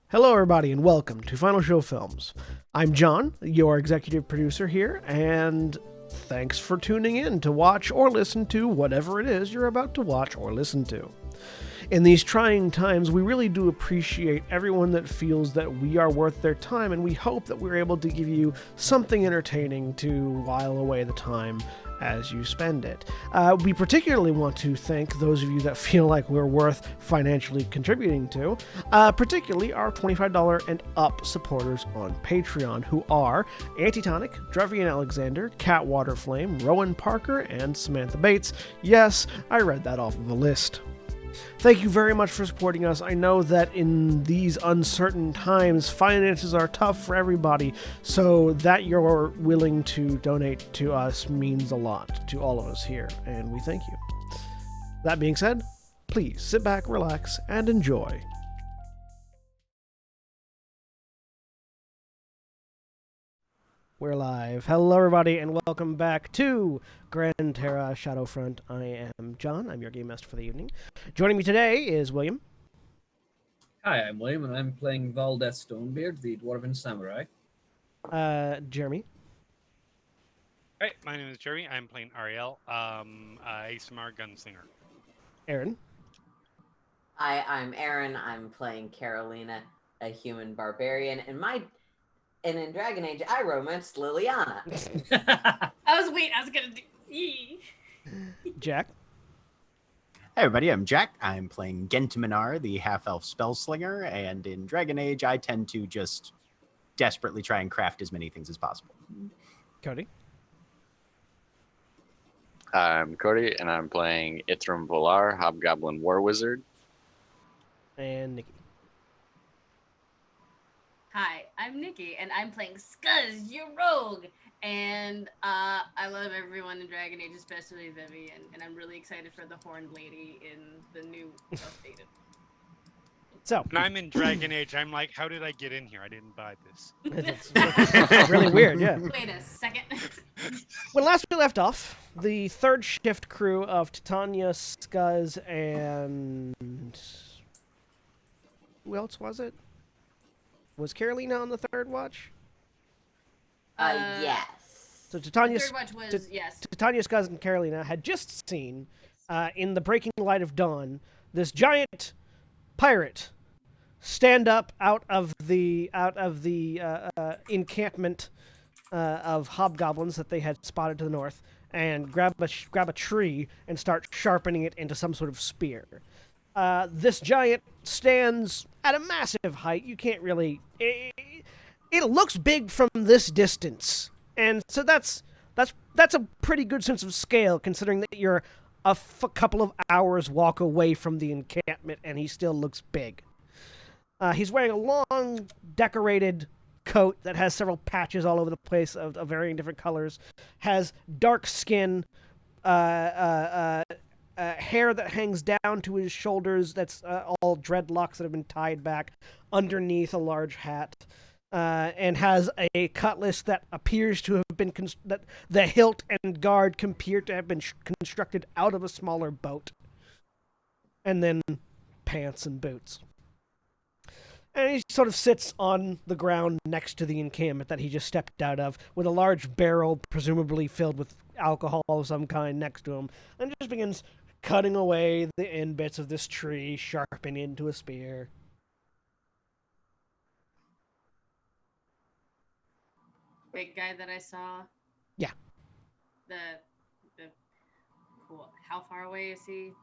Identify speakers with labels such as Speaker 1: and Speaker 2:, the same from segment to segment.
Speaker 1: Hello, everybody, and welcome to Final Show Films. I'm John, your executive producer here, and thanks for tuning in to watch or listen to whatever it is you're about to watch or listen to. In these trying times, we really do appreciate everyone that feels that we are worth their time, and we hope that we're able to give you something entertaining to while away the time as you spend it. We particularly want to thank those of you that feel like we're worth financially contributing to, particularly our $25 and up supporters on Patreon, who are Antitonic, Drevian Alexander, Cat Waterflame, Rowan Parker, and Samantha Bates. Yes, I read that off of a list. Thank you very much for supporting us. I know that in these uncertain times, finances are tough for everybody, so that you're willing to donate to us means a lot to all of us here, and we thank you. That being said, please sit back, relax, and enjoy. We're live. Hello, everybody, and welcome back to Gran, Terra, Shadowfront. I am John. I'm your game master for the evening. Joining me today is William.
Speaker 2: Hi, I'm William, and I'm playing Valdeth Stonebeard, the Dwarven Samurai.
Speaker 1: Jeremy.
Speaker 3: Hey, my name is Jeremy. I'm playing Ariel, ASMR Gunslinger.
Speaker 1: Aaron.
Speaker 4: Hi, I'm Aaron. I'm playing Carolina, a human barbarian, and in Dragon Age, I romanced Liliana.
Speaker 5: I was gonna do.
Speaker 1: Jack.
Speaker 6: Hey everybody, I'm Jack. I'm playing Gentiminar, the half-elf spellslinger, and in Dragon Age, I tend to just desperately try and craft as many things as possible.
Speaker 1: Cody.
Speaker 7: I'm Cody, and I'm playing Ithram Volar, Hobgoblin War Wizard.
Speaker 1: And Nikki.
Speaker 5: Hi, I'm Nikki, and I'm playing Scuzz, your rogue. And I love everyone in Dragon Age, especially Vivi, and I'm really excited for the Horned Lady in the new updated.
Speaker 1: So,
Speaker 3: When I'm in Dragon Age, I'm like, how did I get in here? I didn't buy this.
Speaker 1: it's really weird, yeah.
Speaker 5: Wait a second.
Speaker 1: When last we left off, the third shift crew of Titania, Scuzz, and... who else was it? Was Carolina on the third watch?
Speaker 4: Yes.
Speaker 1: So
Speaker 5: The
Speaker 1: Titania,
Speaker 5: third watch was, yes.
Speaker 1: Titania, Scuzz, and Carolina had just seen, in the breaking light of dawn, this giant pirate stand up out of the encampment of hobgoblins that they had spotted to the north, and grab a tree and start sharpening it into some sort of spear. This giant stands at a massive height. You can't really... It looks big from this distance. And so that's a pretty good sense of scale, considering that you're a couple of hours walk away from the encampment and he still looks big. He's wearing a long, decorated coat that has several patches all over the place of varying different colors, has dark skin, hair that hangs down to his shoulders that's all dreadlocks that have been tied back underneath a large hat, and has a cutlass that appears to have been that the hilt and guard appear to have been constructed out of a smaller boat, and then pants and boots. And he sort of sits on the ground next to the encampment that he just stepped out of, with a large barrel presumably filled with alcohol of some kind next to him, and just begins cutting away the end bits of this tree, sharpening it into a spear.
Speaker 5: Big guy that I saw.
Speaker 1: Yeah.
Speaker 5: The cool. How far away is he?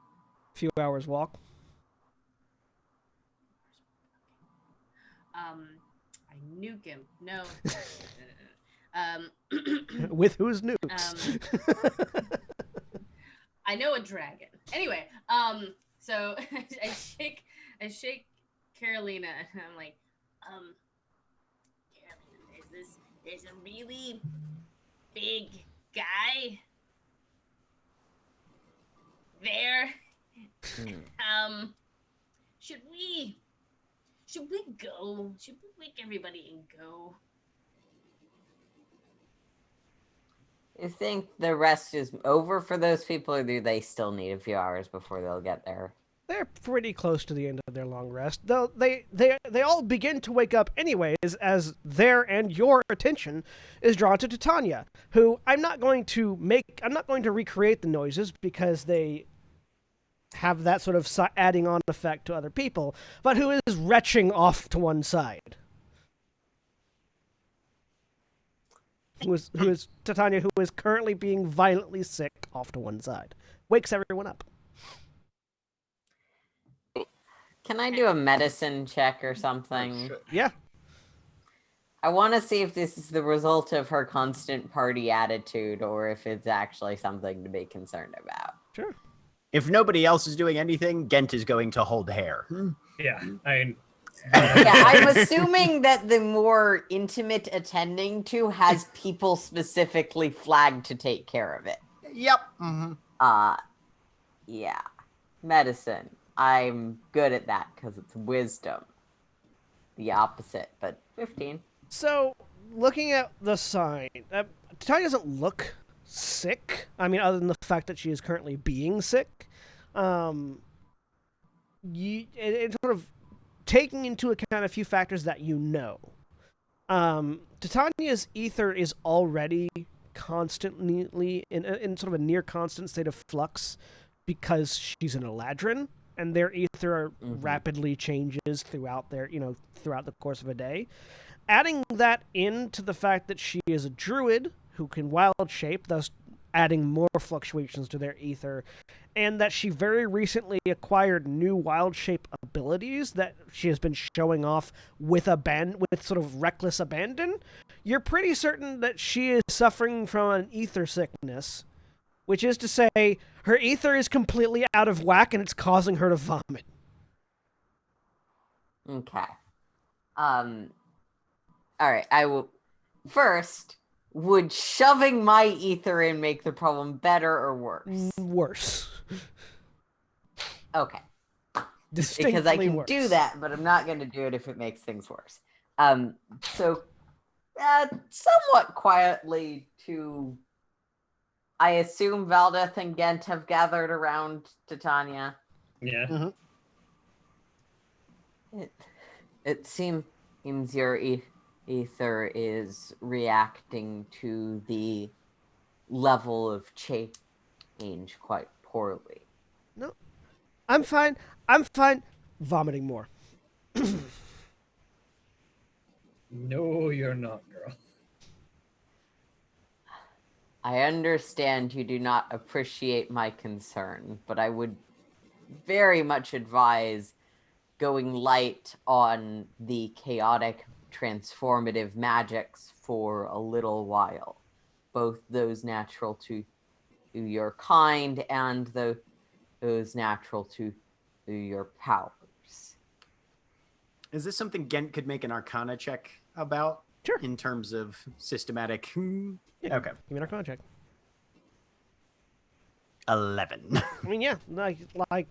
Speaker 1: Few hours walk.
Speaker 5: I nuke him. No.
Speaker 1: With whose nukes?
Speaker 5: I know a dragon. Anyway, so I shake Carolina, and I'm like, Carolina, there's a really big guy there. Should we go? Should we wake everybody and go?
Speaker 4: You think the rest is over for those people, or do they still need a few hours before they'll get there?
Speaker 1: They're pretty close to the end of their long rest, though they all begin to wake up anyways as their and your attention is drawn to Titania, who I'm not going to recreate the noises because they have that sort of adding on effect to other people, but who is retching off to one side. Who is Titania, who is currently being violently sick off to one side. Wakes everyone up.
Speaker 4: Can I do a medicine check or something?
Speaker 1: Yeah.
Speaker 4: I want to see if this is the result of her constant party attitude or if it's actually something to be concerned about.
Speaker 1: Sure.
Speaker 6: If nobody else is doing anything, Gent is going to hold hair.
Speaker 2: Yeah, I mean,
Speaker 4: Yeah, I'm assuming that the more intimate attending to has people specifically flagged to take care of it.
Speaker 6: Yep.
Speaker 4: Yeah. Medicine. I'm good at that because it's wisdom. The opposite, but 15.
Speaker 1: So, looking at the sign, Titania doesn't look sick. I mean, other than the fact that she is currently being sick. It's sort of taking into account a few factors that you know. Titania's ether is already constantly in sort of a near constant state of flux because she's an Eladrin, and their ether rapidly changes throughout the course of a day. Adding that into the fact that she is a druid who can wild shape, thus adding more fluctuations to their ether, and that she very recently acquired new wild shape abilities that she has been showing off with sort of reckless abandon, you're pretty certain that she is suffering from an ether sickness, which is to say, her ether is completely out of whack and it's causing her to vomit.
Speaker 4: Okay. All right. I will. First, would shoving my ether in make the problem better or worse?
Speaker 1: Worse.
Speaker 4: Okay.
Speaker 1: Distinctly
Speaker 4: because I can
Speaker 1: worse.
Speaker 4: do that, but I'm not going to do it if it makes things worse. So, somewhat quietly to. I assume Valdeth and Gent have gathered around Titania.
Speaker 2: yeah.
Speaker 4: It seems your ether is reacting to the level of change quite poorly.
Speaker 1: No. I'm fine. Vomiting more.
Speaker 2: No, you're not, girl.
Speaker 4: I understand you do not appreciate my concern, but I would very much advise going light on the chaotic transformative magics for a little while. Both those natural to your kind and those natural to your powers.
Speaker 6: Is this something Gent could make an Arcana check about?
Speaker 1: Sure.
Speaker 6: In terms of systematic.
Speaker 1: Yeah,
Speaker 6: Okay.
Speaker 1: Give me an Arcana check.
Speaker 6: 11.
Speaker 1: I mean, yeah, like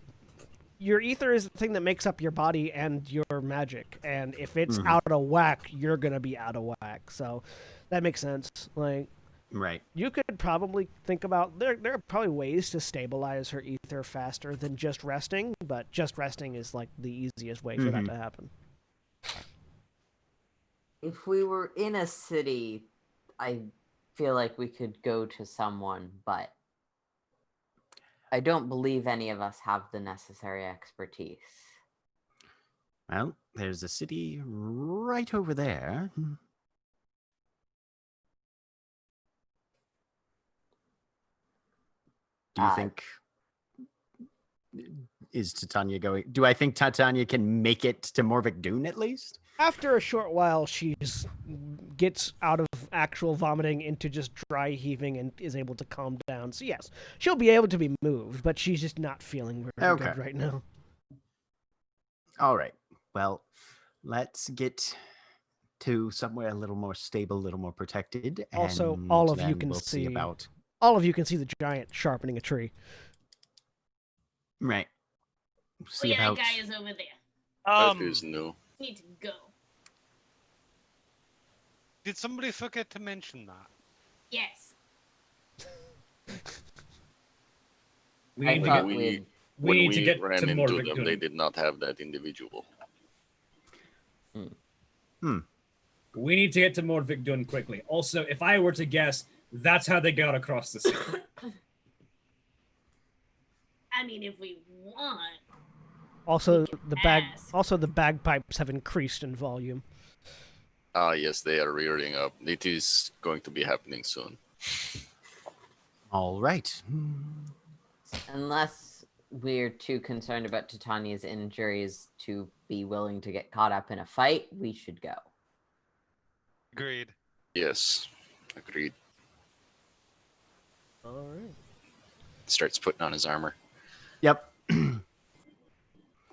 Speaker 1: your ether is the thing that makes up your body and your magic, and if it's out of whack, you're gonna be out of whack. So that makes sense. Like,
Speaker 6: Right.
Speaker 1: you could probably think about there are probably ways to stabilize her ether faster than just resting, but just resting is like the easiest way for that to happen.
Speaker 4: If we were in a city, I feel like we could go to someone, but I don't believe any of us have the necessary expertise.
Speaker 6: Well, there's a city right over there. Do you think is Titania going? Do I think Titania can make it to Morvick Dune at least?
Speaker 1: After a short while, she gets out of actual vomiting into just dry heaving and is able to calm down. So yes, she'll be able to be moved, but she's just not feeling very good right now.
Speaker 6: All right. Well, let's get to somewhere a little more stable, a little more protected.
Speaker 1: Also,
Speaker 6: and
Speaker 1: all of you
Speaker 6: then
Speaker 1: can
Speaker 6: we'll
Speaker 1: see
Speaker 6: about.
Speaker 1: All of you can see the giant sharpening a tree.
Speaker 6: Right.
Speaker 5: Oh yeah, that guy is over there.
Speaker 7: That is new.
Speaker 5: Need to go.
Speaker 3: Did somebody forget to mention that?
Speaker 5: Yes.
Speaker 2: We
Speaker 4: I
Speaker 2: need to
Speaker 4: thought
Speaker 2: get.
Speaker 4: we'd
Speaker 2: We need to get
Speaker 7: ran
Speaker 2: to
Speaker 7: into
Speaker 2: Morvick
Speaker 7: them, they
Speaker 2: Dune.
Speaker 7: did not have that individual.
Speaker 2: We need to get to Morvick Dune quickly. Also, if I were to guess, that's how they got across the sea.
Speaker 5: I mean, if we want.
Speaker 1: Also,
Speaker 5: We can ask.
Speaker 1: the bagpipes have increased in volume.
Speaker 7: Ah, yes, they are rearing up. It is going to be happening soon.
Speaker 6: All right.
Speaker 4: Unless we're too concerned about Titania's injuries to be willing to get caught up in a fight, we should go.
Speaker 3: Agreed.
Speaker 7: Yes, agreed.
Speaker 1: All right.
Speaker 7: Starts putting on his armor.
Speaker 6: Yep.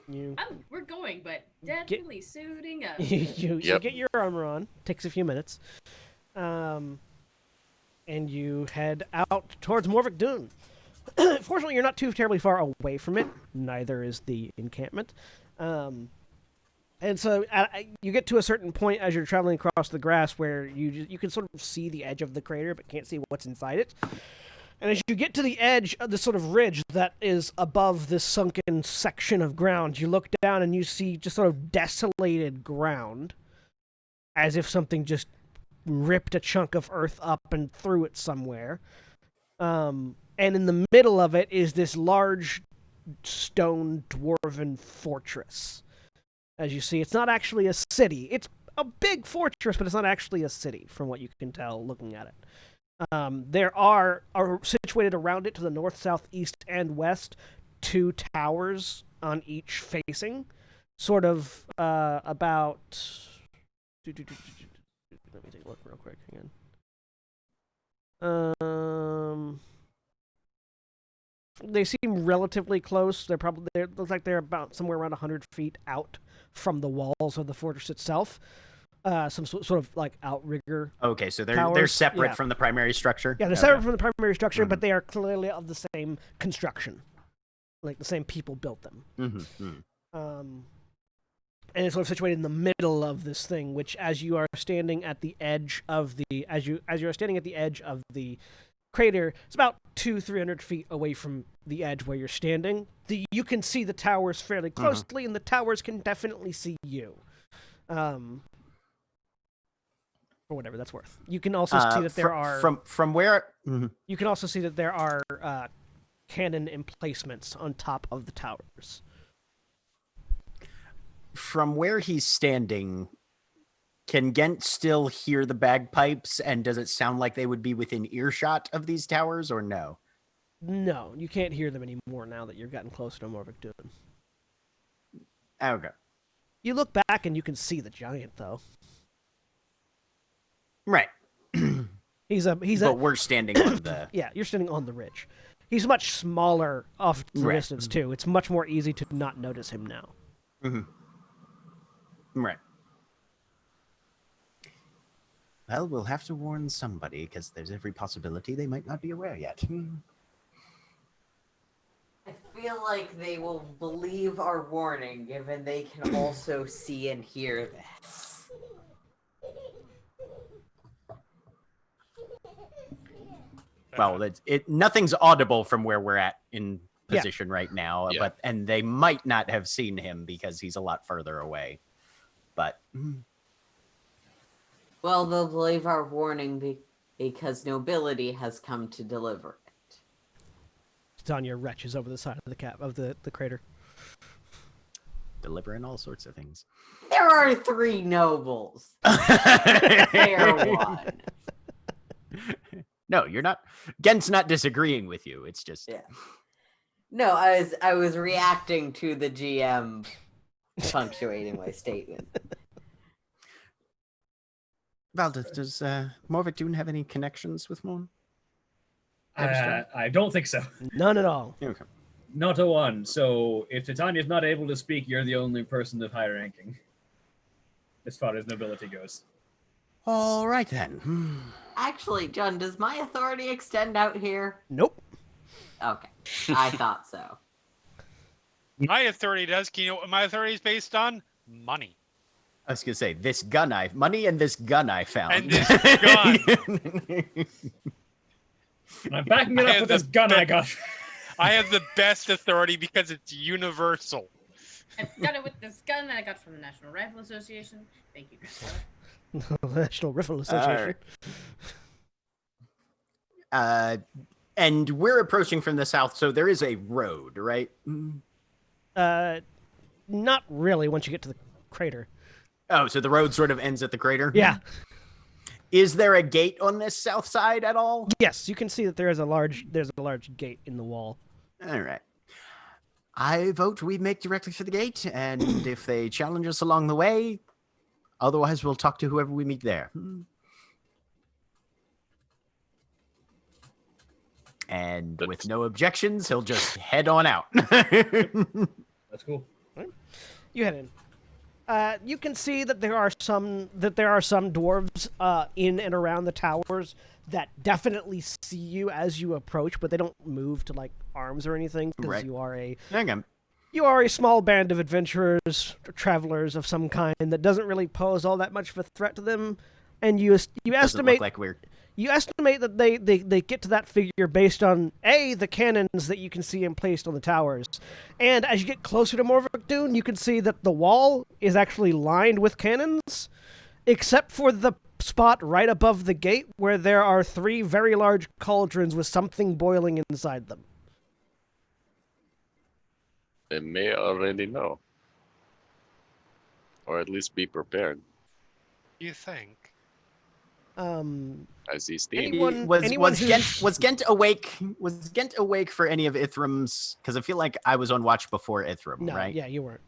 Speaker 1: You
Speaker 5: We're going, but definitely suiting up.
Speaker 1: you
Speaker 7: Yep.
Speaker 1: get your armor on. Takes a few minutes. And you head out towards Morvick Dune. Fortunately, you're not too terribly far away from it. Neither is the encampment. And so you get to a certain point as you're traveling across the grass where you can sort of see the edge of the crater, but can't see what's inside it. And as you get to the edge of this sort of ridge that is above this sunken section of ground, you look down and you see just sort of desolated ground, as if something just ripped a chunk of earth up and threw it somewhere. And in the middle of it is this large stone dwarven fortress. As you see, it's not actually a city. It's a big fortress, but it's not actually a city, from what you can tell looking at it. There are situated around it to the north, south, east, and west 2 towers on each facing, sort of about. Let me take a look real quick. Hang on. They seem relatively close. They look like they're about somewhere around 100 feet out from the walls of the fortress itself. Some sort of like outrigger.
Speaker 6: Okay, so they're
Speaker 1: towers.
Speaker 6: separate
Speaker 1: Yeah.
Speaker 6: from the primary structure.
Speaker 1: Yeah, they're
Speaker 6: Okay.
Speaker 1: separate from the primary structure,
Speaker 6: Mhm.
Speaker 1: but they are clearly of the same construction. Like the same people built them. And it's sort of situated in the middle of this thing, which, as you are standing at the edge of the as you are standing at the edge of the crater, it's about 200-300 feet away from the edge where you're standing. You can see the towers fairly closely, and the towers can definitely see you. For whatever that's worth. You can also see that there are
Speaker 6: from where.
Speaker 1: You can also see that there are cannon emplacements on top of the towers.
Speaker 6: From where he's standing, can Gent still hear the bagpipes? And does it sound like they would be within earshot of these towers, or no?
Speaker 1: No, you can't hear them anymore now that you've gotten closer to Morvick Dune.
Speaker 6: Okay.
Speaker 1: You look back and you can see the giant, though.
Speaker 6: Right.
Speaker 1: But
Speaker 6: we're standing on the.
Speaker 1: Yeah, you're standing on the ridge. He's much smaller off to the
Speaker 6: Right.
Speaker 1: distance too. It's much more easy to not notice him now.
Speaker 6: Right. Well, we'll have to warn somebody because there's every possibility they might not be aware yet.
Speaker 4: I feel like they will believe our warning, given they can also see and hear this.
Speaker 6: Well, nothing's audible from where we're at in
Speaker 1: Yeah.
Speaker 6: position right now,
Speaker 7: Yeah.
Speaker 6: and they might not have seen him because he's a lot further away. But
Speaker 4: Well, they'll believe our warning because nobility has come to deliver it.
Speaker 1: Tanya retches over the side of the crater.
Speaker 6: delivering all sorts of things.
Speaker 4: There are 3 nobles. Fair one.
Speaker 6: No, you're not. Gent's not disagreeing with you. It's just.
Speaker 4: Yeah. No, I was reacting to the GM punctuating my statement.
Speaker 6: Valdez, does Morvick Dune have any connections with Morn?
Speaker 2: I don't think so.
Speaker 1: None at all.
Speaker 6: Okay.
Speaker 2: Not a one. So if Titania's not able to speak, you're the only person of high ranking, as far as nobility goes.
Speaker 6: All right then.
Speaker 4: Actually, John, does my authority extend out here?
Speaker 1: Nope.
Speaker 4: Okay, I thought so.
Speaker 3: My authority does. Can you know what my authority is based on? Money.
Speaker 6: I was gonna say this gun money and this gun I found.
Speaker 3: And this gun.
Speaker 2: And I'm backing it
Speaker 3: I
Speaker 2: up
Speaker 3: have
Speaker 2: with
Speaker 3: the
Speaker 2: this gun I got.
Speaker 3: I have the best authority because it's universal.
Speaker 5: I've got it with this gun that I got from the National Rifle Association. Thank you, Grandpa.
Speaker 1: National Rifle Association.
Speaker 6: And we're approaching from the south, so there is a road, right?
Speaker 1: Not really once you get to the crater.
Speaker 6: Oh, so the road sort of ends at the crater?
Speaker 1: Yeah.
Speaker 6: Is there a gate on this south side at all?
Speaker 1: Yes, you can see that there's a large gate in the wall.
Speaker 6: All right. I vote we make directly for the gate, and if they challenge us along the way, otherwise we'll talk to whoever we meet there. And with no objections, he'll just head on out.
Speaker 2: That's cool.
Speaker 1: You head in. You can see that there are some dwarves in and around the towers that definitely see you as you approach, but they don't move to like arms or anything because
Speaker 6: Right.
Speaker 1: you are a
Speaker 6: Hang on.
Speaker 1: you are a small band of adventurers, travelers of some kind that doesn't really pose all that much of a threat to them, and you
Speaker 6: Doesn't
Speaker 1: estimate
Speaker 6: look like we're...
Speaker 1: you estimate that they get to that figure based on the cannons that you can see emplaced on the towers, and as you get closer to Morvick Dune, you can see that the wall is actually lined with cannons, except for the spot right above the gate where there are 3 very large cauldrons with something boiling inside them.
Speaker 7: They may already know. Or at least be prepared.
Speaker 3: You think?
Speaker 7: As he stated.
Speaker 1: Anyone
Speaker 6: Was
Speaker 1: who's-
Speaker 6: Gent awake? Was Gent awake for any of Ithram's? Because I feel like I was on watch before Ithram,
Speaker 1: No,
Speaker 6: right?
Speaker 1: yeah, you weren't.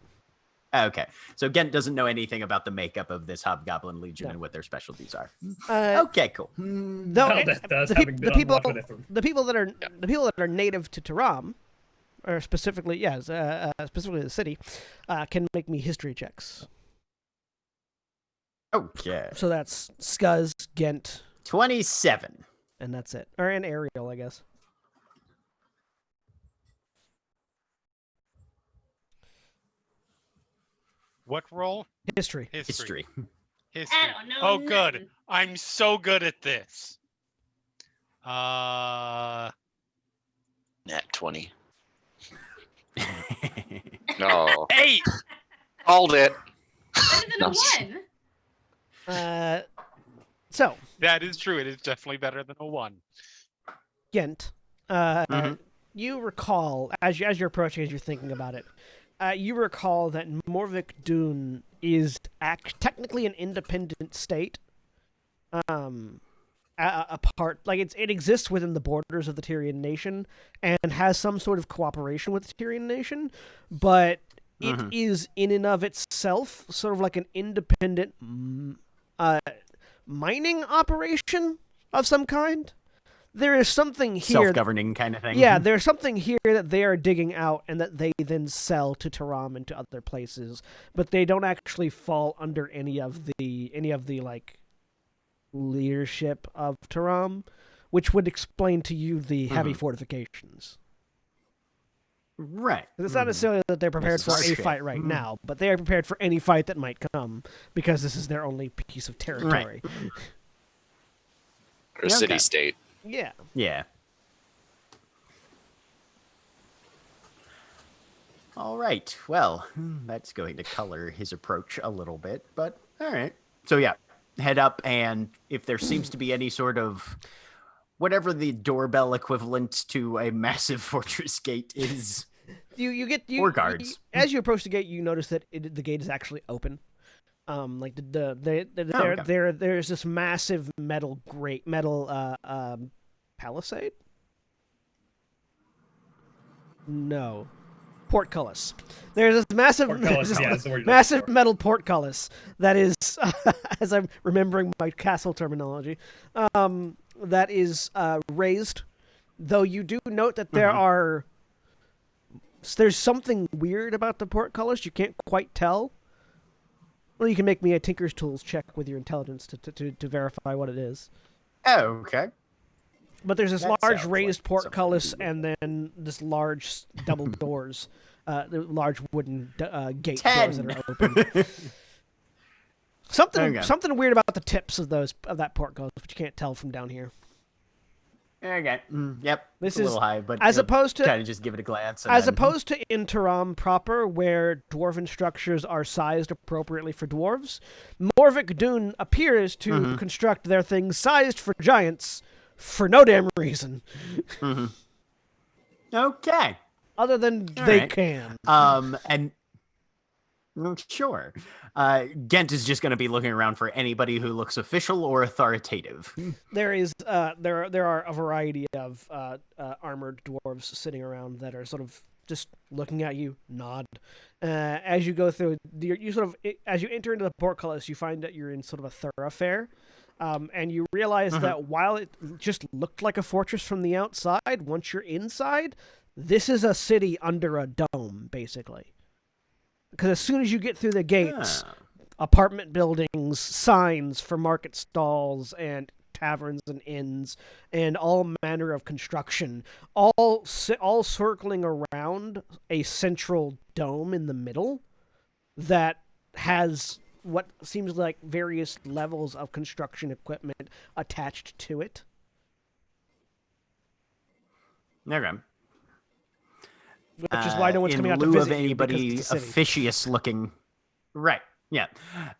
Speaker 6: Okay, so Gent doesn't know anything about the makeup of this Hobgoblin Legion
Speaker 1: No.
Speaker 6: and what their specialties are.
Speaker 1: Uh,
Speaker 6: Okay, cool.
Speaker 1: Though
Speaker 2: Well, that does,
Speaker 1: the,
Speaker 2: having
Speaker 1: peop-
Speaker 2: been
Speaker 1: the
Speaker 2: on
Speaker 1: people,
Speaker 2: watch with Ithram.
Speaker 1: the people that are native to Taram, or specifically, specifically the city, can make me history checks.
Speaker 6: Okay.
Speaker 1: So that's Scuzz, Gent,
Speaker 6: 27.
Speaker 1: and that's it. Or an Ariel, I guess.
Speaker 3: What role?
Speaker 1: History.
Speaker 6: History.
Speaker 3: History.
Speaker 5: I don't know.
Speaker 3: Oh, good.
Speaker 5: nothing.
Speaker 3: I'm so good at this. Uh,
Speaker 7: Nat 20. No.
Speaker 3: 8.
Speaker 7: Called it.
Speaker 5: Better than
Speaker 7: No.
Speaker 5: a 1.
Speaker 1: So,
Speaker 3: That is true. It is definitely better than a 1.
Speaker 1: Gent,
Speaker 6: Mhm.
Speaker 1: you recall, as you're approaching, as you're thinking about it, you recall that Morvick Dune is technically an independent state. Apart, like it exists within the borders of the Tyrian nation and has some sort of cooperation with the Tyrian nation, but it is in and of itself sort of like an independent mining operation of some kind. There is something here.
Speaker 6: Self-governing kind of thing.
Speaker 1: Yeah, there's something here that they are digging out and that they then sell to Taram and to other places, but they don't actually fall under any of the like leadership of Taram, which would explain to you the heavy fortifications.
Speaker 6: Right.
Speaker 1: 'Cause it's not necessarily that they're prepared
Speaker 6: This
Speaker 1: for
Speaker 6: is
Speaker 1: a
Speaker 6: shit.
Speaker 1: fight right now, but they are prepared for any fight that might come because this is their only piece of territory.
Speaker 7: Or city
Speaker 6: Okay.
Speaker 7: state.
Speaker 1: Yeah.
Speaker 6: Yeah. All right. Well, that's going to color his approach a little bit, but all right. So yeah, head up, and if there seems to be any sort of whatever the doorbell equivalent to a massive fortress gate is, Or guards.
Speaker 1: As you approach the gate, you notice that the gate is actually open. Like
Speaker 6: okay.
Speaker 1: there's this massive metal palisade. No, portcullis. There's this massive,
Speaker 2: Portcullis,
Speaker 1: there's this
Speaker 2: yeah, that's the word you're
Speaker 1: massive
Speaker 2: looking for.
Speaker 1: metal portcullis that is, as I'm remembering my castle terminology, that is raised. Though you do note that there's something weird about the portcullis. You can't quite tell. Well, you can make me a Tinker's Tools check with your intelligence to verify what it is.
Speaker 6: oh, okay.
Speaker 1: But there's this
Speaker 6: That
Speaker 1: large
Speaker 6: sounds
Speaker 1: raised
Speaker 6: like
Speaker 1: portcullis
Speaker 6: something
Speaker 1: and then this large double doors, the large wooden gate
Speaker 6: 10.
Speaker 1: doors that are open.
Speaker 6: Okay.
Speaker 1: Something weird about the tips of that portcullis, which you can't tell from down here.
Speaker 6: Okay. Yep.
Speaker 1: This
Speaker 6: It's a
Speaker 1: is
Speaker 6: little high, but
Speaker 1: as opposed to
Speaker 6: kind of just give it a glance. And
Speaker 1: as
Speaker 6: then-
Speaker 1: opposed to Interam proper, where dwarven structures are sized appropriately for dwarves. Morvic Dune appears to construct their things sized for giants for no damn reason,
Speaker 6: Okay.
Speaker 1: other than
Speaker 6: All
Speaker 1: they
Speaker 6: right.
Speaker 1: can.
Speaker 6: And sure. Gent is just going to be looking around for anybody who looks official or authoritative.
Speaker 1: There are a variety of armored dwarves sitting around that are sort of just looking at you, nod. As you go through, as you enter into the portcullis, you find that you're in sort of a thoroughfare, and you realize that while it just looked like a fortress from the outside, once you're inside, this is a city under a dome, basically. Because as soon as you get through the gates, apartment buildings, signs for market stalls and taverns and inns, and all manner of construction, all circling around a central dome in the middle that has what seems like various levels of construction equipment attached to it.
Speaker 6: Okay.
Speaker 1: Which is why no one's coming out to
Speaker 6: in lieu
Speaker 1: visit
Speaker 6: of
Speaker 1: you, because
Speaker 6: anybody
Speaker 1: it's a city.
Speaker 6: officious looking, right? Yeah,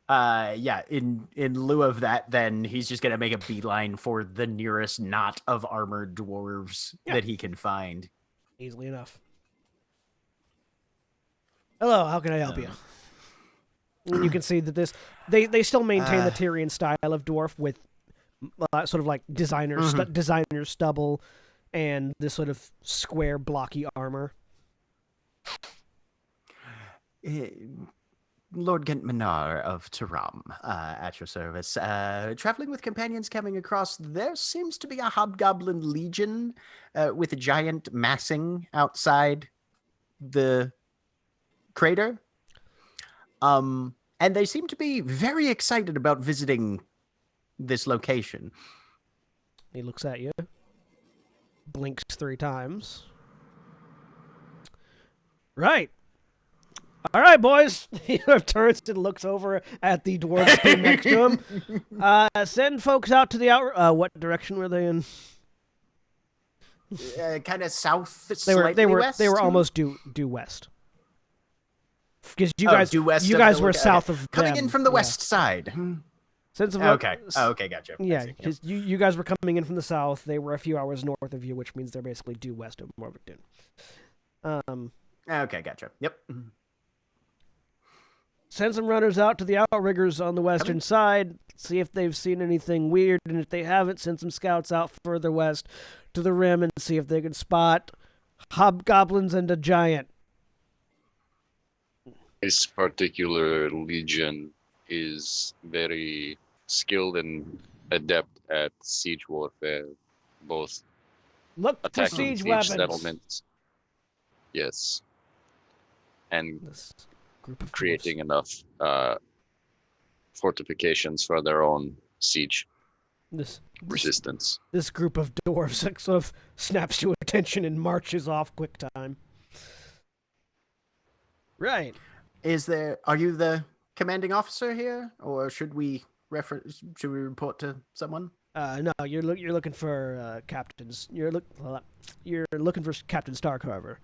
Speaker 6: yeah. In lieu of that, then he's just gonna make a beeline for the nearest knot of armored dwarves that he can find.
Speaker 1: Easily enough. Hello, how can I help you? And you can see that they still maintain the Tyrian style of dwarf with sort of like designer stubble and this sort of square blocky armor.
Speaker 6: Lord Gentmanar of Taram, at your service. Traveling with companions coming across, there seems to be a hobgoblin legion with a giant massing outside the crater. And they seem to be very excited about visiting this location.
Speaker 1: He looks at you, blinks 3 times. Right. All right, boys. He turns and looks over at the dwarves next to him. Send folks out to the out. What direction were they in?
Speaker 6: Kind of south,
Speaker 1: They were
Speaker 6: west.
Speaker 1: they were almost due west. Because you
Speaker 6: due west
Speaker 1: you
Speaker 6: of
Speaker 1: guys
Speaker 6: the
Speaker 1: were
Speaker 6: loca-
Speaker 1: south
Speaker 6: okay.
Speaker 1: of
Speaker 6: coming
Speaker 1: them.
Speaker 6: in from the
Speaker 1: Yeah.
Speaker 6: west side.
Speaker 1: Sense of
Speaker 6: Okay. Okay, gotcha. I
Speaker 1: Yeah,
Speaker 6: see. Yep.
Speaker 1: because you guys were coming in from the south. They were a few hours north of you, which means they're basically due west of Morvicton.
Speaker 6: Okay, gotcha. Yep.
Speaker 1: Send some runners out to the outriggers on the western side, see if they've seen anything weird, and if they haven't, send some scouts out further west to the rim and see if they can spot hobgoblins and a giant.
Speaker 7: This particular legion is very skilled and adept at siege warfare, both
Speaker 1: Look for
Speaker 7: attacking
Speaker 1: siege
Speaker 7: siege
Speaker 1: weapons.
Speaker 7: settlements. Yes. And
Speaker 1: This group of
Speaker 7: creating enough fortifications for their own siege resistance.
Speaker 1: This group of dwarves like, sort of snaps to attention and marches off quick time. Right.
Speaker 6: Are you the commanding officer here, or should we report to someone?
Speaker 1: No, you're looking for captains. You're looking for Captain Stark, however.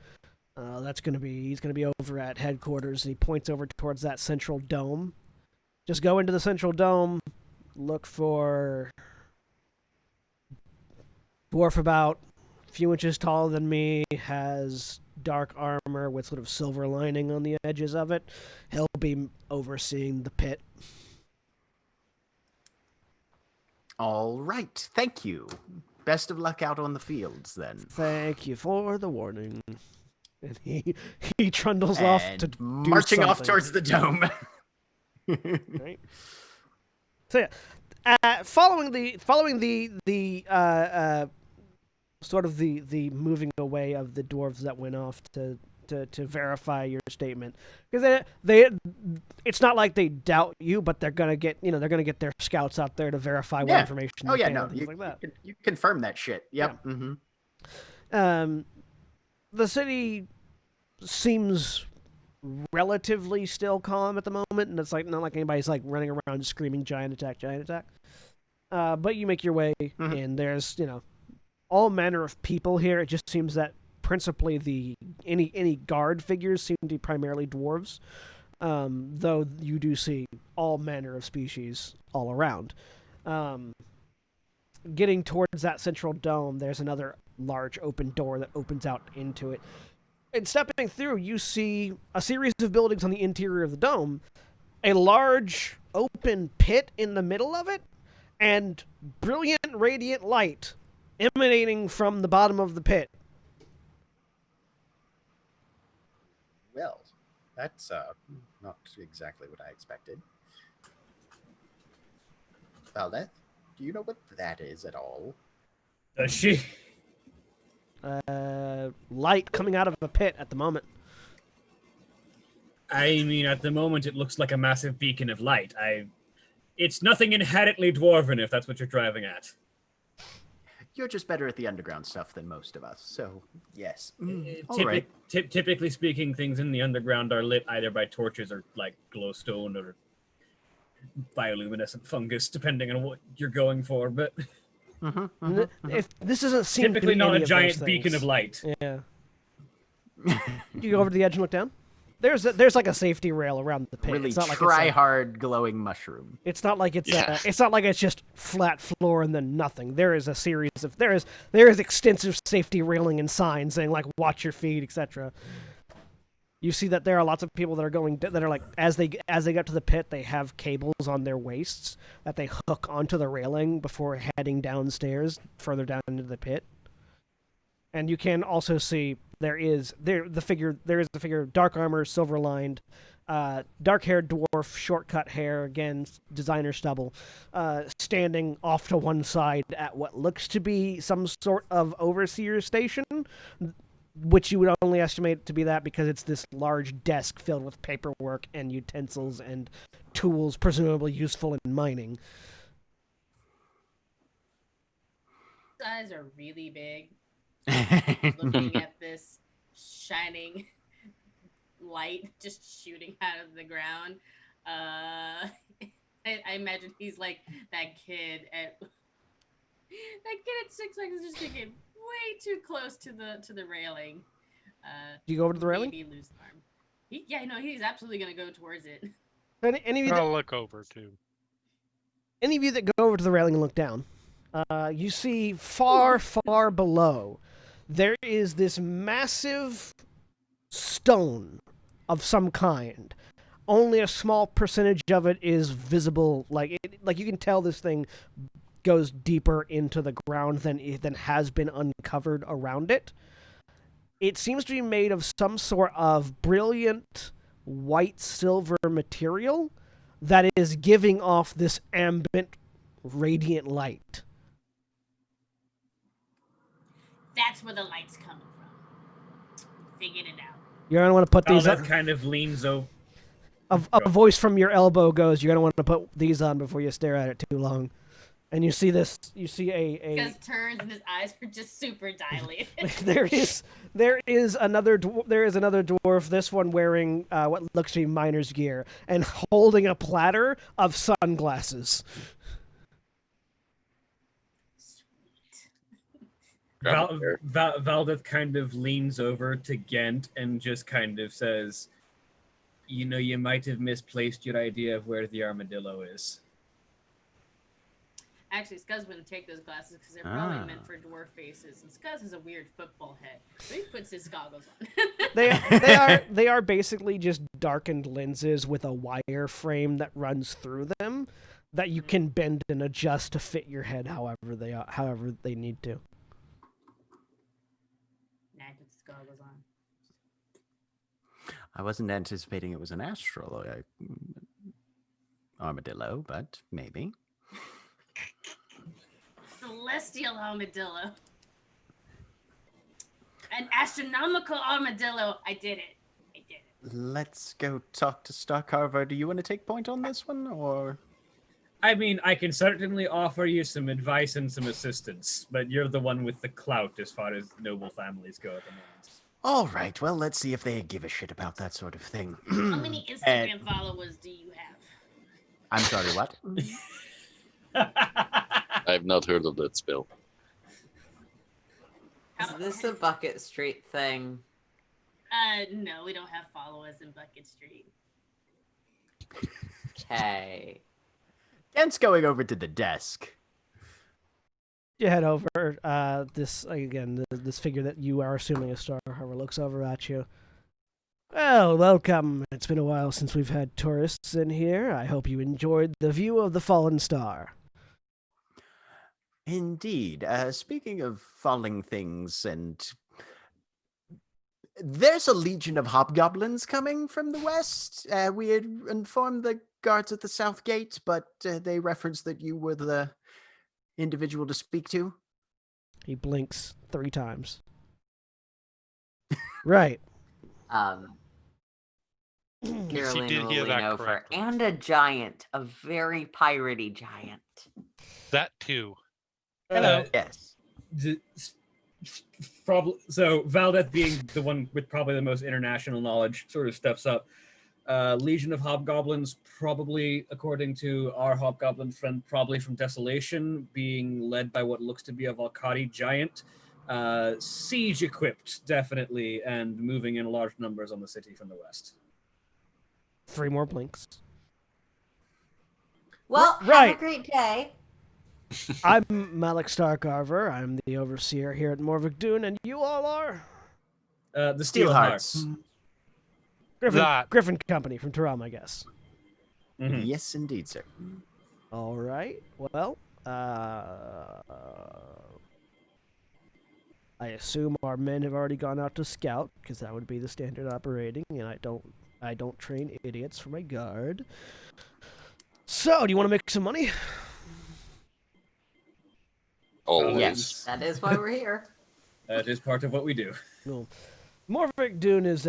Speaker 1: He's gonna be over at headquarters, and he points over towards that central dome. Just go into the central dome, look for dwarf about a few inches taller than me, has dark armor with sort of silver lining on the edges of it. He'll be overseeing the pit.
Speaker 6: All right, thank you. Best of luck out on the fields, then.
Speaker 1: Thank you for the warning. And he trundles off to do
Speaker 6: marching off
Speaker 1: something.
Speaker 6: towards the dome.
Speaker 1: Right. So yeah, following the sort of the moving away of the dwarves that went off to verify your statement, because it's not like they doubt you, but they're gonna get their scouts out there to verify what information.
Speaker 6: Oh
Speaker 1: they
Speaker 6: yeah,
Speaker 1: can
Speaker 6: no,
Speaker 1: and things like that.
Speaker 6: you confirm that shit. Yep.
Speaker 1: Yeah.
Speaker 6: Mm-hmm.
Speaker 1: The city seems relatively still calm at the moment, and it's like not like anybody's like running around screaming giant attack. But you make your way, and there's all manner of people here. It just seems that principally any guard figures seem to be primarily dwarves, though you do see all manner of species all around. Getting towards that central dome, there's another large open door that opens out into it. And stepping through, you see a series of buildings on the interior of the dome, a large open pit in the middle of it, and brilliant radiant light emanating from the bottom of the pit.
Speaker 6: Well, that's not exactly what I expected. Valdeth, do you know what that is at all?
Speaker 2: Does she?
Speaker 1: Light coming out of a pit at the moment.
Speaker 2: I mean, at the moment, it looks like a massive beacon of light. It's nothing inherently dwarven, if that's what you're driving at.
Speaker 6: You're just better at the underground stuff than most of us, so yes. All
Speaker 2: Typi-
Speaker 6: right.
Speaker 2: Typically speaking, things in the underground are lit either by torches or like glowstone or bioluminescent fungus, depending on what you're going for. But
Speaker 1: If this doesn't seem to
Speaker 2: typically
Speaker 1: be
Speaker 2: not
Speaker 1: any
Speaker 2: a
Speaker 1: of
Speaker 2: giant
Speaker 1: those
Speaker 2: beacon of
Speaker 1: things.
Speaker 2: light.
Speaker 1: Yeah. You go over to the edge and look down. There's like a safety rail around the pit.
Speaker 6: Really
Speaker 1: It's not like
Speaker 6: try hard glowing mushroom.
Speaker 1: it's not like
Speaker 7: Yeah.
Speaker 1: it's not like it's just flat floor and then nothing. There is a series of there is extensive safety railing and signs saying like watch your feet, etc. You see that there are lots of people that are like as they get to the pit, they have cables on their waists that they hook onto the railing before heading downstairs further down into the pit. And you can also see there is a figure, dark armor, silver lined, dark haired dwarf, shortcut hair, again designer stubble, standing off to one side at what looks to be some sort of overseer station, which you would only estimate to be that because it's this large desk filled with paperwork and utensils and tools presumably useful in mining.
Speaker 5: Eyes are really big. Looking at this shining light just shooting out of the ground. I imagine he's like that kid at 6 seconds just to get way too close to the railing.
Speaker 1: Do you go over to the railing?
Speaker 5: Maybe lose an arm. He's absolutely gonna go towards it.
Speaker 1: Any of you that
Speaker 3: I'll look over too.
Speaker 1: any of you that go over to the railing and look down, you see far, far below, there is this massive stone of some kind. Only a small percentage of it is visible. Like you can tell this thing goes deeper into the ground than has been uncovered around it. It seems to be made of some sort of brilliant white silver material that is giving off this ambient, radiant light.
Speaker 5: That's where the light's coming from. Figured it out.
Speaker 1: You're gonna want to put these
Speaker 2: That
Speaker 1: on.
Speaker 2: kind of leans over.
Speaker 1: A voice from your elbow goes, "You're gonna want to put these on before you stare at it too long." And you see this. You see a
Speaker 5: Gus turns and his eyes are just super dilated.
Speaker 1: there is another dwarf. This one wearing what looks to be miner's gear and holding a platter of sunglasses.
Speaker 2: Valdeth kind of leans over to Gent and just kind of says, you might have misplaced your idea of where the armadillo is.
Speaker 5: Actually, Scuzz wouldn't take those glasses because they're probably meant for dwarf faces. And Scuzz has a weird football head, so he puts his goggles on.
Speaker 1: They are basically just darkened lenses with a wire frame that runs through them that you can bend and adjust to fit your head however they need to.
Speaker 5: Nah, he puts his goggles on.
Speaker 6: I wasn't anticipating it was an astral armadillo, but maybe.
Speaker 5: Celestial armadillo. An astronomical armadillo. I did it.
Speaker 6: Let's go talk to Starcarver. Do you want to take point on this one, or?
Speaker 2: I mean, I can certainly offer you some advice and some assistance, but you're the one with the clout as far as noble families go at the moment.
Speaker 6: All right, well, let's see if they give a shit about that sort of thing.
Speaker 5: How many Instagram followers do you have?
Speaker 6: I'm sorry, what?
Speaker 7: I've not heard of that spell.
Speaker 4: Is this a Bucket Street thing?
Speaker 5: No, we don't have followers in Bucket Street.
Speaker 4: Okay.
Speaker 6: Kent's going over to the desk.
Speaker 1: You head over. This figure that you are assuming is Star Harbor looks over at you. Well, welcome. It's been a while since we've had tourists in here. I hope you enjoyed the view of the fallen star.
Speaker 6: Indeed. Speaking of falling things, and there's a legion of hobgoblins coming from the west. We had informed the guards at the south gate, but they referenced that you were the individual to speak to.
Speaker 1: He blinks 3 times. Right.
Speaker 4: Carolina
Speaker 3: did
Speaker 4: will
Speaker 3: hear
Speaker 4: lean
Speaker 3: that
Speaker 4: over.
Speaker 3: correctly.
Speaker 4: And a giant, a very piratey giant.
Speaker 3: That too.
Speaker 2: Hello.
Speaker 6: Yes.
Speaker 2: So Valdeth, being the one with probably the most international knowledge, sort of steps up. Legion of Hobgoblins, probably according to our Hobgoblin friend, probably from Desolation, being led by what looks to be a Valkati giant. Siege equipped, definitely, and moving in large numbers on the city from the west.
Speaker 1: 3 more blinks.
Speaker 4: Well,
Speaker 1: Right.
Speaker 4: have a great day.
Speaker 1: I'm Malik Starcarver. I'm the overseer here at Morvick Dune, and you all are?
Speaker 2: The Steelhearts.
Speaker 1: Griffin Company from Taram, I guess.
Speaker 2: Mhm.
Speaker 6: Yes, indeed, sir.
Speaker 1: All right. Well, I assume our men have already gone out to scout, because that would be the standard operating, and I don't train idiots for my guard. So, do you want to make some money?
Speaker 7: Always.
Speaker 4: That is why we're here.
Speaker 2: That is part of what we do.
Speaker 1: Well, Morvick Dune is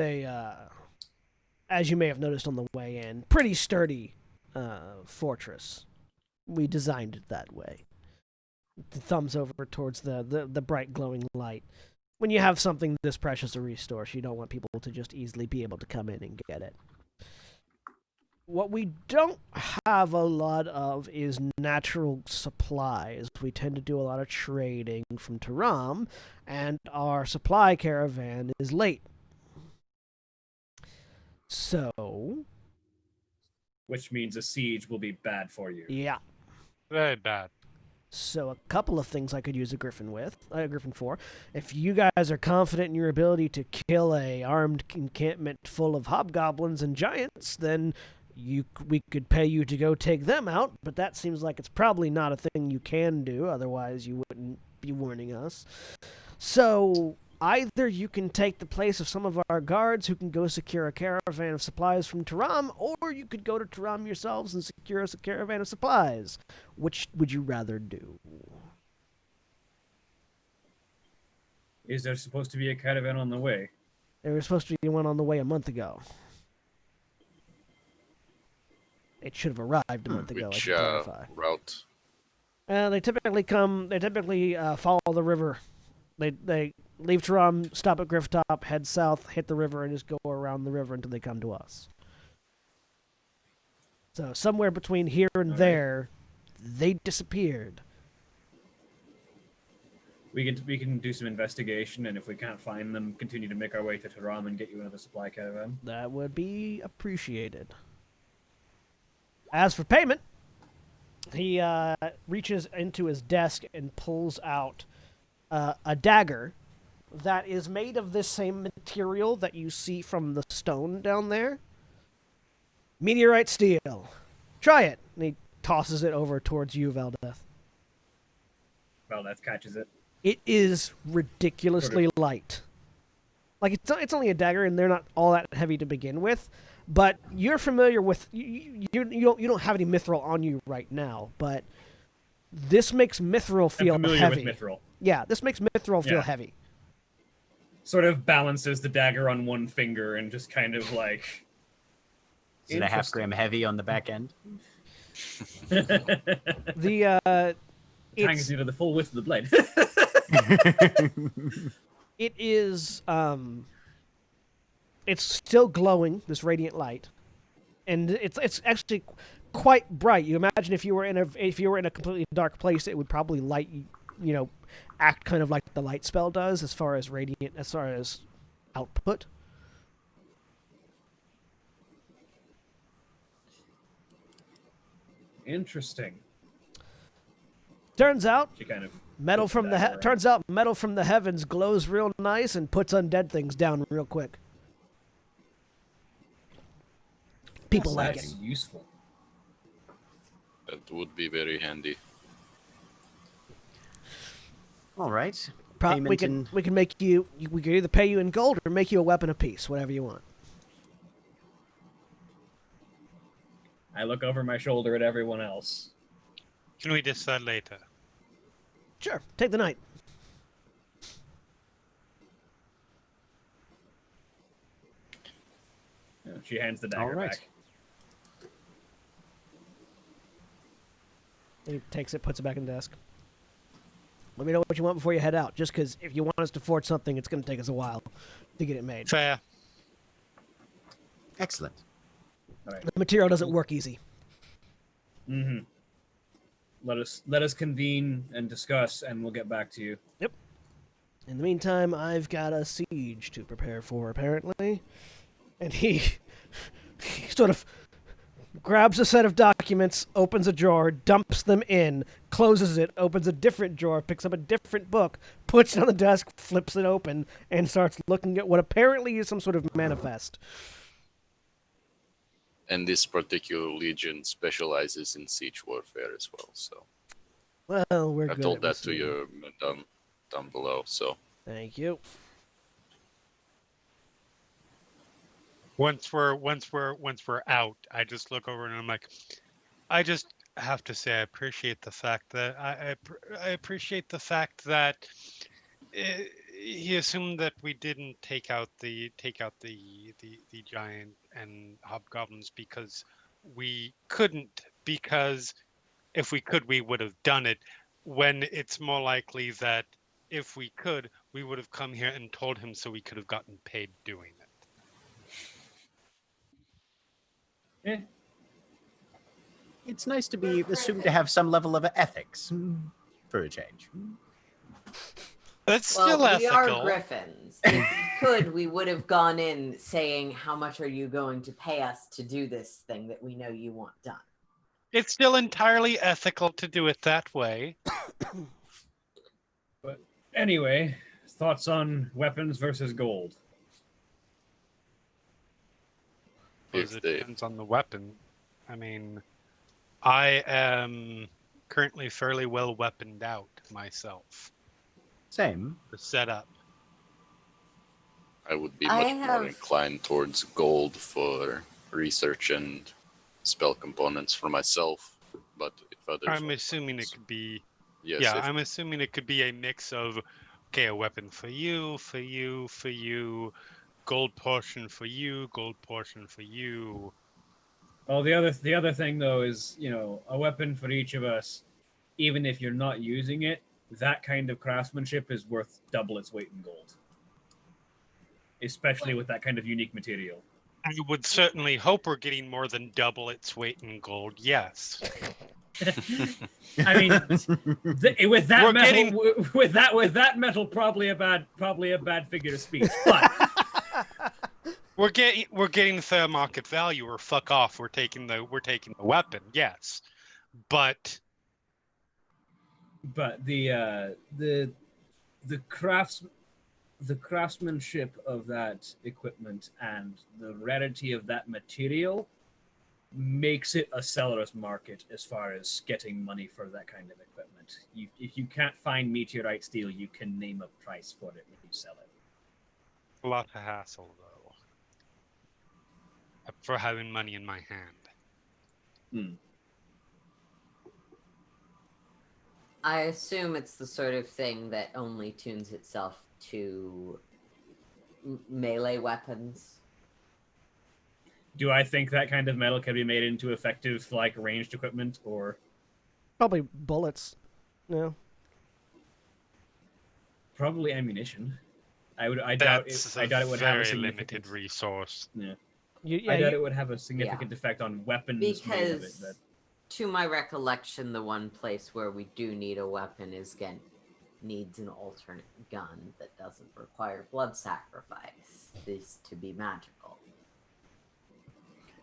Speaker 1: as you may have noticed on the way in, pretty sturdy fortress. We designed it that way. The thumbs over towards the bright glowing light. When you have something this precious a resource, you don't want people to just easily be able to come in and get it. What we don't have a lot of is natural supplies. We tend to do a lot of trading from Taram, and our supply caravan is late. So,
Speaker 2: Which means a siege will be bad for you.
Speaker 1: yeah.
Speaker 3: Very bad.
Speaker 1: So a couple of things I could use a Griffin for. If you guys are confident in your ability to kill a armed encampment full of hobgoblins and giants, then we could pay you to go take them out, but that seems like it's probably not a thing you can do, otherwise you wouldn't be warning us. So either you can take the place of some of our guards who can go secure a caravan of supplies from Taram, or you could go to Taram yourselves and secure us a caravan of supplies. Which would you rather do?
Speaker 2: Is there supposed to be a caravan on the way?
Speaker 1: There was supposed to be one on the way a month ago. It should have arrived a month ago, I
Speaker 7: Which
Speaker 1: should clarify.
Speaker 7: route?
Speaker 1: They typically follow the river. They leave Taram, stop at Grifftop, head south, hit the river, and just go around the river until they come to us. So somewhere between here and there, they disappeared.
Speaker 2: We can do some investigation, and if we can't find them, continue to make our way to Taram and get you another supply caravan.
Speaker 1: That would be appreciated. As for payment, he reaches into his desk and pulls out a dagger that is made of this same material that you see from the stone down there. Meteorite steel. Try it. And he tosses it over towards you, Valdeth.
Speaker 2: Valdeth catches it.
Speaker 1: It is ridiculously light. Like, it's only a dagger, and they're not all that heavy to begin with. But you're familiar with... You don't have any mithril on you right now, but this makes mithril feel
Speaker 2: I'm familiar
Speaker 1: heavy.
Speaker 2: with mithril.
Speaker 1: Yeah, this makes mithril feel heavy.
Speaker 2: Sort of balances the dagger on one finger and just kind of like...
Speaker 6: Is it a half gram heavy on the back end?
Speaker 2: Hangs you to the full width of the blade.
Speaker 1: It is, it's still glowing, this radiant light, and it's actually quite bright. You imagine if you were in a completely dark place, it would probably light act kind of like the light spell does as far as output.
Speaker 2: Interesting.
Speaker 1: Turns out
Speaker 2: She kind of
Speaker 1: metal
Speaker 2: puts
Speaker 1: from
Speaker 2: it
Speaker 1: the
Speaker 2: back around.
Speaker 1: turns out metal from the heavens glows real nice and puts undead things down real quick. People like it.
Speaker 2: That's useful.
Speaker 7: That would be very handy.
Speaker 6: All right.
Speaker 1: We
Speaker 6: Payment
Speaker 1: can make you. We can either pay you in gold or make you a weapon of peace, whatever you want.
Speaker 2: I look over my shoulder at everyone else.
Speaker 3: Can we decide later?
Speaker 1: Sure, take the night.
Speaker 2: She hands the dagger
Speaker 6: right.
Speaker 2: back.
Speaker 1: He takes it, puts it back in the desk. Let me know what you want before you head out. Just because if you want us to forge something, it's going to take us a while to get it made.
Speaker 3: Fair.
Speaker 6: Excellent.
Speaker 2: All right.
Speaker 1: The material doesn't work easy.
Speaker 2: Mm-hmm. Let us convene and discuss, and we'll get back to you.
Speaker 1: Yep. In the meantime, I've got a siege to prepare for, apparently. And he sort of grabs a set of documents, opens a drawer, dumps them in, closes it, opens a different drawer, picks up a different book, puts it on the desk, flips it open, and starts looking at what apparently is some sort of manifest.
Speaker 7: And this particular legion specializes in siege warfare as well. So
Speaker 1: Well, we're
Speaker 7: I've
Speaker 1: good.
Speaker 7: told
Speaker 1: at
Speaker 7: that to
Speaker 1: listening.
Speaker 7: your down below. So
Speaker 1: Thank you.
Speaker 3: Once we're out, I just look over and I'm like, I just have to say I appreciate the fact that I appreciate the fact that he assumed that we didn't take out the giant and hobgoblins because we couldn't, because if we could we would have done it, when it's more likely that if we could we would have come here and told him so we could have gotten paid doing it.
Speaker 6: It's nice to be assumed to have some level of ethics for a change.
Speaker 3: That's still
Speaker 4: Well, we are
Speaker 3: ethical.
Speaker 4: griffins. If we could, we would have gone in saying, how much are you going to pay us to do this thing that we know you want done?
Speaker 3: It's still entirely ethical to do it that way.
Speaker 2: But anyway, thoughts on weapons versus gold?
Speaker 3: Because
Speaker 7: If
Speaker 3: it
Speaker 7: they-
Speaker 3: depends on the weapon. I mean, I am currently fairly well weaponed out myself.
Speaker 6: Same.
Speaker 3: The setup.
Speaker 7: I would be
Speaker 4: I
Speaker 7: much more
Speaker 4: have-
Speaker 7: inclined towards gold for research and spell components for myself. But if others,
Speaker 3: I'm
Speaker 7: want
Speaker 3: assuming it
Speaker 7: weapons,
Speaker 3: could be.
Speaker 7: yes,
Speaker 3: Yeah,
Speaker 7: if-
Speaker 3: I'm assuming it could be a mix of, okay, a weapon for you, gold portion for you, gold portion for you.
Speaker 2: Well, the other thing though is, a weapon for each of us, even if you're not using it, that kind of craftsmanship is worth double its weight in gold. Especially with that kind of unique material.
Speaker 3: I would certainly hope we're getting more than double its weight in gold. Yes.
Speaker 2: I mean, with that
Speaker 3: We're
Speaker 2: metal,
Speaker 3: getting-
Speaker 2: with that metal, probably a bad figure of speech. But
Speaker 3: We're getting fair market value, or fuck off. We're taking the weapon. Yes, but
Speaker 2: the craftsmanship of that equipment and the rarity of that material makes it a seller's market as far as getting money for that kind of equipment. If you can't find meteorite steel, you can name a price for it when you sell it.
Speaker 3: a lot of hassle though for having money in my hand.
Speaker 4: I assume it's the sort of thing that only tunes itself to melee weapons.
Speaker 2: Do I think that kind of metal can be made into effective, ranged equipment, or
Speaker 1: Probably bullets. No.
Speaker 2: probably ammunition? I doubt
Speaker 3: That's
Speaker 2: it would have a
Speaker 3: very
Speaker 2: significant.
Speaker 3: limited resource.
Speaker 2: Yeah.
Speaker 1: Yeah,
Speaker 2: I doubt it would have a significant effect on weapons made of it.
Speaker 4: Because,
Speaker 2: But
Speaker 4: to my recollection, the one place where we do need a weapon is needs an alternate gun that doesn't require blood sacrifice. This to be magical.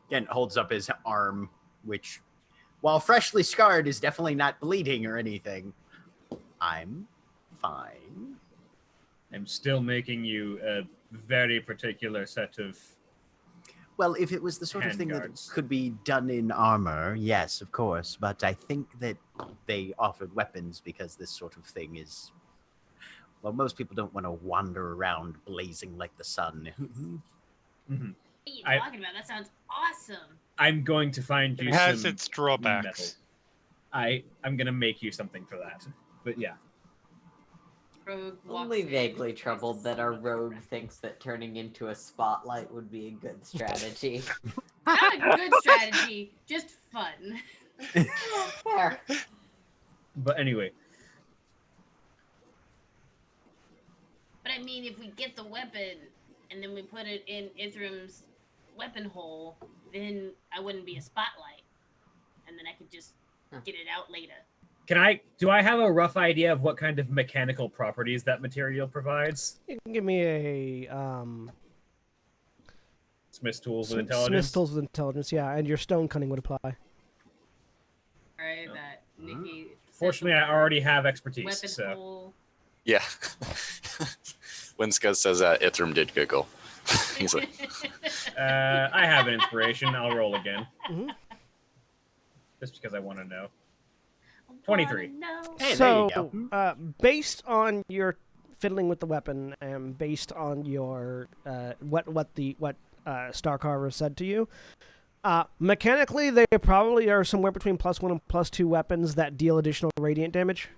Speaker 6: Again, holds up his arm, which, while freshly scarred, is definitely not bleeding or anything. I'm fine.
Speaker 2: I'm still making you a very particular set of.
Speaker 6: Well, if it was the sort of thing that
Speaker 2: Handguards.
Speaker 6: could be done in armor, yes, of course. But I think that they offered weapons because this sort of thing is. Well, most people don't want to wander around blazing like the sun.
Speaker 2: Mhm.
Speaker 5: What are you talking about? That sounds awesome.
Speaker 2: I'm going to find you
Speaker 3: It has
Speaker 2: some
Speaker 3: its drawbacks.
Speaker 2: metal. I'm gonna make you something for that. But yeah.
Speaker 5: Rogue walks
Speaker 4: Only
Speaker 5: in,
Speaker 4: vaguely
Speaker 5: tries to
Speaker 4: troubled that our
Speaker 5: summon the
Speaker 4: rogue
Speaker 5: rest.
Speaker 4: thinks that turning into a spotlight would be a good strategy.
Speaker 5: Not a good strategy, just fun.
Speaker 4: Fair.
Speaker 2: But anyway,
Speaker 5: But I mean, if we get the weapon and then we put it in Ithram's weapon hole, then I wouldn't be a spotlight, and then I could just get it out later.
Speaker 2: do I have a rough idea of what kind of mechanical properties that material provides?
Speaker 1: You can give me a
Speaker 2: Smith's tools with
Speaker 1: Smith's
Speaker 2: intelligence.
Speaker 1: tools with intelligence, yeah, and your stone cunning would apply.
Speaker 5: Right, that Nikki.
Speaker 2: Fortunately, I already have expertise.
Speaker 5: Weapon
Speaker 2: So
Speaker 5: hole.
Speaker 7: Yeah. When Scuzz says that, Ithram did giggle. He's like,
Speaker 2: I have an inspiration. I'll roll again,
Speaker 1: Mhm.
Speaker 2: just because I want to know.
Speaker 5: I
Speaker 2: 23.
Speaker 5: wanna know.
Speaker 6: Hey, there
Speaker 1: So,
Speaker 6: you go.
Speaker 1: based on your fiddling with the weapon and based on your what Starcarver said to you, mechanically they probably are somewhere between +1 and +2 weapons that deal additional radiant damage,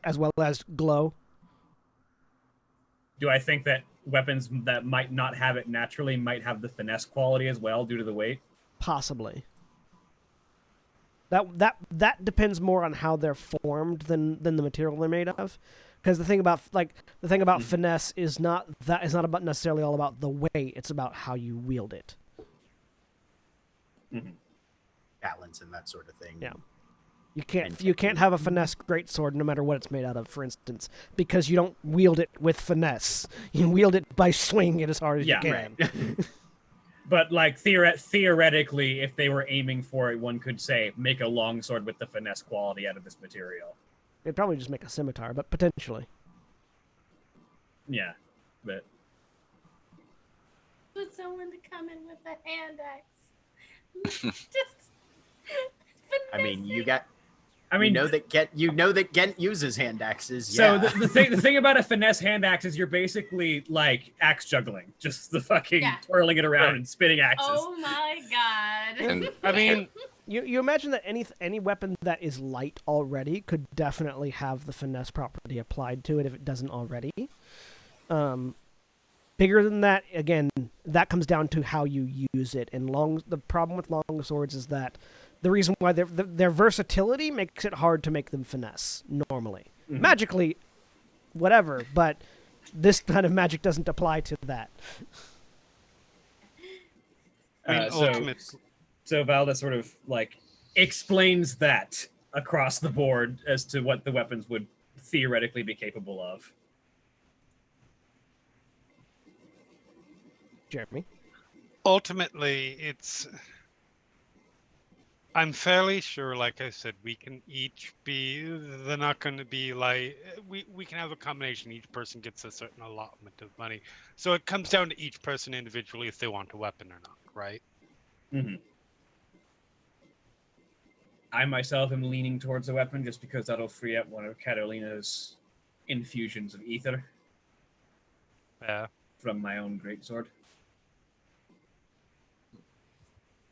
Speaker 1: as well as glow.
Speaker 2: Do I think that weapons that might not have it naturally might have the finesse quality as well due to the weight?
Speaker 1: Possibly. That depends more on how they're formed than the material they're made of. Because the thing about finesse is not about necessarily all about the weight. It's about how you wield it.
Speaker 6: Balance and that sort of thing.
Speaker 1: Yeah. You can't have a finesse greatsword no matter what it's made out of, for instance, because you don't wield it with finesse. You wield it by swinging it as hard as
Speaker 2: Yeah,
Speaker 1: you can.
Speaker 2: But like theoretically, if they were aiming for it, one could say make a longsword with the finesse quality out of this material.
Speaker 1: They'd probably just make a scimitar, but potentially.
Speaker 2: Yeah, but
Speaker 5: Put someone to come in with a hand axe. Just.
Speaker 6: I mean, you know that Gent uses hand axes.
Speaker 2: So
Speaker 6: Yeah.
Speaker 2: the thing about a finesse hand axe is you're basically like axe juggling, just the fucking twirling it around and spinning axes.
Speaker 5: Oh my god.
Speaker 7: and
Speaker 3: I mean,
Speaker 1: You imagine that any weapon that is light already could definitely have the finesse property applied to it if it doesn't already. Bigger than that, again, that comes down to how you use it. And the problem with long swords is that the reason why their versatility makes it hard to make them finesse normally.
Speaker 2: Mhm.
Speaker 1: Magically, whatever, but this kind of magic doesn't apply to that.
Speaker 2: So Valda sort of like explains that across the board as to what the weapons would theoretically be capable of.
Speaker 1: Jeremy?
Speaker 3: ultimately, I'm fairly sure, like I said, we can each be, they're not going to be like, we can have a combination. Each person gets a certain allotment of money. So it comes down to each person individually if they want a weapon or not, right?
Speaker 2: Mm-hmm. I myself am leaning towards a weapon just because that'll free up one of Catalina's infusions of ether
Speaker 3: Yeah.
Speaker 2: from my own greatsword.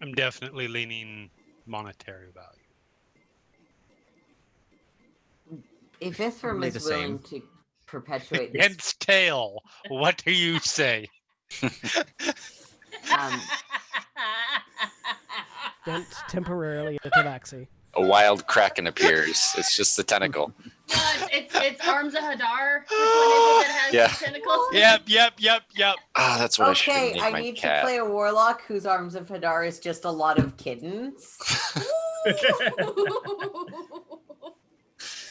Speaker 3: I'm definitely leaning monetary value.
Speaker 4: If Ithram
Speaker 6: Probably
Speaker 4: is
Speaker 6: the
Speaker 4: willing
Speaker 6: same.
Speaker 4: to perpetuate this,
Speaker 3: Hence tail. What do you say?
Speaker 1: Dent temporarily into Tabaxi.
Speaker 7: A wild kraken appears. It's just the tentacle.
Speaker 5: No, it's Arms of Hadar. Which one is it that has
Speaker 7: Yeah.
Speaker 5: tentacles?
Speaker 3: Yep.
Speaker 7: Ah, that's what I should
Speaker 4: okay,
Speaker 7: make
Speaker 4: I
Speaker 7: my
Speaker 4: need
Speaker 7: cat.
Speaker 4: to play a warlock whose Arms of Hadar is just a lot of kittens.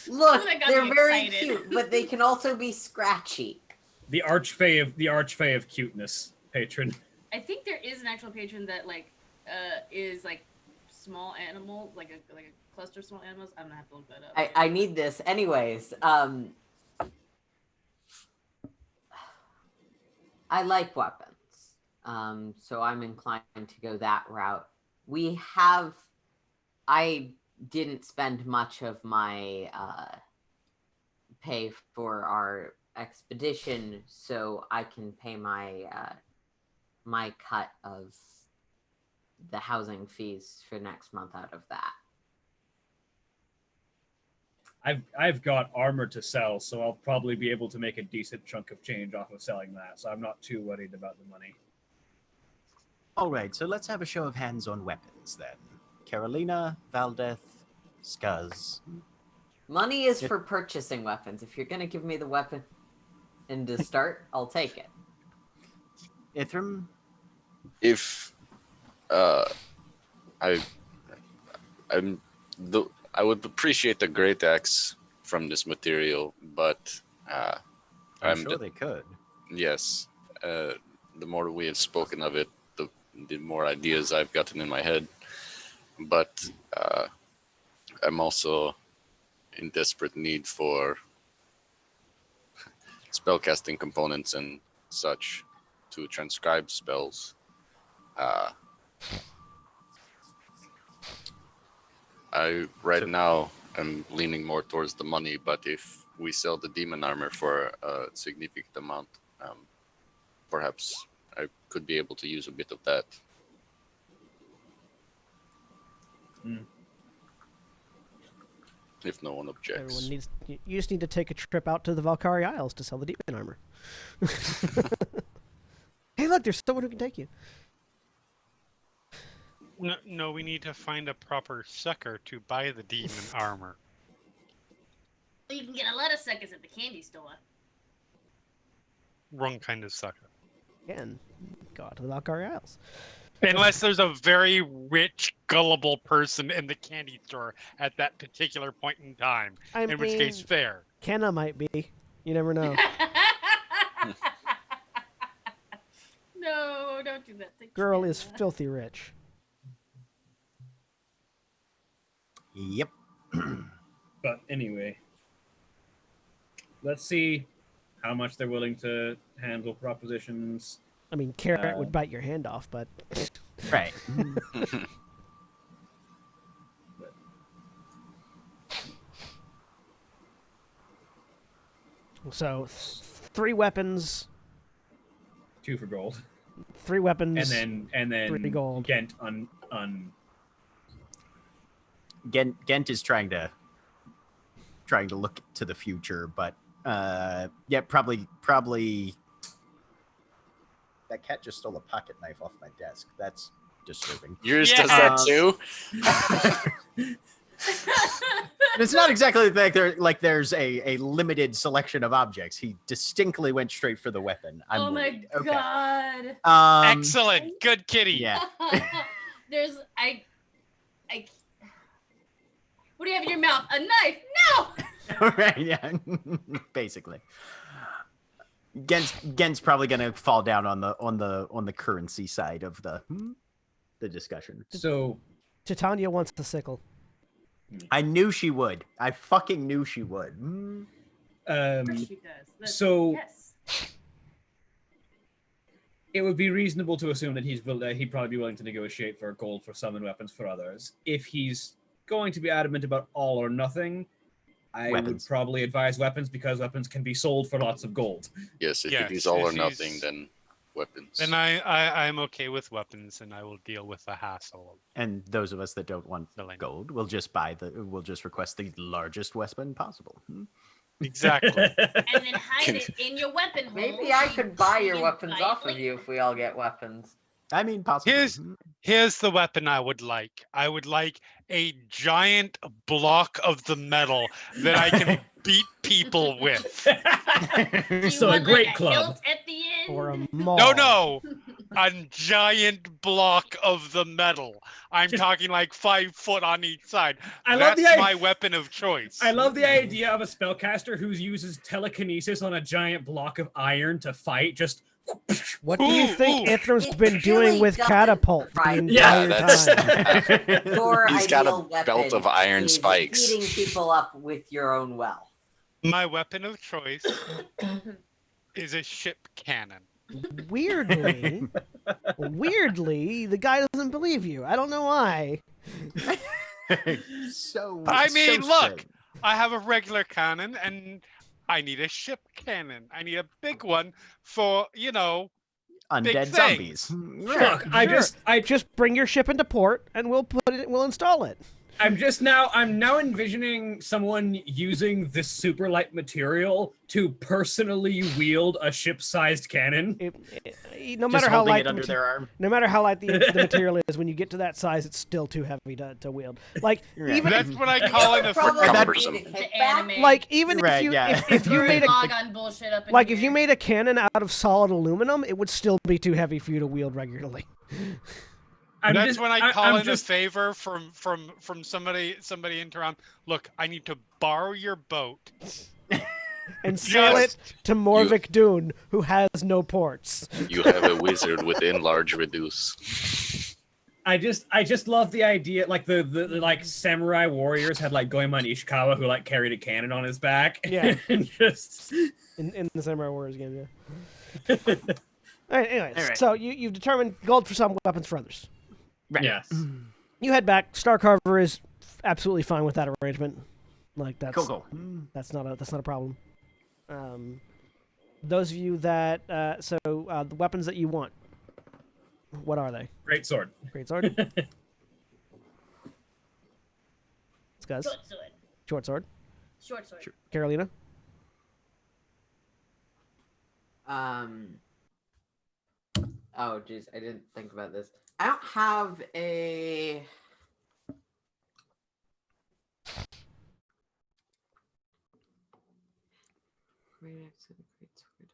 Speaker 4: Look,
Speaker 5: That got
Speaker 4: they're
Speaker 5: me
Speaker 4: very
Speaker 5: excited.
Speaker 4: cute, but they can also be scratchy.
Speaker 2: The archfey of cuteness patron.
Speaker 5: I think there is an actual patron that is like small animal, like a cluster of small animals. I'm gonna have to look that up.
Speaker 4: I need this. Anyways, I like weapons. So I'm inclined to go that route. I didn't spend much of my pay for our expedition, so I can pay my my cut of the housing fees for next month out of that.
Speaker 2: I've got armor to sell, so I'll probably be able to make a decent chunk of change off of selling that. So I'm not too worried about the money.
Speaker 6: All right, so let's have a show of hands on weapons then. Carolina, Valdeth, Scuzz.
Speaker 4: Money is for purchasing weapons. If you're gonna give me the weapon and to start, I'll take it.
Speaker 6: Ithram?
Speaker 7: If I would appreciate the great axe from this material, but
Speaker 6: I'm sure they could.
Speaker 7: Yes, the more we have spoken of it, the more ideas I've gotten in my head. But I'm also in desperate need for spellcasting components and such to transcribe spells. I right now am leaning more towards the money, but if we sell the demon armor for a significant amount, perhaps I could be able to use a bit of that. If no one objects.
Speaker 1: Everyone needs. You just need to take a trip out to the Valkyrie Isles to sell the demon armor. Hey, look! There's someone who can take you.
Speaker 3: No, we need to find a proper sucker to buy the demon armor.
Speaker 5: You can get a lot of suckers at the candy store.
Speaker 3: Wrong kind of sucker.
Speaker 1: Again, go out to the Valkyrie Isles.
Speaker 3: Unless there's a very rich, gullible person in the candy store at that particular point in time. In which case, fair.
Speaker 1: Kenna might be. You never know.
Speaker 5: No, don't do that.
Speaker 1: Girl is filthy rich.
Speaker 6: Yep.
Speaker 2: But anyway, let's see how much they're willing to handle propositions.
Speaker 1: I mean, Carrot would bite your hand off, but...
Speaker 6: Right.
Speaker 1: So, 3 weapons.
Speaker 2: 2 for gold.
Speaker 1: 3 weapons.
Speaker 2: And then
Speaker 1: 3 gold.
Speaker 2: Gent
Speaker 6: Gent is trying to look to the future, but yeah, probably that cat just stole a pocket knife off my desk. That's disturbing.
Speaker 7: Yours does that too?
Speaker 6: It's not exactly like there's a limited selection of objects. He distinctly went straight for the weapon. I'm
Speaker 5: oh my
Speaker 6: worried. Okay.
Speaker 5: god.
Speaker 3: Excellent. Good kitty.
Speaker 6: Yeah.
Speaker 5: There's what do you have in your mouth? A knife? No.
Speaker 6: Right, yeah. Basically. Gen's probably gonna fall down on the currency side of the discussion.
Speaker 2: So
Speaker 1: Titania wants the sickle.
Speaker 6: I knew she would. I fucking knew she would.
Speaker 5: Of course she does.
Speaker 2: So
Speaker 5: yes.
Speaker 2: it would be reasonable to assume that he'd probably be willing to negotiate for gold for some and weapons for others. If he's going to be adamant about all or nothing, I would probably advise weapons, because weapons can be sold for lots of gold.
Speaker 7: Yes, if it is all or nothing, then weapons.
Speaker 3: And I'm okay with weapons, and I will deal with the hassle.
Speaker 6: And those of us that don't want gold will just request the largest weapon possible.
Speaker 3: Exactly.
Speaker 5: And then hide it in your weapon hole.
Speaker 4: Maybe I could buy your weapons off of you if we all get weapons.
Speaker 6: I mean, possibly.
Speaker 3: Here's the weapon I would like. I would like a giant block of the metal that I can beat people with.
Speaker 2: So a great club.
Speaker 5: At the end?
Speaker 1: Or a maul.
Speaker 3: No. a giant block of the metal. I'm talking like 5 foot on each side.
Speaker 2: I love
Speaker 3: That's
Speaker 2: the
Speaker 3: my weapon of choice.
Speaker 2: I love the idea of a spellcaster who uses telekinesis on a giant block of iron to fight. Just
Speaker 1: What do you think
Speaker 3: Ooh.
Speaker 1: Ithram's
Speaker 4: It
Speaker 1: been doing
Speaker 4: really
Speaker 1: with
Speaker 4: doesn't
Speaker 1: catapult the
Speaker 4: right.
Speaker 1: entire
Speaker 7: that's
Speaker 1: time?
Speaker 4: Your
Speaker 7: He's got
Speaker 4: ideal
Speaker 7: a
Speaker 4: weapon
Speaker 7: belt of iron
Speaker 4: is
Speaker 7: spikes.
Speaker 4: beating people up with your own wealth.
Speaker 3: My weapon of choice is a ship cannon.
Speaker 1: Weirdly, the guy doesn't believe you. I don't know why.
Speaker 6: So
Speaker 3: I mean,
Speaker 6: so
Speaker 3: look,
Speaker 6: strange.
Speaker 3: I have a regular cannon and I need a ship cannon. I need a big one for,
Speaker 6: Undead
Speaker 3: things.
Speaker 6: zombies.
Speaker 2: look. I
Speaker 1: Just bring your ship into port, and we'll install it.
Speaker 2: I'm now envisioning someone using this super light material to personally wield a ship-sized cannon.
Speaker 1: No
Speaker 6: Just
Speaker 1: matter how
Speaker 6: holding
Speaker 1: light
Speaker 6: it
Speaker 1: the
Speaker 6: under their arm.
Speaker 1: no matter how light the material is, when you get to that size, it's still too heavy to wield. Like
Speaker 6: Right.
Speaker 1: even
Speaker 3: That's what I call it a
Speaker 4: Probably
Speaker 7: cumbersome.
Speaker 4: need a
Speaker 5: The
Speaker 4: kickback.
Speaker 5: anime.
Speaker 1: like even
Speaker 6: Right,
Speaker 1: if you
Speaker 6: yeah.
Speaker 1: if you
Speaker 5: Throw
Speaker 1: made a
Speaker 5: log on bullshit up in
Speaker 1: like
Speaker 5: here.
Speaker 1: if you made a cannon out of solid aluminum, it would still be too heavy for you to wield regularly.
Speaker 3: That's when I call
Speaker 2: I'm
Speaker 3: in
Speaker 2: just-
Speaker 3: a favor from somebody in Toronto. Look, I need to borrow your boat.
Speaker 1: And sail it
Speaker 3: Just-
Speaker 1: to Morvik Dune, who has no ports.
Speaker 7: You have a wizard with enlarge reduce.
Speaker 2: I just love the idea, like the like samurai warriors had like Goemon Ishikawa who like carried a cannon on his back.
Speaker 1: Yeah.
Speaker 2: and just
Speaker 1: In the Samurai Warriors game, yeah. All right, anyways,
Speaker 6: All right.
Speaker 1: so you've determined gold for some, weapons for others.
Speaker 6: Right.
Speaker 2: yes.
Speaker 1: You head back. Starcarver is absolutely fine with that arrangement. Like that's
Speaker 6: Cool.
Speaker 1: that's not a problem. Those of you that the weapons that you want, what are they?
Speaker 2: Great sword.
Speaker 1: Great sword. Scuzz.
Speaker 5: Short sword.
Speaker 1: Short sword.
Speaker 5: Short sword.
Speaker 1: Carolina.
Speaker 4: Oh, jeez, I didn't think about this. I don't have a. Great axe and a great sword.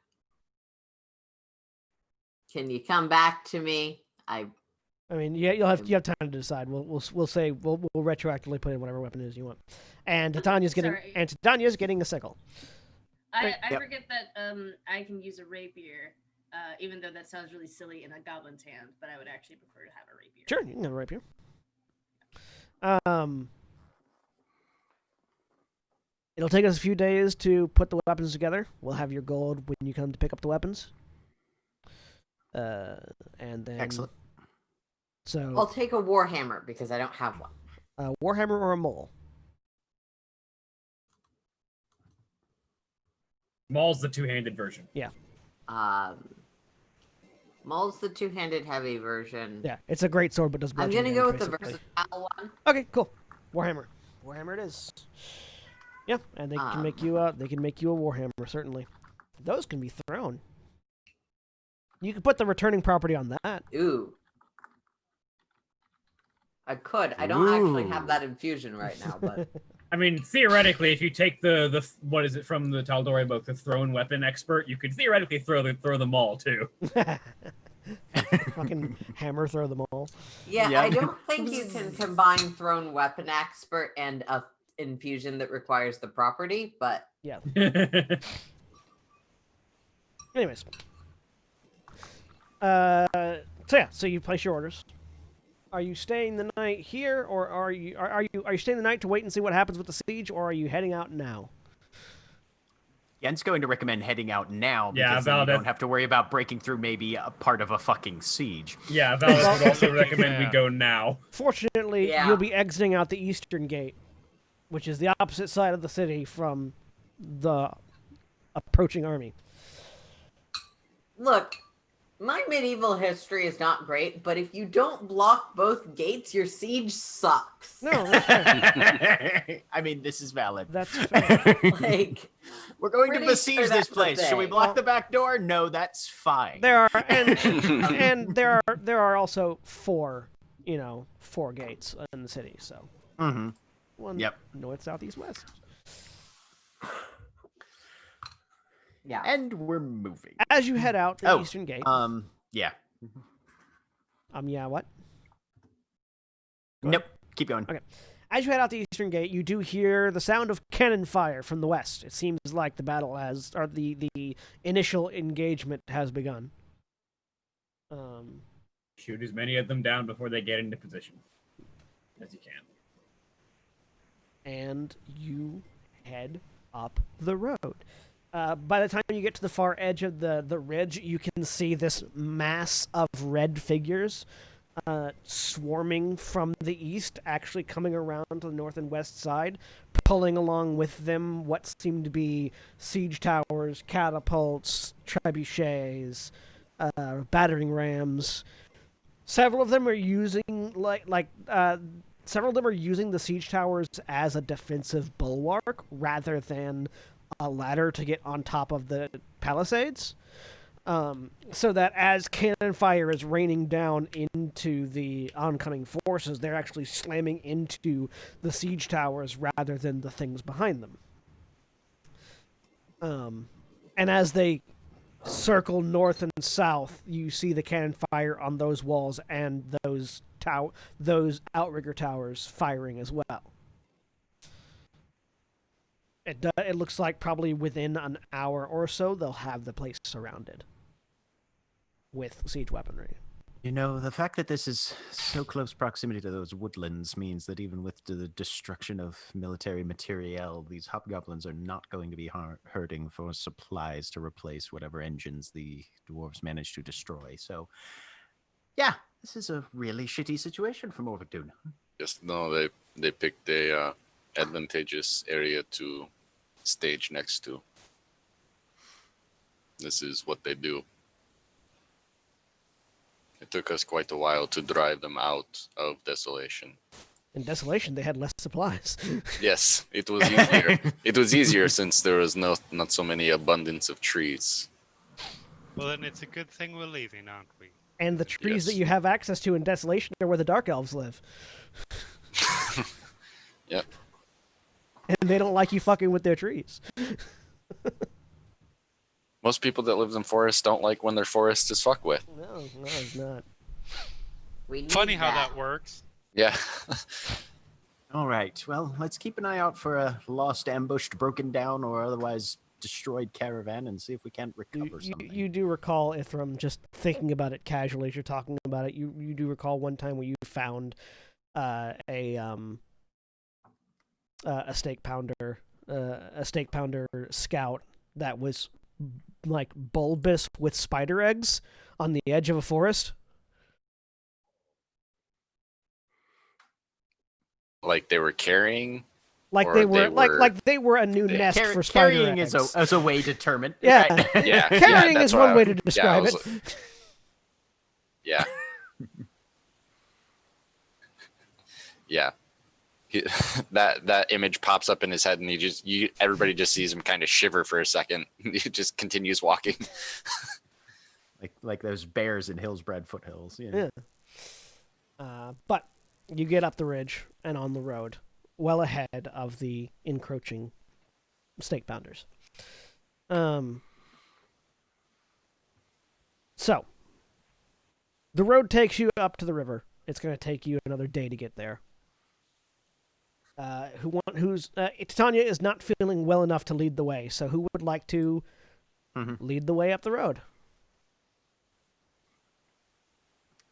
Speaker 4: Can you come back to me?
Speaker 1: I mean, yeah, you have time to decide. We'll say we'll retroactively put in whatever weapon it is you want. And Titania's getting a sickle.
Speaker 5: I
Speaker 6: Yep.
Speaker 5: forget that I can use a rapier, even though that sounds really silly in a goblin's hand, but I would actually prefer to have a rapier.
Speaker 1: Sure, you can have a rapier. It'll take us a few days to put the weapons together. We'll have your gold when you come to pick up the weapons. And then
Speaker 6: Excellent.
Speaker 1: So
Speaker 4: I'll take a warhammer because I don't have one.
Speaker 1: a warhammer or a mole.
Speaker 2: Maul's the two-handed version.
Speaker 4: Maul's the two-handed heavy version.
Speaker 1: Yeah, it's a great sword, but does.
Speaker 4: I'm
Speaker 1: bludgeoning
Speaker 4: gonna go
Speaker 1: damage,
Speaker 4: with the
Speaker 1: basically.
Speaker 4: versatile one.
Speaker 1: Okay, cool. Warhammer. Warhammer it is. Yeah, and they can make you a warhammer, certainly. Those can be thrown. You can put the returning property on that.
Speaker 4: Ooh. I could. I don't actually have that infusion right now, but
Speaker 2: I mean, theoretically, if you take the what is it from the Tal'Dorei book, the thrown weapon expert, you could theoretically throw the maul too.
Speaker 1: Fucking hammer throw them all.
Speaker 4: yeah,
Speaker 6: Yeah.
Speaker 4: I don't think you can combine thrown weapon expert and a infusion that requires the property, but
Speaker 1: Yeah. Anyways. So you place your orders. Are you staying the night here, or are you staying the night to wait and see what happens with the siege, or are you heading out now?
Speaker 6: Yen's going to recommend heading out now
Speaker 2: Yeah,
Speaker 6: because then you
Speaker 2: Valdez-
Speaker 6: don't have to worry about breaking through maybe a part of a fucking siege.
Speaker 2: Yeah, Valus would also recommend we
Speaker 3: Yeah.
Speaker 2: go now.
Speaker 1: Fortunately,
Speaker 4: Yeah.
Speaker 1: you'll be exiting out the eastern gate, which is the opposite side of the city from the approaching army.
Speaker 4: look, my medieval history is not great, but if you don't block both gates, your siege sucks.
Speaker 1: No, that's fair.
Speaker 6: I mean, this is valid.
Speaker 1: That's fair.
Speaker 4: Like,
Speaker 6: We're going to
Speaker 4: pretty
Speaker 6: besiege
Speaker 4: sure
Speaker 6: this
Speaker 4: that's the
Speaker 6: place. Should we
Speaker 4: thing.
Speaker 6: block the back door? No, that's fine.
Speaker 1: There are and there are also four gates in the city. So
Speaker 6: Mm-hmm.
Speaker 1: one
Speaker 6: Yep.
Speaker 1: north, south, east, west.
Speaker 4: yeah.
Speaker 6: And we're moving.
Speaker 1: As you head out the
Speaker 6: Oh,
Speaker 1: eastern gate,
Speaker 6: Yeah.
Speaker 1: Yeah, what?
Speaker 6: Nope. Keep going.
Speaker 1: Okay. As you head out the eastern gate, you do hear the sound of cannon fire from the west. It seems like the battle has, or the initial engagement has begun.
Speaker 2: Shoot as many of them down before they get into position as you can.
Speaker 1: And you head up the road. By the time you get to the far edge of the ridge, you can see this mass of red figures swarming from the east, actually coming around to the north and west side, pulling along with them what seem to be siege towers, catapults, trebuchets, battering rams. Several of them are using several of them are using the siege towers as a defensive bulwark rather than a ladder to get on top of the palisades. So that as cannon fire is raining down into the oncoming forces, they're actually slamming into the siege towers rather than the things behind them. And as they circle north and south, you see the cannon fire on those walls and those outrigger towers firing as well. It looks like probably within an hour or so they'll have the place surrounded with siege weaponry.
Speaker 6: You know, the fact that this is so close proximity to those woodlands means that even with the destruction of military materiel, these hobgoblins are not going to be hurting for supplies to replace whatever engines the dwarves managed to destroy. So, yeah, this is a really shitty situation for Morvadoon.
Speaker 7: Just no, they picked a advantageous area to stage next to. This is what they do. It took us quite a while to drive them out of Desolation.
Speaker 1: In Desolation, they had less supplies.
Speaker 7: Yes, it was easier. It was easier since there was not so many abundance of trees.
Speaker 3: Well, then it's a good thing we're leaving, aren't we?
Speaker 1: And the trees
Speaker 7: Yes.
Speaker 1: that you have access to in Desolation are where the Dark Elves live.
Speaker 7: Yep.
Speaker 1: And they don't like you fucking with their trees.
Speaker 7: Most people that live in forests don't like when their forest is fucked with.
Speaker 1: No, it's not.
Speaker 4: We need
Speaker 3: Funny how that works.
Speaker 7: Yeah.
Speaker 6: All right, well, let's keep an eye out for a lost, ambushed, broken down, or otherwise destroyed caravan and see if we can't recover something.
Speaker 1: You do recall, Ithram, just thinking about it casually as you're talking about it, you do recall one time where you found a stake pounder scout that was like bulbous with spider eggs on the edge of a forest.
Speaker 7: Like they were carrying.
Speaker 1: Like
Speaker 7: Or
Speaker 1: they were
Speaker 7: they
Speaker 1: like they were a new nest for spider
Speaker 6: carrying
Speaker 1: eggs.
Speaker 6: is a way to term it.
Speaker 1: Yeah.
Speaker 6: Right.
Speaker 7: Yeah.
Speaker 1: Carrying
Speaker 7: that's
Speaker 1: is
Speaker 7: what
Speaker 1: one way to describe
Speaker 7: I
Speaker 1: it.
Speaker 7: was- Yeah. Yeah. That image pops up in his head, and everybody just sees him kind of shiver for a second. He just continues walking.
Speaker 6: like those bears in Hillsbred foothills. You know?
Speaker 1: Yeah. But you get up the ridge and on the road, well ahead of the encroaching stake pounders. So the road takes you up to the river. It's going to take you another day to get there. Titania is not feeling well enough to lead the way, so who would like to lead the way up the road?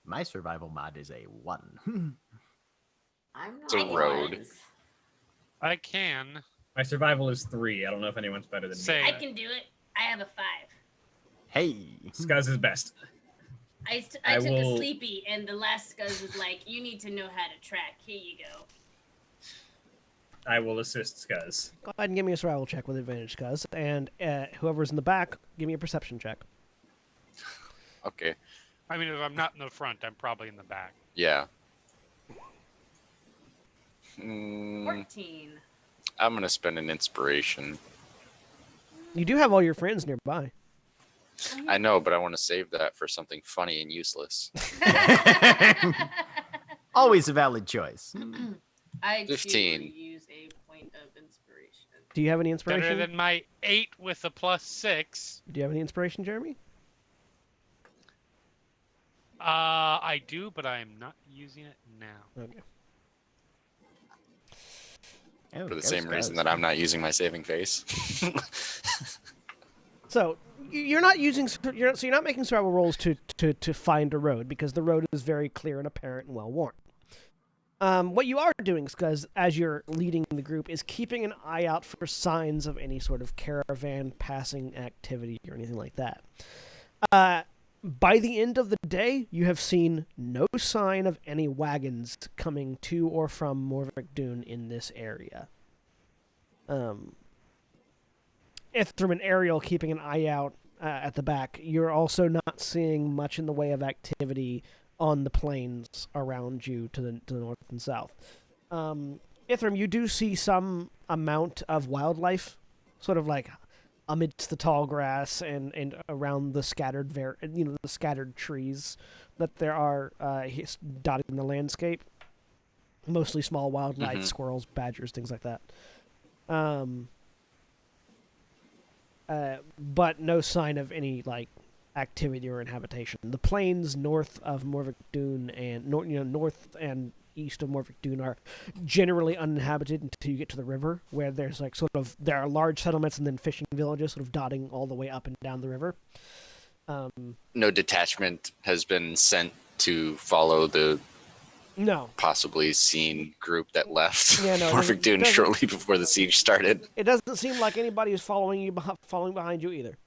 Speaker 6: My survival mod is a 1.
Speaker 4: I'm
Speaker 7: It's a
Speaker 4: not
Speaker 7: road.
Speaker 4: wise.
Speaker 3: I can.
Speaker 2: My survival is 3. I don't know if anyone's better than
Speaker 3: Say-
Speaker 2: me.
Speaker 5: I can do it. I have a 5.
Speaker 6: Hey.
Speaker 2: Scuzz is best.
Speaker 5: I
Speaker 2: I
Speaker 5: took
Speaker 2: will-
Speaker 5: a sleepy, and the last Scuzz was like, "You need to know how to track. Here you go."
Speaker 2: I will assist Scuzz.
Speaker 1: Go ahead and give me a survival check with advantage, cuz. And whoever's in the back, give me a perception check.
Speaker 7: Okay.
Speaker 3: I mean, if I'm not in the front, I'm probably in the back.
Speaker 7: Yeah.
Speaker 5: 14.
Speaker 7: I'm gonna spend an inspiration.
Speaker 1: You do have all your friends nearby.
Speaker 7: I know, but I want to save that for something funny and useless.
Speaker 6: Always a valid choice.
Speaker 5: I choose
Speaker 7: 15.
Speaker 5: to use a point of inspiration.
Speaker 1: Do you have any
Speaker 3: Better
Speaker 1: inspiration?
Speaker 3: than my 8 with a +6.
Speaker 1: Do you have any inspiration, Jeremy?
Speaker 3: I do, but I am not using it now.
Speaker 1: Okay.
Speaker 6: Oh,
Speaker 7: For the
Speaker 6: go
Speaker 7: same reason
Speaker 6: Scuzz.
Speaker 7: that I'm not using my saving face.
Speaker 1: So you're not using you're not making survival rolls to find a road because the road is very clear and apparent and well worn. What you are doing, because as you're leading the group, is keeping an eye out for signs of any sort of caravan passing activity or anything like that. By the end of the day, you have seen no sign of any wagons coming to or from Morvick Dune in this area. Ithram and Ariel keeping an eye out at the back. You're also not seeing much in the way of activity on the plains around you to the north and south. Ithram, you do see some amount of wildlife, sort of like amidst the tall grass and around the scattered the scattered trees that there are dotting the landscape. Mostly small wildlife, squirrels, badgers, things like that. But no sign of any like activity or inhabitation. The plains north of Morvick Dune and north and east of Morvick Dune are generally uninhabited until you get to the river, where there's like there are large settlements and then fishing villages sort of dotting all the way up and down the river.
Speaker 7: No detachment has been sent to follow the
Speaker 1: No.
Speaker 7: possibly seen group that left
Speaker 1: Yeah, no,
Speaker 7: Morvick Dune shortly before the siege started.
Speaker 1: It doesn't seem like anybody is following behind you either.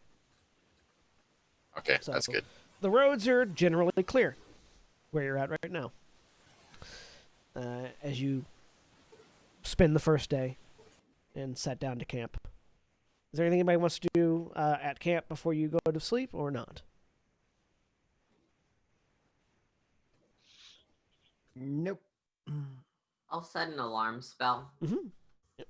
Speaker 7: Okay,
Speaker 1: So,
Speaker 7: that's good.
Speaker 1: The roads are generally clear where you're at right now. As you spend the first day and sat down to camp. Is there anything anybody wants to do at camp before you go to sleep or not?
Speaker 6: Nope.
Speaker 4: I'll set an alarm spell.
Speaker 1: Mm-hmm. Yep.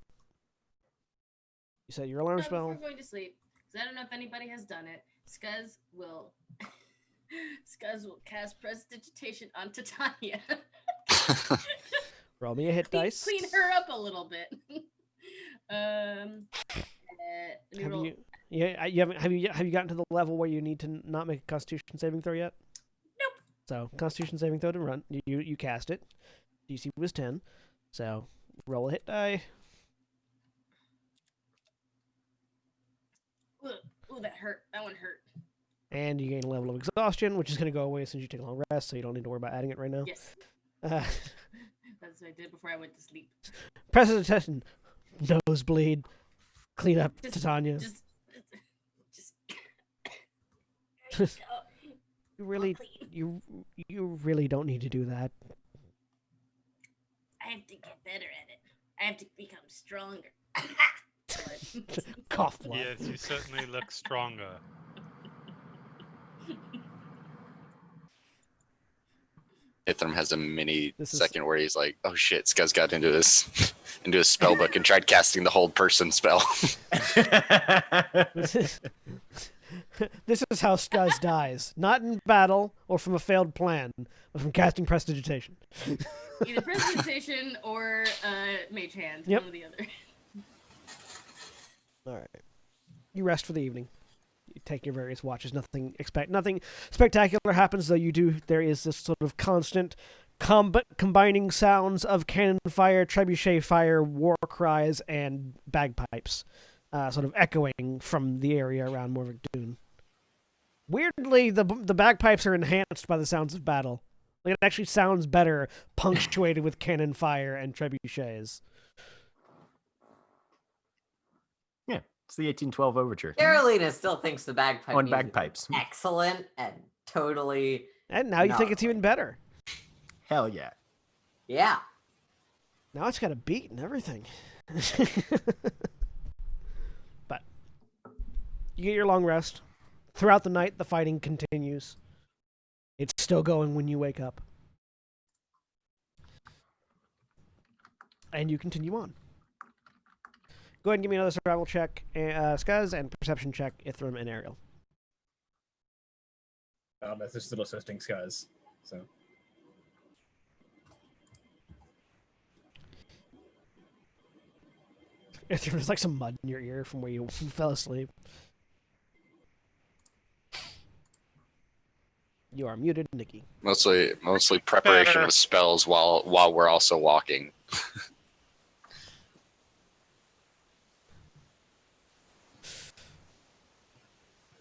Speaker 1: You set your alarm
Speaker 5: No,
Speaker 1: spell.
Speaker 5: before going to sleep, because I don't know if anybody has done it. Scuzz will cast Prestidigitation on Titania.
Speaker 1: Roll me a hit dice.
Speaker 5: Clean her up a little bit.
Speaker 1: Have you gotten to the level where you need to not make a Constitution saving throw yet?
Speaker 5: Nope.
Speaker 1: So Constitution saving throw to run. You cast it. DC was 10. So roll a hit die.
Speaker 5: Ooh, that hurt. That one hurt.
Speaker 1: And you gain a level of exhaustion, which is going to go away since you take a long rest, so you don't need to worry about adding it right now.
Speaker 5: Yes. That's what I did before I went to sleep.
Speaker 1: Prestidigitation. Nosebleed. Clean up Titania.
Speaker 5: Just
Speaker 1: You really don't need to do that.
Speaker 5: I have to get better at it. I have to become stronger.
Speaker 1: Cough blood.
Speaker 3: Yes, you certainly look stronger.
Speaker 7: Ithram has a mini
Speaker 1: This is-
Speaker 7: second where he's like, "Oh shit, Scuzz got into this, into his spell book and tried casting the hold person spell."
Speaker 1: This is how Scuzz dies. Not in battle or from a failed plan, but from casting Prestidigitation.
Speaker 5: Either presentation or mage hand.
Speaker 1: Yep.
Speaker 5: One or the other.
Speaker 1: All right. You rest for the evening. You take your various watches. Nothing spectacular happens, though. There is this sort of constant combining sounds of cannon fire, trebuchet fire, war cries, and bagpipes, sort of echoing from the area around Morvick Dune. Weirdly, the bagpipes are enhanced by the sounds of battle. Like, it actually sounds better, punctuated with cannon fire and trebuchets.
Speaker 6: Yeah, it's the 1812 overture.
Speaker 4: Carolina still thinks the bagpipe
Speaker 6: On
Speaker 4: music
Speaker 6: bagpipes.
Speaker 4: is excellent and totally.
Speaker 1: And now you think it's
Speaker 4: Not
Speaker 1: even better.
Speaker 6: Hell yeah.
Speaker 4: Yeah.
Speaker 1: Now it's got a beat and everything. But you get your long rest. Throughout the night, the fighting continues. It's still going when you wake up. And you continue on. Go ahead and give me another survival check, Skuz, and perception check, Ithram and Ariel.
Speaker 2: That's just still assisting Scuzz. So
Speaker 1: Ithram, there's like some mud in your ear from where you fell asleep. You are muted, Nikki.
Speaker 7: Mostly preparation
Speaker 3: Better.
Speaker 7: of spells while we're also walking.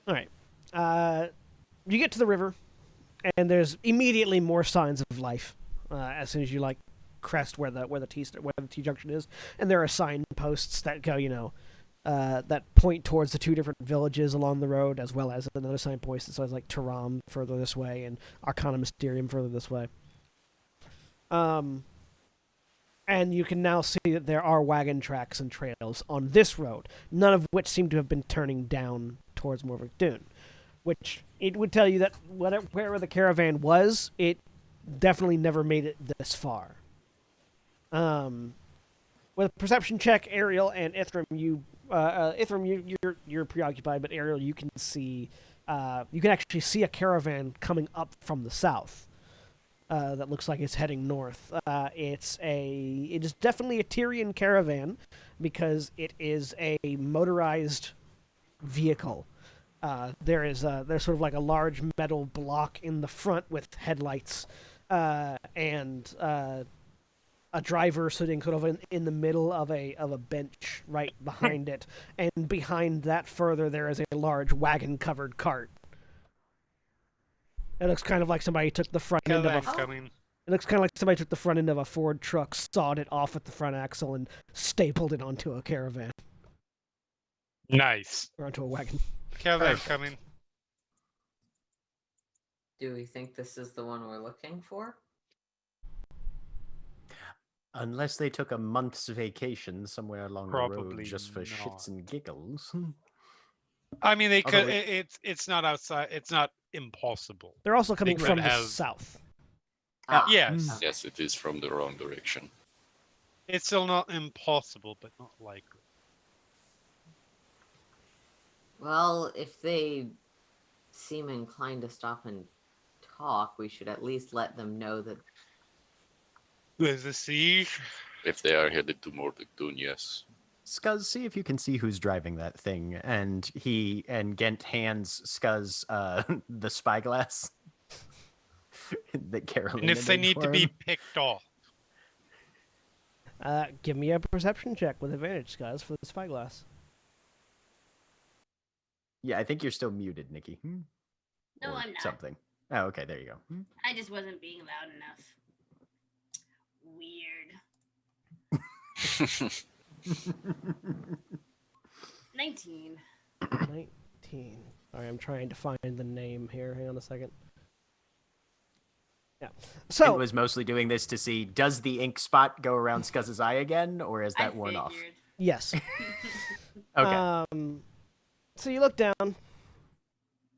Speaker 1: All right. You get to the river, and there's immediately more signs of life as soon as you crest where the T junction is, and there are signposts that go, that point towards the two different villages along the road, as well as another signpost that says Taram further this way and Arcana Mysterium further this way. And you can now see that there are wagon tracks and trails on this road, none of which seem to have been turning down towards Morvick Dune, which it would tell you that wherever the caravan was, it definitely never made it this far. With a perception check, Ariel and Ithram, you're preoccupied, but Ariel, you can see, you can actually see a caravan coming up from the south. That looks like it's heading north. It is definitely a Tyrian caravan because it is a motorized vehicle. There's sort of like a large metal block in the front with headlights, and a driver sitting sort of in the middle of a bench right behind it, and behind that further there is a large wagon-covered cart. It looks kind of like somebody took the front end of a.
Speaker 3: Coming.
Speaker 1: It looks kind of like somebody took the front end of a Ford truck, sawed it off at the front axle, and stapled it onto a caravan
Speaker 3: Nice.
Speaker 1: or onto a wagon.
Speaker 3: Caravan coming.
Speaker 4: Do we think this is the one we're looking for?
Speaker 6: Unless they took a month's vacation somewhere along the
Speaker 3: Probably
Speaker 6: road just for shits
Speaker 3: not.
Speaker 6: and giggles.
Speaker 3: I mean, they
Speaker 6: Although
Speaker 3: could. It's not outside. It's not impossible.
Speaker 1: They're also coming
Speaker 3: could
Speaker 1: from the
Speaker 3: have-
Speaker 1: south.
Speaker 3: Yes,
Speaker 7: Yes, it is from the wrong direction.
Speaker 3: it's still not impossible, but not likely.
Speaker 4: Well, if they seem inclined to stop and talk, we should at least let them know that.
Speaker 3: There's a siege.
Speaker 7: If they are headed to Mordectune, yes.
Speaker 6: Scuzz, see if you can see who's driving that thing. And Gent hands Scuzz the spyglass that Carolina
Speaker 3: And if they
Speaker 6: made
Speaker 3: need
Speaker 6: for
Speaker 3: to be
Speaker 6: him.
Speaker 3: picked off,
Speaker 1: Give me a perception check with advantage, guys, for the spyglass.
Speaker 6: Yeah, I think you're still muted, Nikki.
Speaker 5: No,
Speaker 6: Or
Speaker 5: I'm not.
Speaker 6: Something. Oh, okay, there you go.
Speaker 5: I just wasn't being loud enough. Weird. 19.
Speaker 1: 19. Sorry, I'm trying to find the name here. Hang on a second. Yeah.
Speaker 6: It
Speaker 1: So,
Speaker 6: was mostly doing this to see, does the ink spot go around Scuzz's eye again, or is that
Speaker 5: I
Speaker 6: worn off?
Speaker 5: figured.
Speaker 1: yes.
Speaker 6: Okay.
Speaker 1: So you look down,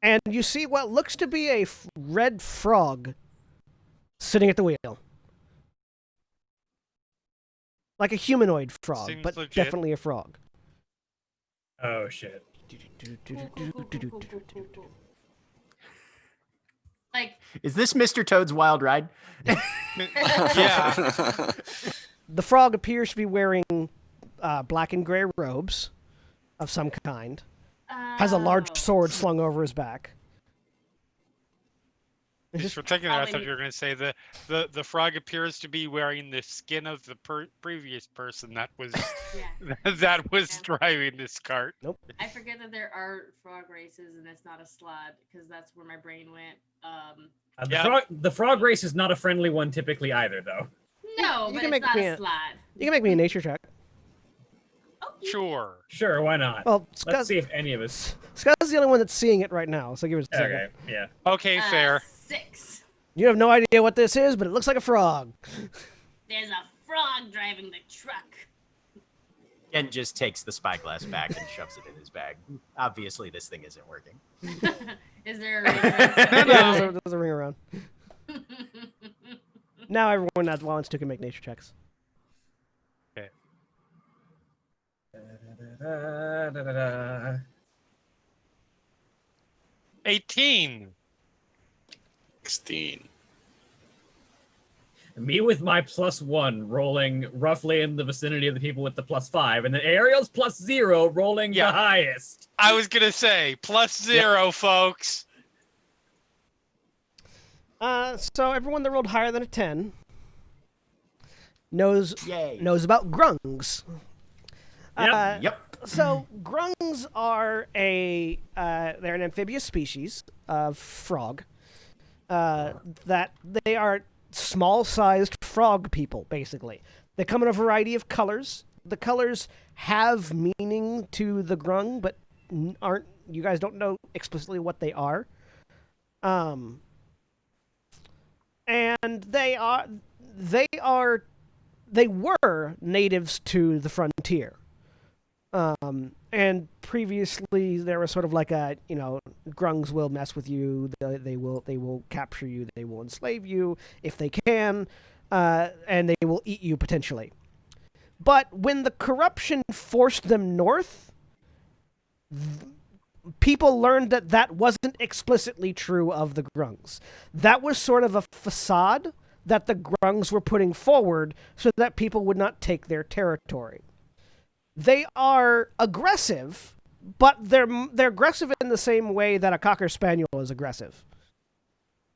Speaker 1: and you see what looks to be a red frog sitting at the wheel. Like a humanoid frog,
Speaker 3: Seems
Speaker 1: but
Speaker 3: legit.
Speaker 1: definitely a frog.
Speaker 2: Oh shit.
Speaker 5: Like,
Speaker 6: Is this Mr. Toad's Wild Ride?
Speaker 3: yeah,
Speaker 1: The frog appears to be wearing black and gray robes of some kind. Has a large
Speaker 5: oh.
Speaker 1: sword slung over his back.
Speaker 3: just for taking that, I
Speaker 5: Probably-
Speaker 3: thought you were going to say the frog appears to be wearing the skin of the previous person that was
Speaker 5: Yeah.
Speaker 3: that was
Speaker 5: Yeah.
Speaker 3: driving this cart.
Speaker 5: I forget that there are frog races and it's not a slot because that's where my brain went.
Speaker 2: The frog race is not a friendly one typically either, though.
Speaker 5: No,
Speaker 1: You
Speaker 5: but
Speaker 1: can
Speaker 5: it's
Speaker 1: make
Speaker 5: not
Speaker 1: me
Speaker 5: a
Speaker 1: a-
Speaker 5: slot.
Speaker 1: You can make me a nature check.
Speaker 5: Oh,
Speaker 3: Sure.
Speaker 2: Sure, why not?
Speaker 1: Well,
Speaker 2: Let's see if any of us.
Speaker 1: Scott's the only one that's seeing it right now, so give it a second.
Speaker 2: Okay, yeah.
Speaker 3: Okay, fair.
Speaker 5: 6.
Speaker 1: You have no idea what this is, but it looks like a frog.
Speaker 5: There's a frog driving the truck.
Speaker 6: Gent just takes the spyglass back and shoves it in his bag. Obviously, this thing isn't working.
Speaker 5: Is there a reason?
Speaker 1: Yeah, there's a ring around. Now everyone that wants to can make nature checks.
Speaker 3: Okay.
Speaker 2: Da-da-da-da-da.
Speaker 3: 18.
Speaker 7: 16.
Speaker 2: Me with my +1 rolling roughly in the vicinity of the people with the +5, and then Ariel's +0 rolling
Speaker 3: Yeah.
Speaker 2: the highest.
Speaker 3: I was gonna say +0, folks.
Speaker 1: So everyone that rolled higher than a 10 knows
Speaker 6: Yay.
Speaker 1: about grungs.
Speaker 6: Yep.
Speaker 1: So grungs are they're an amphibious species of frog. That they are small-sized frog people, basically. They come in a variety of colors. The colors have meaning to the grung, but you guys don't know explicitly what they are. And they were natives to the frontier. And previously there was sort of like grungs will mess with you. They will capture you. They will enslave you if they can, and they will eat you potentially. But when the corruption forced them north, people learned that wasn't explicitly true of the grungs. That was sort of a facade that the grungs were putting forward so that people would not take their territory. They are aggressive, but they're aggressive in the same way that a Cocker Spaniel is aggressive.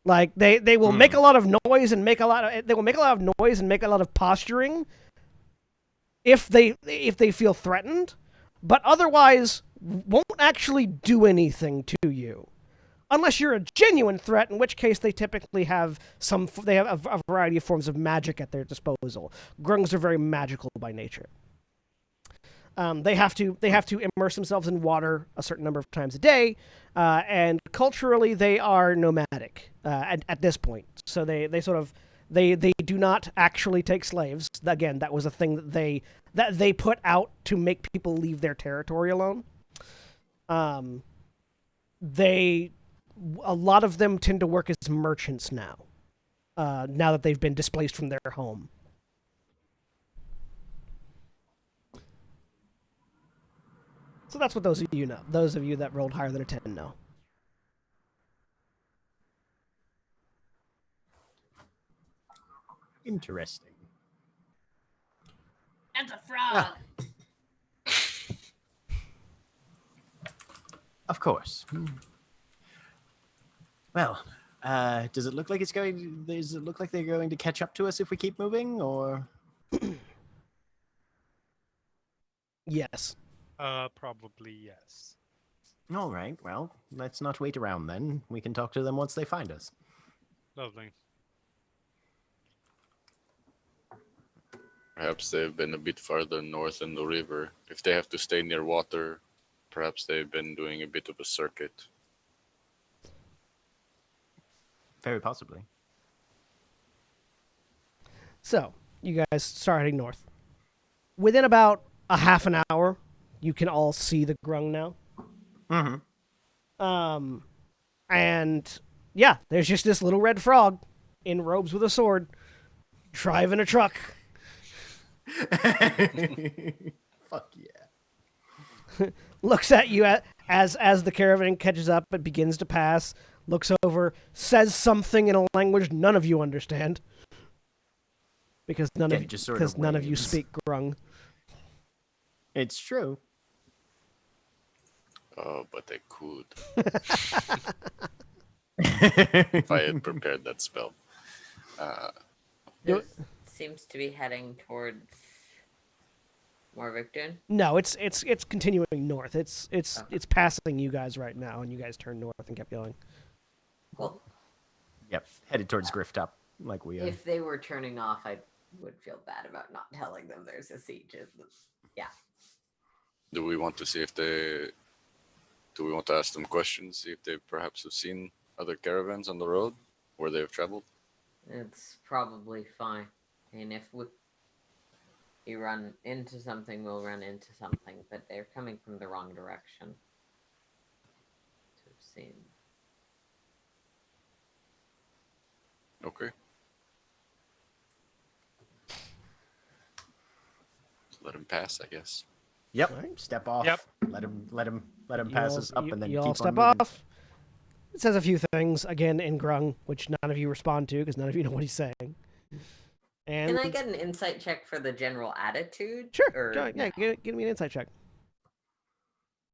Speaker 1: Like they will make a lot of noise and make a lot of posturing if they feel threatened, but otherwise won't actually do anything to you. Unless you're a genuine threat, in which case they typically have a variety of forms of magic at their disposal. Grungs are very magical by nature. They have to immerse themselves in water a certain number of times a day, and culturally they are nomadic at this point. So they do not actually take slaves. Again, that was a thing that they put out to make people leave their territory alone. A lot of them tend to work as merchants now that they've been displaced from their home. So that's what those of you know. Those of you that rolled higher than a 10 know.
Speaker 6: Interesting.
Speaker 5: That's a frog.
Speaker 6: Of course. Well, does it look like they're going to catch up to us if we keep moving, or?
Speaker 1: Yes.
Speaker 3: Probably yes.
Speaker 6: All right. Well, let's not wait around then. We can talk to them once they find us.
Speaker 3: Lovely.
Speaker 7: Perhaps they've been a bit farther north in the river. If they have to stay near water, perhaps they've been doing a bit of a circuit.
Speaker 6: Very possibly.
Speaker 1: So, you guys start heading north. Within about a half an hour, you can all see the grung now.
Speaker 6: Mm-hmm.
Speaker 1: And yeah, there's just this little red frog in robes with a sword driving a truck.
Speaker 6: Fuck yeah.
Speaker 1: Looks at you as the caravan catches up and begins to pass, looks over, says something in a language none of you understand. Because none of you speak grung.
Speaker 6: It's true.
Speaker 7: Oh, but I could. If I had prepared that spell.
Speaker 4: This seems to be heading towards Morvicton.
Speaker 1: No, it's continuing north. It's passing you guys right now, and you guys turn north and kept going.
Speaker 4: Cool.
Speaker 6: Yep, headed towards Grifftop, like we are.
Speaker 4: If they were turning off, I would feel bad about not telling them there's a siege. Yeah.
Speaker 7: Do we want to see if they... Do we want to ask them questions, see if they perhaps have seen other caravans on the road where they have traveled?
Speaker 4: It's probably fine. And if we run into something, we'll run into something. But they're coming from the wrong direction. To have seen.
Speaker 7: Okay. Let him pass, I guess.
Speaker 6: Yep.
Speaker 1: Right.
Speaker 6: Step off.
Speaker 3: Yep.
Speaker 6: Let him pass us up, and then
Speaker 1: you
Speaker 6: keep
Speaker 1: all
Speaker 6: on
Speaker 1: step
Speaker 6: moving.
Speaker 1: off. It says a few things again in grung, which none of you respond to because none of you know what he's saying. And
Speaker 4: Can I get an insight check for the general attitude?
Speaker 1: sure,
Speaker 4: Or
Speaker 1: go, yeah,
Speaker 4: no?
Speaker 1: give me an insight check.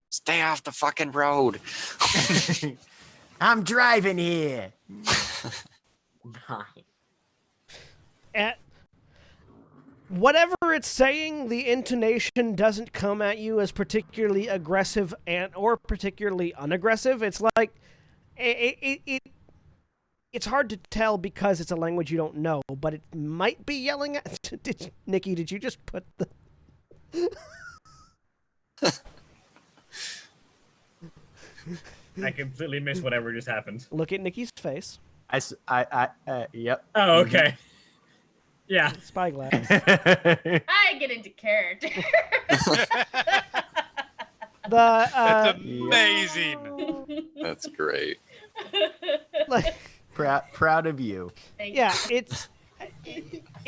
Speaker 7: Stay off the fucking road.
Speaker 6: I'm driving here.
Speaker 4: 9.
Speaker 1: At whatever it's saying, the intonation doesn't come at you as particularly aggressive or particularly unaggressive. It's like it's hard to tell because it's a language you don't know, but it might be yelling at. Nikki, did you just put the?
Speaker 2: I completely missed whatever just happened.
Speaker 1: Look at Nikki's face.
Speaker 6: Yep.
Speaker 2: Oh, okay. Yeah.
Speaker 1: Spyglass.
Speaker 5: I get into character.
Speaker 3: That's amazing.
Speaker 7: That's great.
Speaker 1: Like,
Speaker 6: Proud of you.
Speaker 1: yeah, it's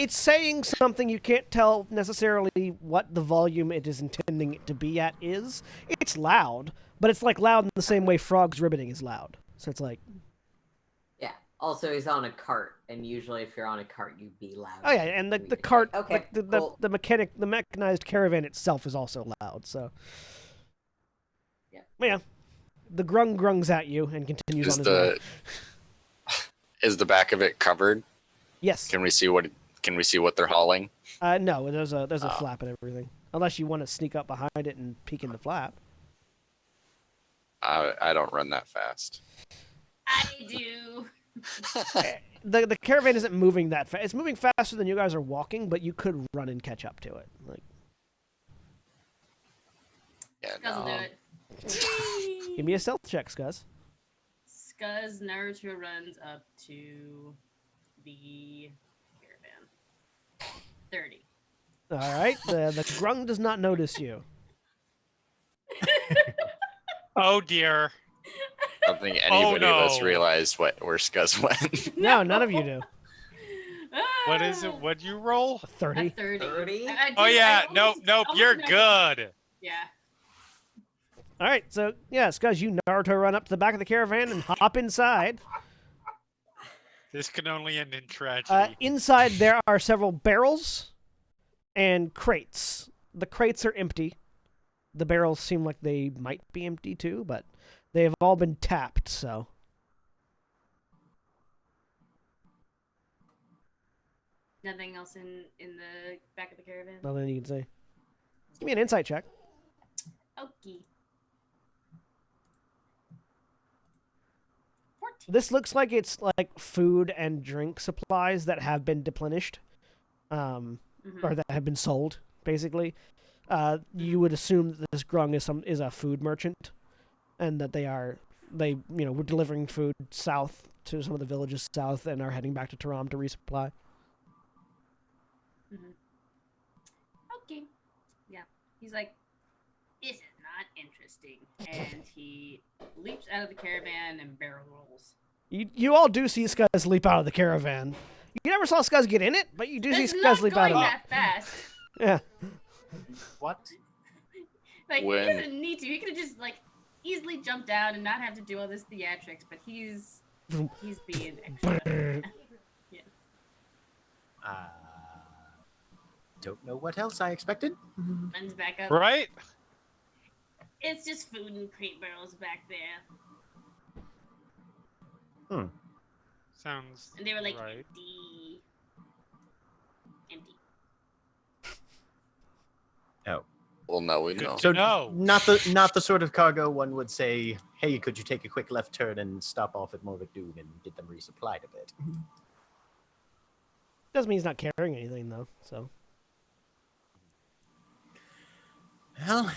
Speaker 1: saying something you can't tell necessarily what the volume it is intending it to be at is. It's loud, but it's like loud in the same way frogs ribbiting is loud. So it's like,
Speaker 4: Yeah. Also, he's on a cart, and usually if you're on a cart, you'd be loud.
Speaker 1: oh yeah, and the cart,
Speaker 4: Okay,
Speaker 1: like the
Speaker 4: cool.
Speaker 1: the mechanized caravan itself is also loud. So
Speaker 4: Yeah.
Speaker 1: But yeah, the grung grungs at you and continues on his way.
Speaker 7: Is the back of it covered?
Speaker 1: Yes.
Speaker 7: Can we see what they're hauling?
Speaker 1: No, there's a flap and everything. Unless you want to sneak up behind it and peek in the flap.
Speaker 7: I don't run that fast.
Speaker 5: I do.
Speaker 1: The caravan isn't moving that fast. It's moving faster than you guys are walking, but you could run and catch up to it. Like,
Speaker 7: Yeah,
Speaker 5: Doesn't do
Speaker 7: no.
Speaker 5: it.
Speaker 1: give me a stealth check, Scuzz.
Speaker 5: Scuzz Naruto runs up to the caravan. 30.
Speaker 1: All right, the grung does not notice you.
Speaker 3: Oh dear.
Speaker 7: I don't think anybody of us
Speaker 3: no.
Speaker 7: realized where Scuzz went.
Speaker 1: No, none of you do.
Speaker 3: What is it? What'd you roll?
Speaker 1: A 30.
Speaker 5: 30.
Speaker 4: 30?
Speaker 3: Oh yeah, nope,
Speaker 5: I
Speaker 3: you're
Speaker 5: almost-
Speaker 3: good.
Speaker 5: Yeah.
Speaker 1: All right, so yeah, Scuzz, you Naruto run up to the back of the caravan and hop inside.
Speaker 3: This can only end in tragedy.
Speaker 1: Inside there are several barrels and crates. The crates are empty. The barrels seem like they might be empty too, but they have all been tapped, so.
Speaker 5: Nothing else in the back of the caravan?
Speaker 1: Nothing you can say. Give me an insight check.
Speaker 5: Okay. 14.
Speaker 1: This looks like it's like food and drink supplies that have been deplenished, or that have been sold, basically. You would assume that this grung is a food merchant, and that they were delivering food south to some of the villages south and are heading back to Taram to resupply.
Speaker 5: Okay. Yeah. He's like, this is not interesting. And he leaps out of the caravan and barrel rolls.
Speaker 1: You all do see Scuzz leap out of the caravan. You never saw Scuzz get in it, but you do see
Speaker 5: It's
Speaker 1: Scuzz
Speaker 5: not
Speaker 1: leap out
Speaker 5: going
Speaker 1: of it.
Speaker 5: that fast.
Speaker 1: Yeah.
Speaker 6: What?
Speaker 5: Like,
Speaker 7: When-
Speaker 5: he doesn't need to. He could have just, like, easily jumped out and not have to do all this theatrics, but he's being extra.
Speaker 6: Don't know what else I expected.
Speaker 5: Runs back up.
Speaker 3: Right?
Speaker 5: It's just food and crate barrels back there.
Speaker 3: Sounds
Speaker 5: And they were like,
Speaker 3: right.
Speaker 5: empty.
Speaker 6: Oh.
Speaker 7: Well, now we
Speaker 3: Good
Speaker 7: know.
Speaker 3: to
Speaker 6: So
Speaker 3: know.
Speaker 6: not the sort of cargo one would say, hey, could you take a quick left turn and stop off at Morvadoon and get them resupplied a bit?
Speaker 1: Doesn't mean he's not carrying anything though. So.
Speaker 6: Well,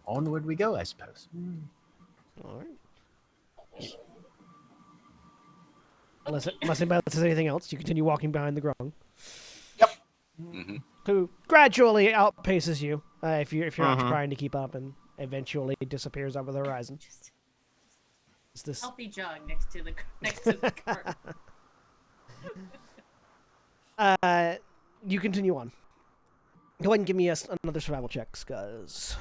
Speaker 6: onward we go, I suppose.
Speaker 1: All right. Unless anybody says anything else, you continue walking behind the grung,
Speaker 7: Hmm.
Speaker 1: who gradually outpaces you if you're not
Speaker 6: Mhm.
Speaker 1: trying to keep up, and eventually disappears over the horizon.
Speaker 5: Just
Speaker 1: It's this.
Speaker 5: healthy jog next to the cart.
Speaker 1: You continue on. Go ahead and give me another survival check, Scuzz.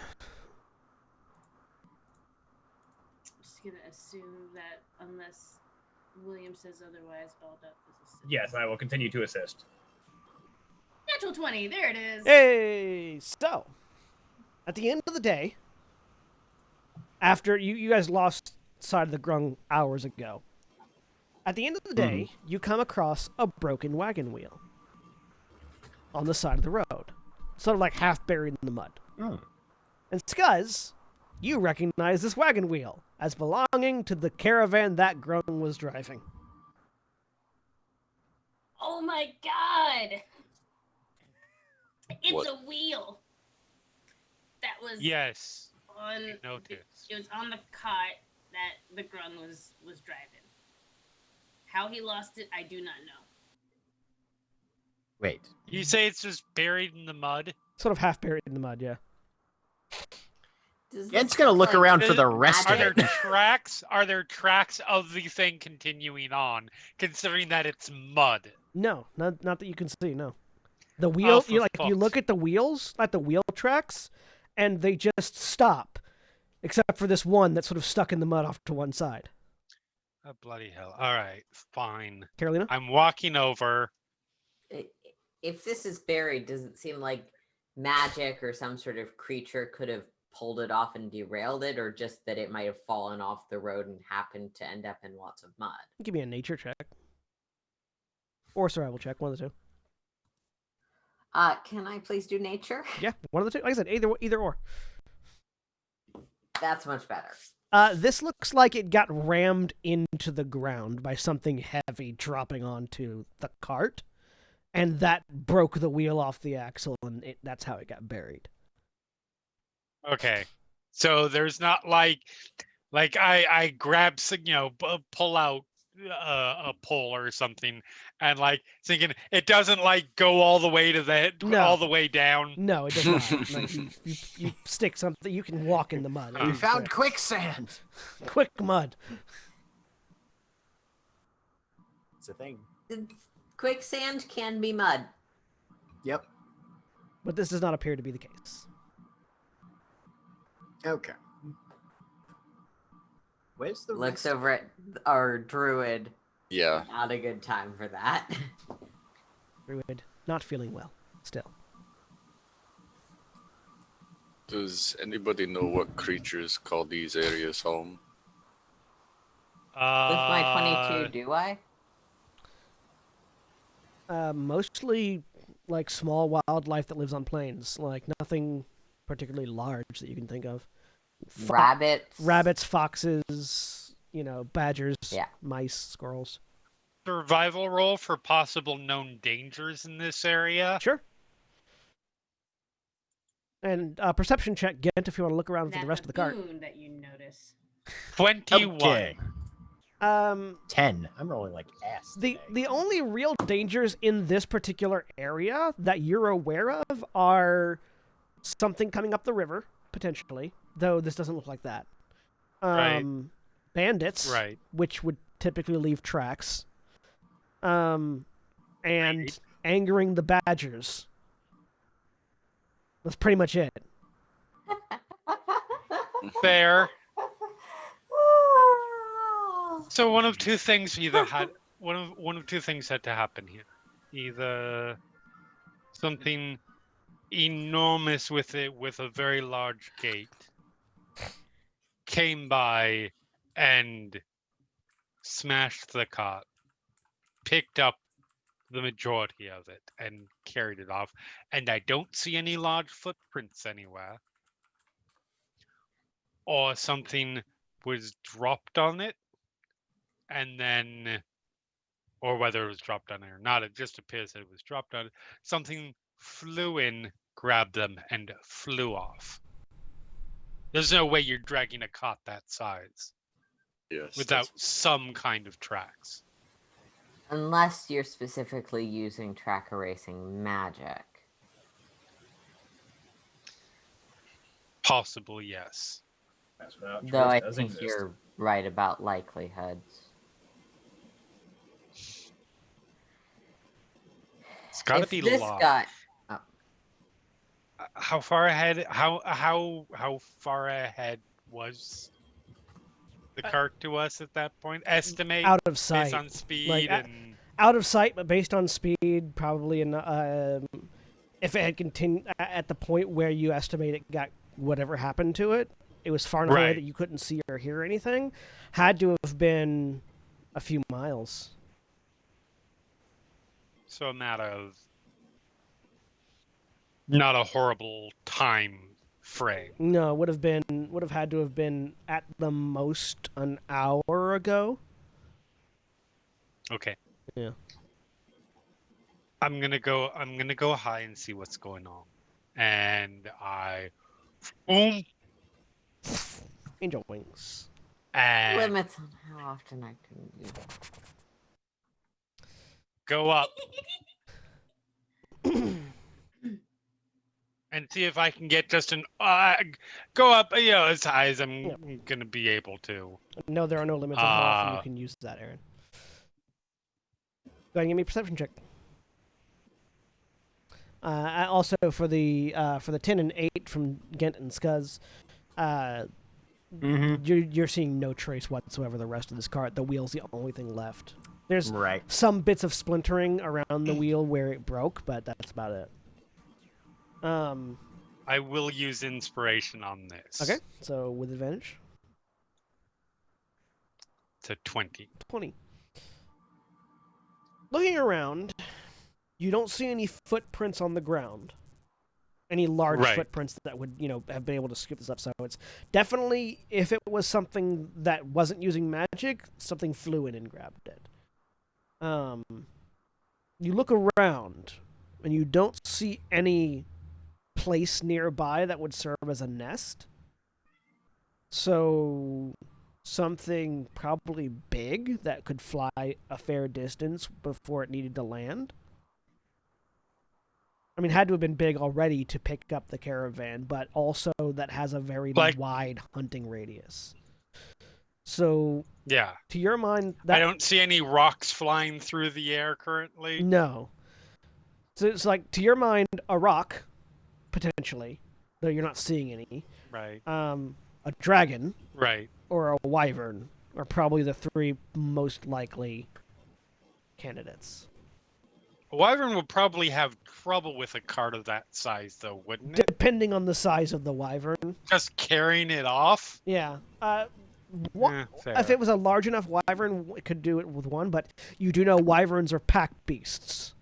Speaker 5: I'm just gonna assume that unless William says otherwise, Balduff is assist.
Speaker 2: Yes, I will continue to assist.
Speaker 5: Natural 20, there it is.
Speaker 1: Hey, so at the end of the day, after you guys lost sight of the grung hours ago, At the end of the day, you come across a broken wagon wheel on the side of the road, sort of like half buried in the mud.
Speaker 6: Oh.
Speaker 1: And Scuzz, you recognize this wagon wheel as belonging to the caravan that Gran was driving.
Speaker 5: Oh my god! It's
Speaker 7: What?
Speaker 5: a wheel. That was
Speaker 3: Yes.
Speaker 5: on.
Speaker 3: I noticed.
Speaker 5: It was on the cart that the Grun was driving. How he lost it, I do not know.
Speaker 6: Wait.
Speaker 3: You say it's just buried in the mud?
Speaker 1: Sort of half buried in the mud, yeah.
Speaker 4: Does
Speaker 6: Gen's
Speaker 4: this
Speaker 6: gonna look
Speaker 4: like
Speaker 6: around for the rest
Speaker 3: Are
Speaker 6: of
Speaker 3: there
Speaker 6: it.
Speaker 3: tracks? Are there tracks of the thing continuing on, considering that it's mud?
Speaker 1: No, not that you can see, no. The wheel,
Speaker 3: for
Speaker 1: you
Speaker 3: fuck's
Speaker 1: look at the wheels, at the wheel tracks, and they just stop, except for this one that's sort of stuck in the mud off to one side.
Speaker 3: Oh, bloody hell. All right, fine.
Speaker 1: Carolina?
Speaker 3: I'm walking over.
Speaker 4: If this is buried, does it seem like magic or some sort of creature could have pulled it off and derailed it, or just that it might have fallen off the road and happened to end up in lots of mud?
Speaker 1: Give me a nature check. Or a survival check, one of the two.
Speaker 4: Can I please do nature?
Speaker 1: Yeah, one of the two. Like I said, either or.
Speaker 4: That's much better.
Speaker 1: This looks like it got rammed into the ground by something heavy dropping onto the cart, and that broke the wheel off the axle, and that's how it got buried.
Speaker 3: Okay, so there's not like I grab pull out a pole or something, and like thinking it doesn't like go all the way to all the way down.
Speaker 1: No, it does not. Like, you stick something, you can walk in the mud.
Speaker 6: We found quicksand.
Speaker 1: Quick mud.
Speaker 6: It's a thing.
Speaker 4: Quicksand can be mud.
Speaker 6: Yep.
Speaker 1: But this does not appear to be the case.
Speaker 6: Okay. Where's the
Speaker 4: Looks
Speaker 6: rest?
Speaker 4: over at our druid.
Speaker 7: Yeah.
Speaker 4: Not a good time for that.
Speaker 1: Druid, not feeling well, still.
Speaker 7: Does anybody know what creatures call these areas home?
Speaker 4: With my 22, do I?
Speaker 1: Mostly like small wildlife that lives on plains, like nothing particularly large that you can think of.
Speaker 4: Rabbits,
Speaker 1: foxes, badgers,
Speaker 4: Yeah.
Speaker 1: mice, squirrels.
Speaker 3: Survival roll for possible known dangers in this area.
Speaker 1: Sure. And perception check, Gent, if you want to look around for
Speaker 5: That
Speaker 1: the rest of the cart.
Speaker 5: baboon that you notice.
Speaker 3: 21.
Speaker 6: Okay.
Speaker 1: 10.
Speaker 6: I'm rolling like ass.
Speaker 1: The only real dangers in this particular area that you're aware of are something coming up the river, potentially, though this doesn't look like that.
Speaker 3: Right.
Speaker 1: Bandits,
Speaker 3: Right.
Speaker 1: which would typically leave tracks. And angering the badgers. That's pretty much it.
Speaker 3: Fair. So one of two things had to happen here. Either something enormous with a very large gate came by and smashed the cart, picked up the majority of it, and carried it off. And I don't see any large footprints anywhere. Or something was dropped on it, and then, or whether it was dropped on it or not, it just appears that it was dropped on it. Something flew in, grabbed them, and flew off. There's no way you're dragging a cart that size
Speaker 7: Yes.
Speaker 3: without some kind of tracks.
Speaker 4: Unless you're specifically using track erasing magic.
Speaker 3: Possibly, yes.
Speaker 4: Though I think you're right about likelihoods.
Speaker 3: It's got to
Speaker 4: If
Speaker 3: be
Speaker 4: this
Speaker 3: large.
Speaker 4: guy,
Speaker 3: How far ahead? How far ahead was the cart to us at that point? Estimate
Speaker 1: Out of
Speaker 3: based
Speaker 1: sight.
Speaker 3: on speed
Speaker 1: Like,
Speaker 3: and
Speaker 1: Out of sight, but based on speed, probably if it had continued at the point where you estimate it got whatever happened to it, it was far enough away
Speaker 3: Right.
Speaker 1: that you couldn't see or hear anything, had to have been A few miles.
Speaker 3: So a matter of not a horrible time frame.
Speaker 1: No, would have had to have been at the most an hour ago.
Speaker 3: Okay.
Speaker 1: Yeah.
Speaker 3: I'm gonna go high and see what's going on. And I boom
Speaker 1: Angel wings.
Speaker 3: and
Speaker 4: Limits on how often I can use.
Speaker 3: go up and see if I can get just an go up, as high as I'm gonna be able to.
Speaker 1: No, there are no limits on how often you can use that, Aaron. Go ahead and give me a perception check. Also for the 10 and 8 from Gent and Scuzz, you're seeing no trace whatsoever of the rest of this cart. The wheel's the only thing left. There's some bits of splintering around the wheel where it broke, but that's about it.
Speaker 3: I will use inspiration on this.
Speaker 1: Okay, so with advantage.
Speaker 3: To 20.
Speaker 1: 20. Looking around, you don't see any footprints on the ground. Any large footprints that would, have been able to scoop this up. So it's definitely, if it was something that wasn't using magic, something flew in and grabbed it. You look around, and you don't see any place nearby that would serve as a nest. So something probably big that could fly a fair distance before it needed to land. I mean, it had to have been big already to pick up the caravan, but also that has a very wide hunting radius. So,
Speaker 3: yeah,
Speaker 1: to your mind,
Speaker 3: I don't see any rocks flying through the air currently.
Speaker 1: No. So it's like, to your mind, a rock, potentially, though you're not seeing any.
Speaker 3: Right.
Speaker 1: A dragon.
Speaker 3: Right.
Speaker 1: Or a wyvern are probably the three most likely candidates.
Speaker 3: A wyvern would probably have trouble with a cart of that size, though, wouldn't it?
Speaker 1: Depending on the size of the wyvern.
Speaker 3: Just carrying it off?
Speaker 1: Yeah. If it was a large enough wyvern, it could do it with one, but you do know wyverns are pack beasts.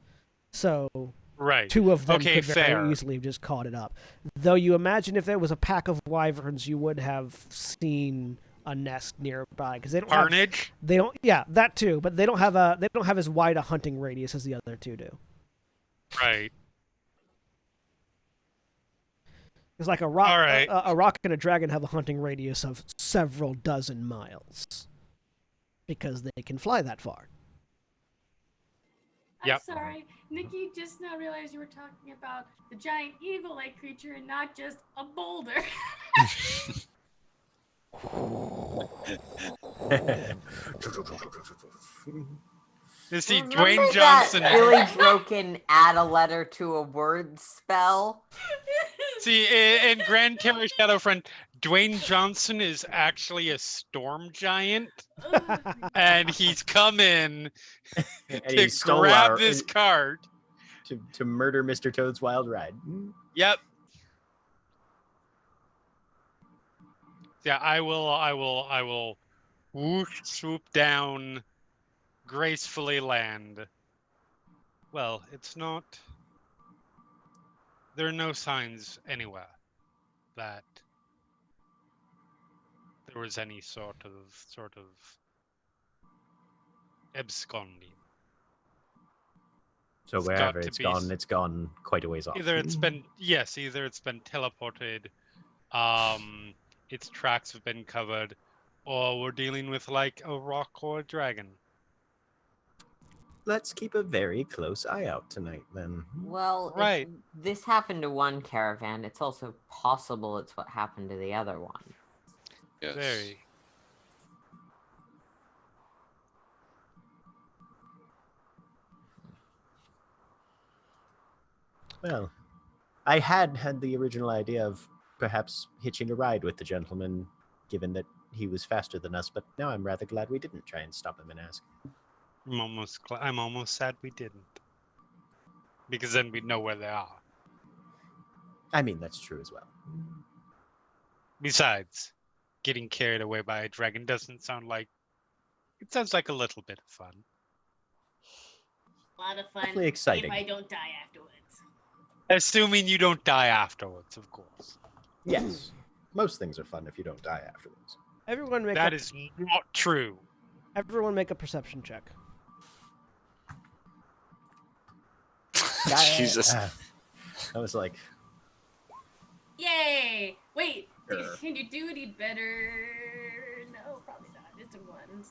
Speaker 1: So two of them could very easily have just caught it up. Though you imagine if there was a pack of wyverns, you would have seen a nest nearby because they don't
Speaker 3: carnage.
Speaker 1: That too, but they don't have as wide a hunting radius as the other two do.
Speaker 3: Right.
Speaker 1: It's like a rock. A rock and a dragon have a hunting radius of several dozen miles because they can fly that far.
Speaker 5: I'm sorry, Nikki just now realized you were talking about the giant eagle-like creature and not just a boulder.
Speaker 3: You see, Dwayne Johnson.
Speaker 4: That Billy Broken add a letter to a word spell.
Speaker 3: See, in Gran Terra Shadowfront, Dwayne Johnson is actually a storm giant, and he's come in to grab this cart
Speaker 6: to murder Mr. Toad's Wild Ride.
Speaker 3: Yep. Yeah, I will whoosh, swoop down, gracefully land. Well, it's not. There are no signs anywhere that there was any sort of absconding.
Speaker 6: So wherever it's gone quite a ways off.
Speaker 3: Either it's been teleported, its tracks have been covered, or we're dealing with like a rock or a dragon.
Speaker 6: Let's keep a very close eye out tonight, then.
Speaker 4: Well, if this happened to one caravan, it's also possible it's what happened to the other one.
Speaker 7: Yes.
Speaker 3: Very.
Speaker 6: Well, I had the original idea of perhaps hitching a ride with the gentleman, given that he was faster than us, but now I'm rather glad we didn't try and stop him and ask.
Speaker 3: I'm almost sad we didn't. Because then we'd know where they are.
Speaker 6: I mean, that's true as well.
Speaker 3: Besides, getting carried away by a dragon doesn't sound like It sounds like a little bit of fun.
Speaker 5: A lot of fun.
Speaker 6: Definitely exciting.
Speaker 5: If I don't die afterwards.
Speaker 3: Assuming you don't die afterwards, of course.
Speaker 6: Yes. Most things are fun if you don't die afterwards.
Speaker 1: Everyone make
Speaker 3: That
Speaker 1: a,
Speaker 3: is not true.
Speaker 1: everyone make a perception check.
Speaker 7: Jesus.
Speaker 6: I was like,
Speaker 5: Yay! Wait,
Speaker 6: Sure.
Speaker 5: can you do any better? No, probably not. It's a one.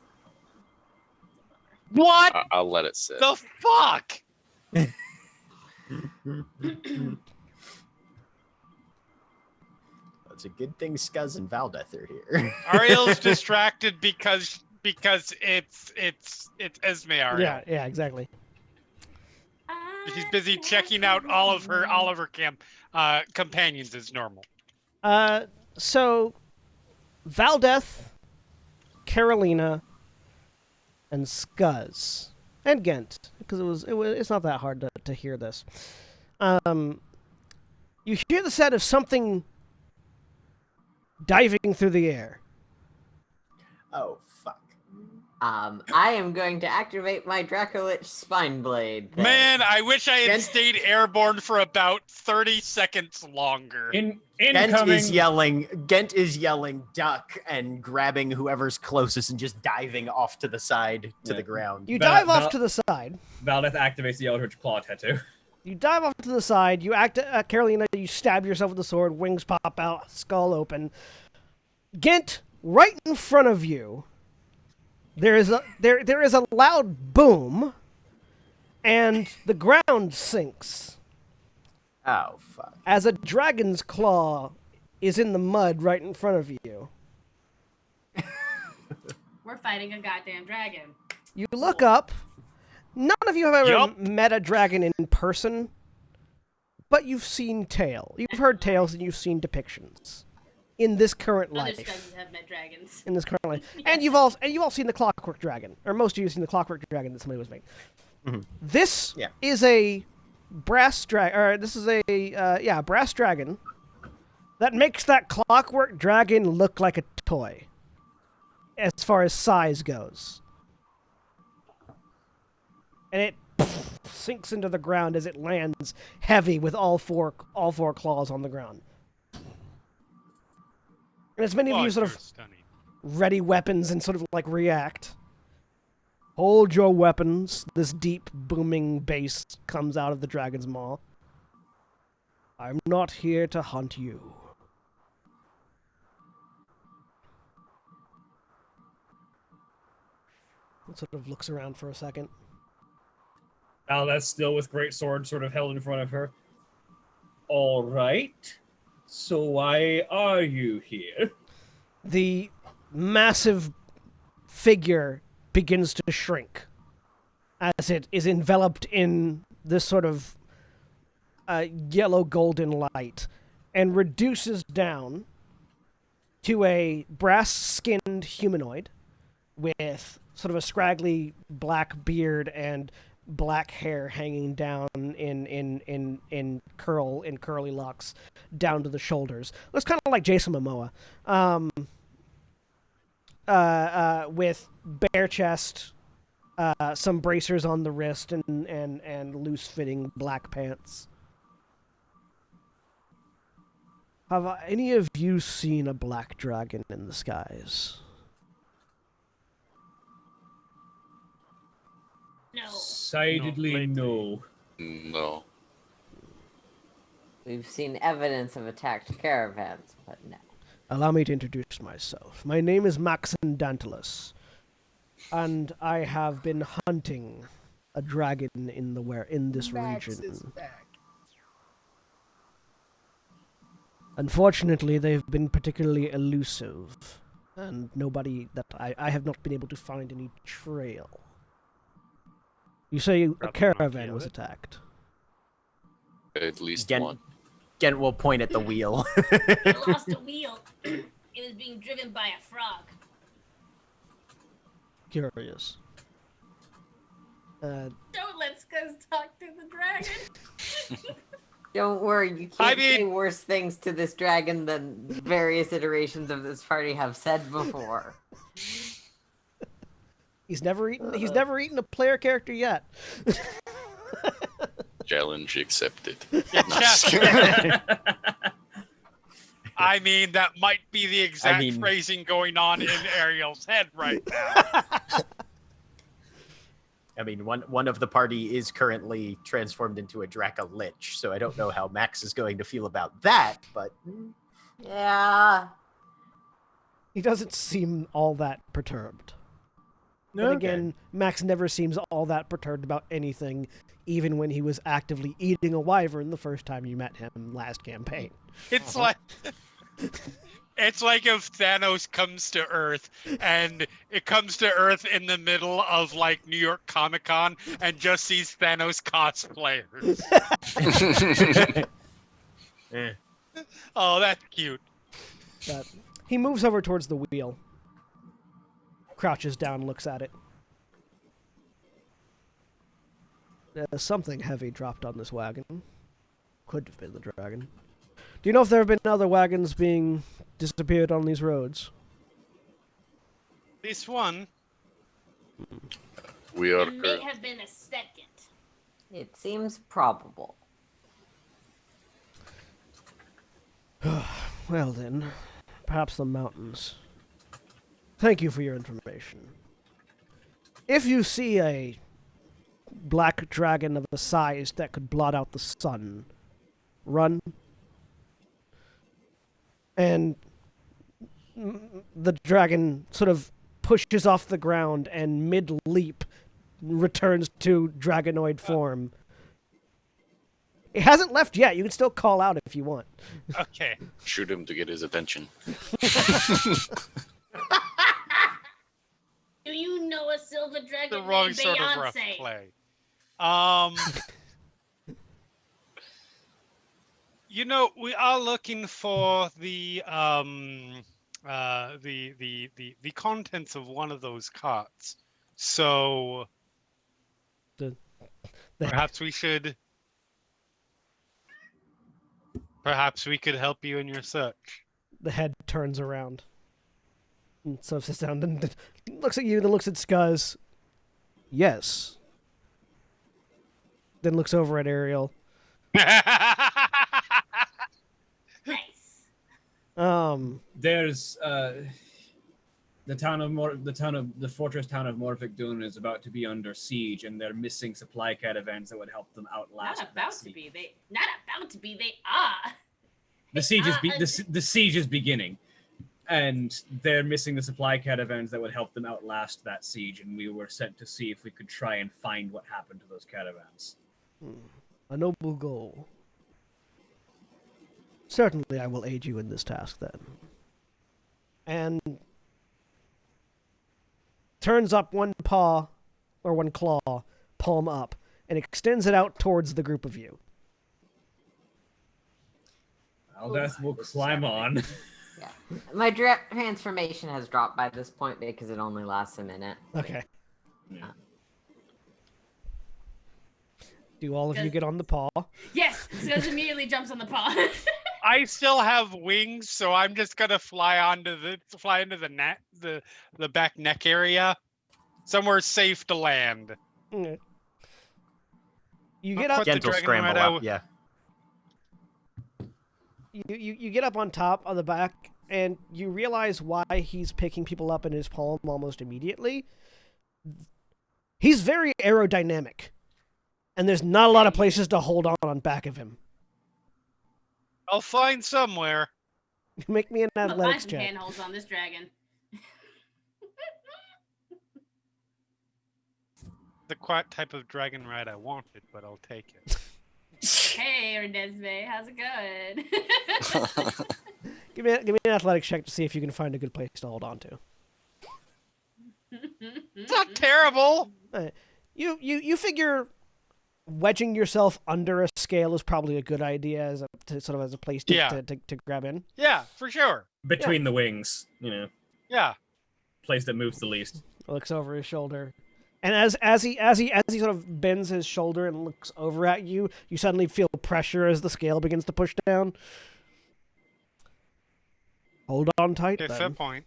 Speaker 3: What
Speaker 7: I'll let it sit.
Speaker 3: the fuck?
Speaker 6: it's a good thing Scuzz and Valdeth are here.
Speaker 3: Ariel's distracted because it's Esme Ariel.
Speaker 1: Yeah, exactly.
Speaker 3: She's busy checking out all of her companions as normal.
Speaker 1: So Valdeth, Carolina, and Scuzz, and Ghent, because it's not that hard to hear this. You hear the sound of something diving through the air.
Speaker 6: Oh, fuck.
Speaker 4: I am going to activate my Dracolich Spine Blade. then.
Speaker 3: Man, I wish I had
Speaker 6: Ghent-
Speaker 3: stayed airborne for about 30 seconds longer.
Speaker 6: Ghent
Speaker 2: Incoming.
Speaker 6: is yelling duck and grabbing whoever's closest and just diving off to the side to
Speaker 2: Yeah.
Speaker 6: the ground.
Speaker 1: You
Speaker 2: Val-
Speaker 1: dive off
Speaker 2: Val-
Speaker 1: to the side.
Speaker 2: Valdeth activates the Eldritch Claw tattoo.
Speaker 1: You dive off to the side. You Carolina. You stab yourself with the sword. Wings pop out. Skull open. Ghent, right in front of you. There is a loud boom, and the ground sinks
Speaker 6: Oh, fuck.
Speaker 1: as a dragon's claw is in the mud right in front of you.
Speaker 5: We're fighting a goddamn dragon.
Speaker 1: You look up. None of you have ever
Speaker 3: Yup.
Speaker 1: met a dragon in person, but you've seen tales. You've heard tales and you've seen depictions in this current
Speaker 5: Other
Speaker 1: life.
Speaker 5: scuzzies have met dragons.
Speaker 1: In this current life, and you've all seen the Clockwork Dragon, or most of you have seen the Clockwork Dragon that somebody was making.
Speaker 6: Mhm.
Speaker 1: This
Speaker 6: Yeah.
Speaker 1: is a brass dragon, or this is a brass dragon that makes that Clockwork Dragon look like a toy, as far as size goes. And it sinks into the ground as it lands heavy with all four claws on the ground. And as many of you sort of
Speaker 3: Stunning.
Speaker 1: ready weapons and sort of like react. Hold your weapons. This deep booming bass comes out of the dragon's maw. I'm not here to hunt you. It sort of looks around for a second.
Speaker 2: Valdeth still with great sword sort of held in front of her. All right. So why are you here?
Speaker 1: The massive figure begins to shrink as it is enveloped in this sort of yellow golden light and reduces down to a brass-skinned humanoid with sort of a scraggly black beard and black hair hanging down in curly locks down to the shoulders. Looks kind of like Jason Momoa. With bare chest, some bracers on the wrist, and loose-fitting black pants. Have any of you seen a black dragon in the skies?
Speaker 5: No.
Speaker 2: Decidedly
Speaker 3: lately.
Speaker 2: no.
Speaker 7: No.
Speaker 4: We've seen evidence of attacked caravans, but no.
Speaker 1: Allow me to introduce myself. My name is Maxon Dantalus, and I have been hunting a dragon in this region. Unfortunately, they've been particularly elusive, and I have not been able to find any trail. You say a
Speaker 3: Probably
Speaker 1: caravan
Speaker 3: not
Speaker 1: was
Speaker 3: yet.
Speaker 1: attacked.
Speaker 7: At least
Speaker 6: Gent,
Speaker 7: one.
Speaker 6: Gent will point at the wheel.
Speaker 5: I lost a wheel. It was being driven by a frog.
Speaker 1: Curious.
Speaker 5: Don't let Scuzz talk to the dragon.
Speaker 4: Don't worry, you can't say worse things to this dragon than various iterations of this party have said before.
Speaker 1: He's never eaten a player character yet.
Speaker 7: Challenge accepted.
Speaker 3: Yeah,
Speaker 7: No, just kidding.
Speaker 3: I mean, that might be the exact phrasing going on in Ariel's head right now.
Speaker 6: I mean, one of the party is currently transformed into a Draca Lich, so I don't know how Max is going to feel about that, but...
Speaker 4: Yeah.
Speaker 1: He doesn't seem all that perturbed. But again, Max never seems all that perturbed about anything, even when he was actively eating a wyvern the first time you met him last campaign.
Speaker 3: It's like it's like if Thanos comes to Earth and it comes to Earth in the middle of like New York Comic-Con and just sees Thanos cosplayers. Oh, that's cute.
Speaker 1: But he moves over towards the wheel. Crouches down, looks at it. Something heavy dropped on this wagon. Could have been the dragon. Do you know if there have been other wagons being disappeared on these roads?
Speaker 3: At least one.
Speaker 7: We are
Speaker 5: There may have been a second.
Speaker 4: It seems probable.
Speaker 1: Well then, perhaps the mountains. Thank you for your information. If you see a black dragon of a size that could blot out the sun, run. And the dragon sort of pushes off the ground and mid-leap returns to dragonoid form. It hasn't left yet. You can still call out if you want.
Speaker 3: Okay.
Speaker 7: shoot him to get his attention.
Speaker 5: Do you know a silver dragon
Speaker 3: The wrong
Speaker 5: named
Speaker 3: sort of rough
Speaker 5: Beyonce?
Speaker 3: play. You know, we are looking for the contents of one of those carts. So
Speaker 1: The-
Speaker 3: perhaps we could help you in your search.
Speaker 1: The head turns around. And so sits down and looks at you, then looks at Scuzz. Yes. Then looks over at Ariel.
Speaker 5: Nice.
Speaker 2: There's the fortress town of Morvic Dune is about to be under siege, and they're missing supply caravans that would help them outlast.
Speaker 5: Not about to be. They are.
Speaker 2: The siege is beginning, and they're missing the supply caravans that would help them outlast that siege. And we were sent to see if we could try and find what happened to those caravans.
Speaker 1: A noble goal. Certainly I will aid you in this task then. And turns up one paw, or one claw, palm up, and extends it out towards the group of you.
Speaker 2: Aldeath will climb on.
Speaker 4: Yeah. My transformation has dropped by this point because it only lasts a minute.
Speaker 1: Okay.
Speaker 2: Yeah.
Speaker 1: Do all of you get on the paw?
Speaker 5: Yes. Skuzz immediately jumps on the paw.
Speaker 3: I still have wings, so I'm just gonna fly into the back neck area, somewhere safe to land.
Speaker 1: Okay. You
Speaker 3: I'll
Speaker 1: get up.
Speaker 3: put the
Speaker 6: Gentle
Speaker 3: dragon
Speaker 6: scramble
Speaker 3: right
Speaker 6: up,
Speaker 3: out.
Speaker 6: yeah.
Speaker 1: You get up on top of the back, and you realize why he's picking people up in his palm almost immediately. He's very aerodynamic, and there's not a lot of places to hold on back of him.
Speaker 3: I'll find somewhere.
Speaker 1: Make me an
Speaker 5: I'm gonna find
Speaker 1: athletics
Speaker 5: some
Speaker 1: check.
Speaker 5: handholds on this dragon.
Speaker 3: The quiet type of dragon ride I wanted, but I'll take it.
Speaker 5: Hey, Erdesme, how's it going?
Speaker 1: Give me an athletics check to see if you can find a good place to hold on to.
Speaker 3: It's not terrible.
Speaker 1: You figure wedging yourself under a scale is probably a good idea as a place to grab in.
Speaker 3: Yeah, for sure.
Speaker 2: Between the wings,
Speaker 3: Yeah.
Speaker 2: place that moves the least.
Speaker 1: Looks over his shoulder. And as he sort of bends his shoulder and looks over at you, you suddenly feel pressure as the scale begins to push down. Hold on tight,
Speaker 3: Okay,
Speaker 1: then.
Speaker 3: fair point.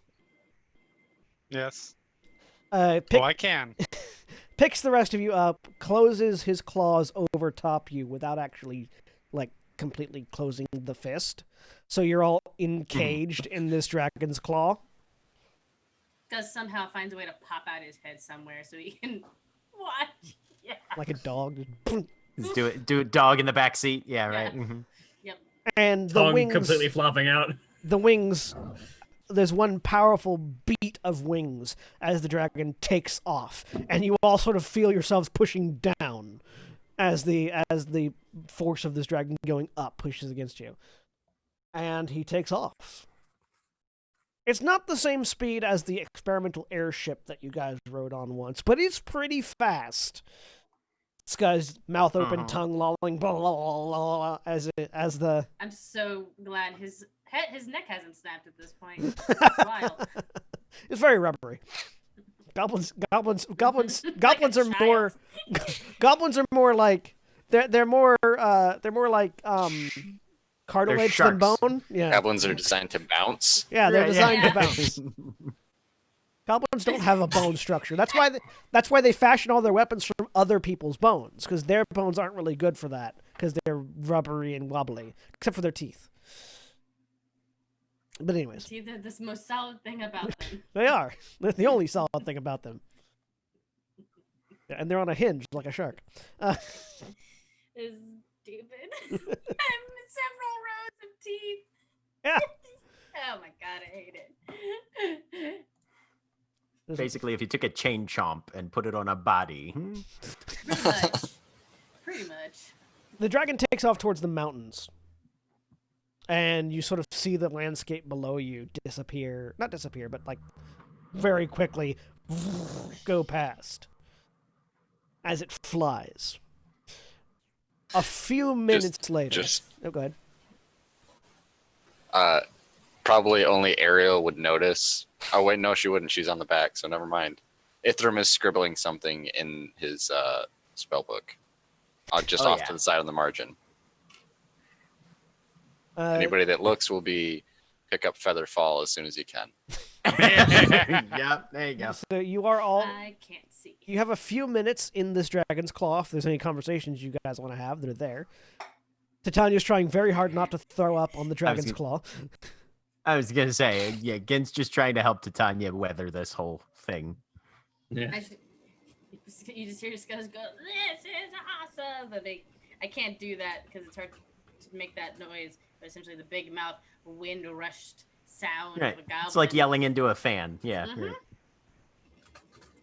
Speaker 3: Yes.
Speaker 1: Pick,
Speaker 3: Oh, I can.
Speaker 1: picks the rest of you up, closes his claws over top you without actually, like, completely closing the fist. So you're all encaged in this dragon's claw.
Speaker 5: Gus somehow finds a way to pop out his head somewhere so he can watch. Yeah.
Speaker 1: Like a dog.
Speaker 6: Just do it, dog in the back seat. Yeah, right.
Speaker 5: Yeah.
Speaker 6: Mm-hmm.
Speaker 5: Yep.
Speaker 1: And the
Speaker 2: Tongue
Speaker 1: wings,
Speaker 2: completely flopping out.
Speaker 1: the wings, there's one powerful beat of wings as the dragon takes off, and you all sort of feel yourselves pushing down as the force of this dragon going up pushes against you. And he takes off. It's not the same speed as the experimental airship that you guys rode on once, but it's pretty fast. This guy's mouth open, tongue lolling, blah, blah, blah, blah, as the.
Speaker 5: I'm so glad his neck hasn't snapped at this point. It's wild.
Speaker 1: It's very rubbery. Goblins
Speaker 5: Like a
Speaker 1: are more. Goblins are more like they're more like cartilage than
Speaker 6: sharks.
Speaker 1: bone. Yeah,
Speaker 7: Goblins are designed to bounce.
Speaker 1: yeah, they're
Speaker 6: Right,
Speaker 1: designed
Speaker 5: yeah.
Speaker 1: to bounce. Goblins don't have a bone structure. That's why they fashion all their weapons from other people's bones, because their bones aren't really good for that, because they're rubbery and wobbly, except for their teeth. But anyways,
Speaker 5: See, they're the most solid thing about them.
Speaker 1: they are. That's the only solid thing about them. Yeah, and they're on a hinge like a shark.
Speaker 5: Is stupid. I'm several rows of teeth.
Speaker 1: Yeah.
Speaker 5: Oh my god, I hate it.
Speaker 6: Basically, if you took a chain chomp and put it on a body.
Speaker 5: Pretty much. Pretty much.
Speaker 1: The dragon takes off towards the mountains. And you sort of see the landscape below you disappear. Not disappear, but like very quickly go past as it flies. A few minutes later. Oh, go ahead.
Speaker 7: Probably only Ariel would notice. Oh wait, no, she wouldn't. She's on the back, so never mind. Ithram is scribbling something in his spell book, just off to the side on the margin. Anybody that looks will pick up Featherfall as soon as he can.
Speaker 6: Yeah, there you go.
Speaker 1: So you are all.
Speaker 5: I can't see.
Speaker 1: You have a few minutes in this dragon's claw. If there's any conversations you guys want to have, they're there. Titania's trying very hard not to throw up on the dragon's claw.
Speaker 6: I was gonna say, yeah, Gen's just trying to help Titania weather this whole thing.
Speaker 2: Yeah.
Speaker 5: You just hear Scuzz go, "This is awesome!" But I can't do that because it's hard to make that noise. But essentially, the big mouth, wind rushed sound
Speaker 6: Right.
Speaker 5: of a goblin.
Speaker 6: It's like yelling into a fan. Yeah.
Speaker 5: Mhm.
Speaker 6: Right.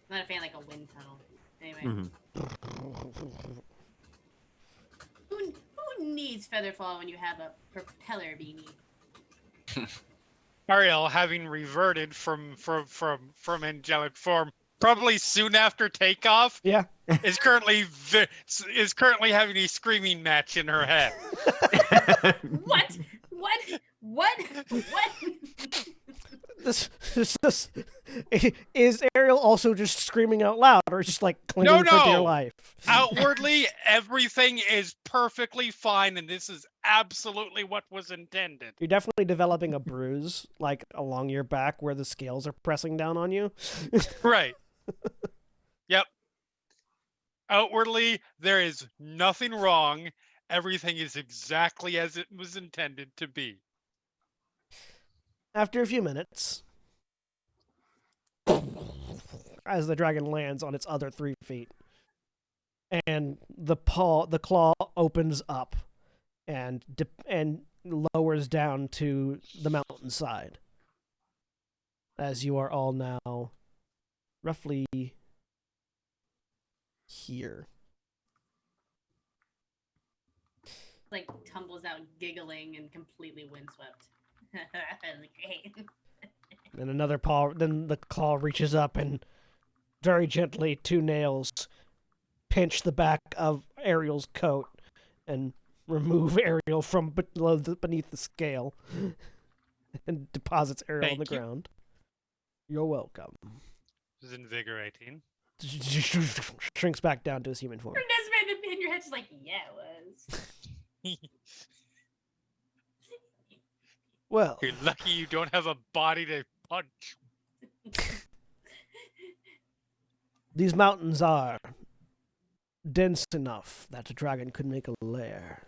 Speaker 5: Not a fan like a wind tunnel. Anyway, who needs Featherfall when you have a propeller beanie?
Speaker 3: Ariel, having reverted from angelic form, probably soon after takeoff,
Speaker 1: Yeah.
Speaker 3: is currently having a screaming match in her head.
Speaker 5: What?
Speaker 1: This is Ariel also just screaming out loud, or just like clinging for dear
Speaker 3: No.
Speaker 1: life?
Speaker 3: Outwardly, everything is perfectly fine, and this is absolutely what was intended.
Speaker 1: You're definitely developing a bruise, like along your back, where the scales are pressing down on you.
Speaker 3: Right. Yep. Outwardly, there is nothing wrong. Everything is exactly as it was intended to be.
Speaker 1: After a few minutes, as the dragon lands on its other 3 feet, and the claw opens up and lowers down to the mountainside, as you are all now roughly here.
Speaker 5: Like tumbles out giggling and completely windswept. Great.
Speaker 1: Then another paw. Then the claw reaches up and very gently 2 nails pinch the back of Ariel's coat and remove Ariel from beneath the scale and deposits Ariel on the
Speaker 3: Thank you.
Speaker 1: ground. You're welcome.
Speaker 3: It was invigorating.
Speaker 1: Shrinks back down to his human form.
Speaker 5: Desmond in your head's just like, yeah, it was.
Speaker 1: Well,
Speaker 3: You're lucky you don't have a body to punch.
Speaker 1: These mountains are dense enough that a dragon could make a lair.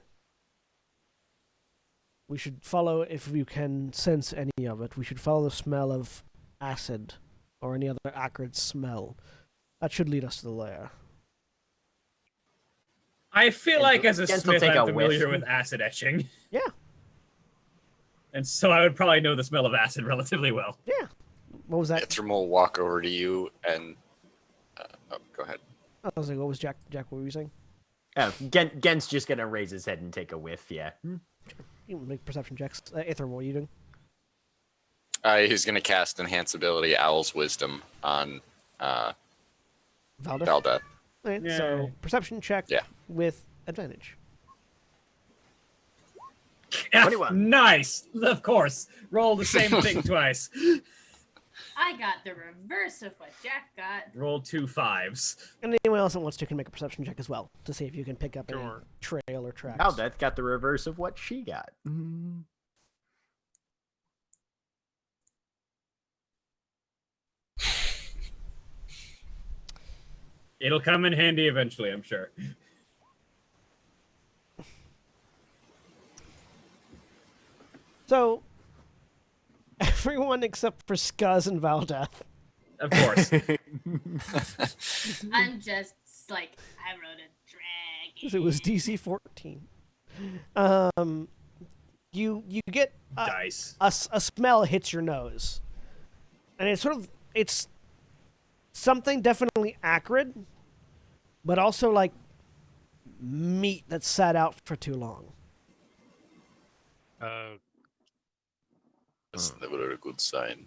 Speaker 1: We should follow, if you can sense any of it, we should follow the smell of acid or any other acrid smell. That should lead us to the lair.
Speaker 2: I feel like as a
Speaker 6: Gens will
Speaker 2: smith,
Speaker 6: take
Speaker 2: I'm
Speaker 6: a
Speaker 2: familiar
Speaker 6: whiff.
Speaker 2: with acid etching.
Speaker 1: Yeah,
Speaker 2: And so I would probably know the smell of acid relatively well.
Speaker 1: yeah. What was that?
Speaker 7: Ithram will walk over to you and... go ahead.
Speaker 1: I was like, what was Jack? Jack, what were you saying?
Speaker 6: Oh, Gen's just gonna raise his head and take a whiff. Yeah.
Speaker 1: You can make perception checks. Aether, what are you doing?
Speaker 7: He's going to cast Enhance Ability Owl's Wisdom on
Speaker 1: Valdeth?
Speaker 7: Valdeth.
Speaker 1: Alright,
Speaker 2: Yeah.
Speaker 1: so perception check
Speaker 7: Yeah.
Speaker 1: with advantage.
Speaker 6: 21.
Speaker 2: Nice! Of course. Roll the same thing twice.
Speaker 5: I got the reverse of what Jack got.
Speaker 2: Roll 2 5s.
Speaker 1: And anyone else that wants to can make a perception check as well to see if you can pick up any
Speaker 3: Sure.
Speaker 1: trail or tracks.
Speaker 6: Valdeth got the reverse of what she got.
Speaker 2: It'll come in handy eventually, I'm sure.
Speaker 1: So, everyone except for Skuz and Valdeth.
Speaker 2: Of course.
Speaker 5: I'm just like, I wrote a dragon.
Speaker 1: It was DC 14. You get
Speaker 2: Dice.
Speaker 1: a smell hits your nose, and it's something definitely acrid, but also like meat that's sat out for too long.
Speaker 7: That's never a good sign.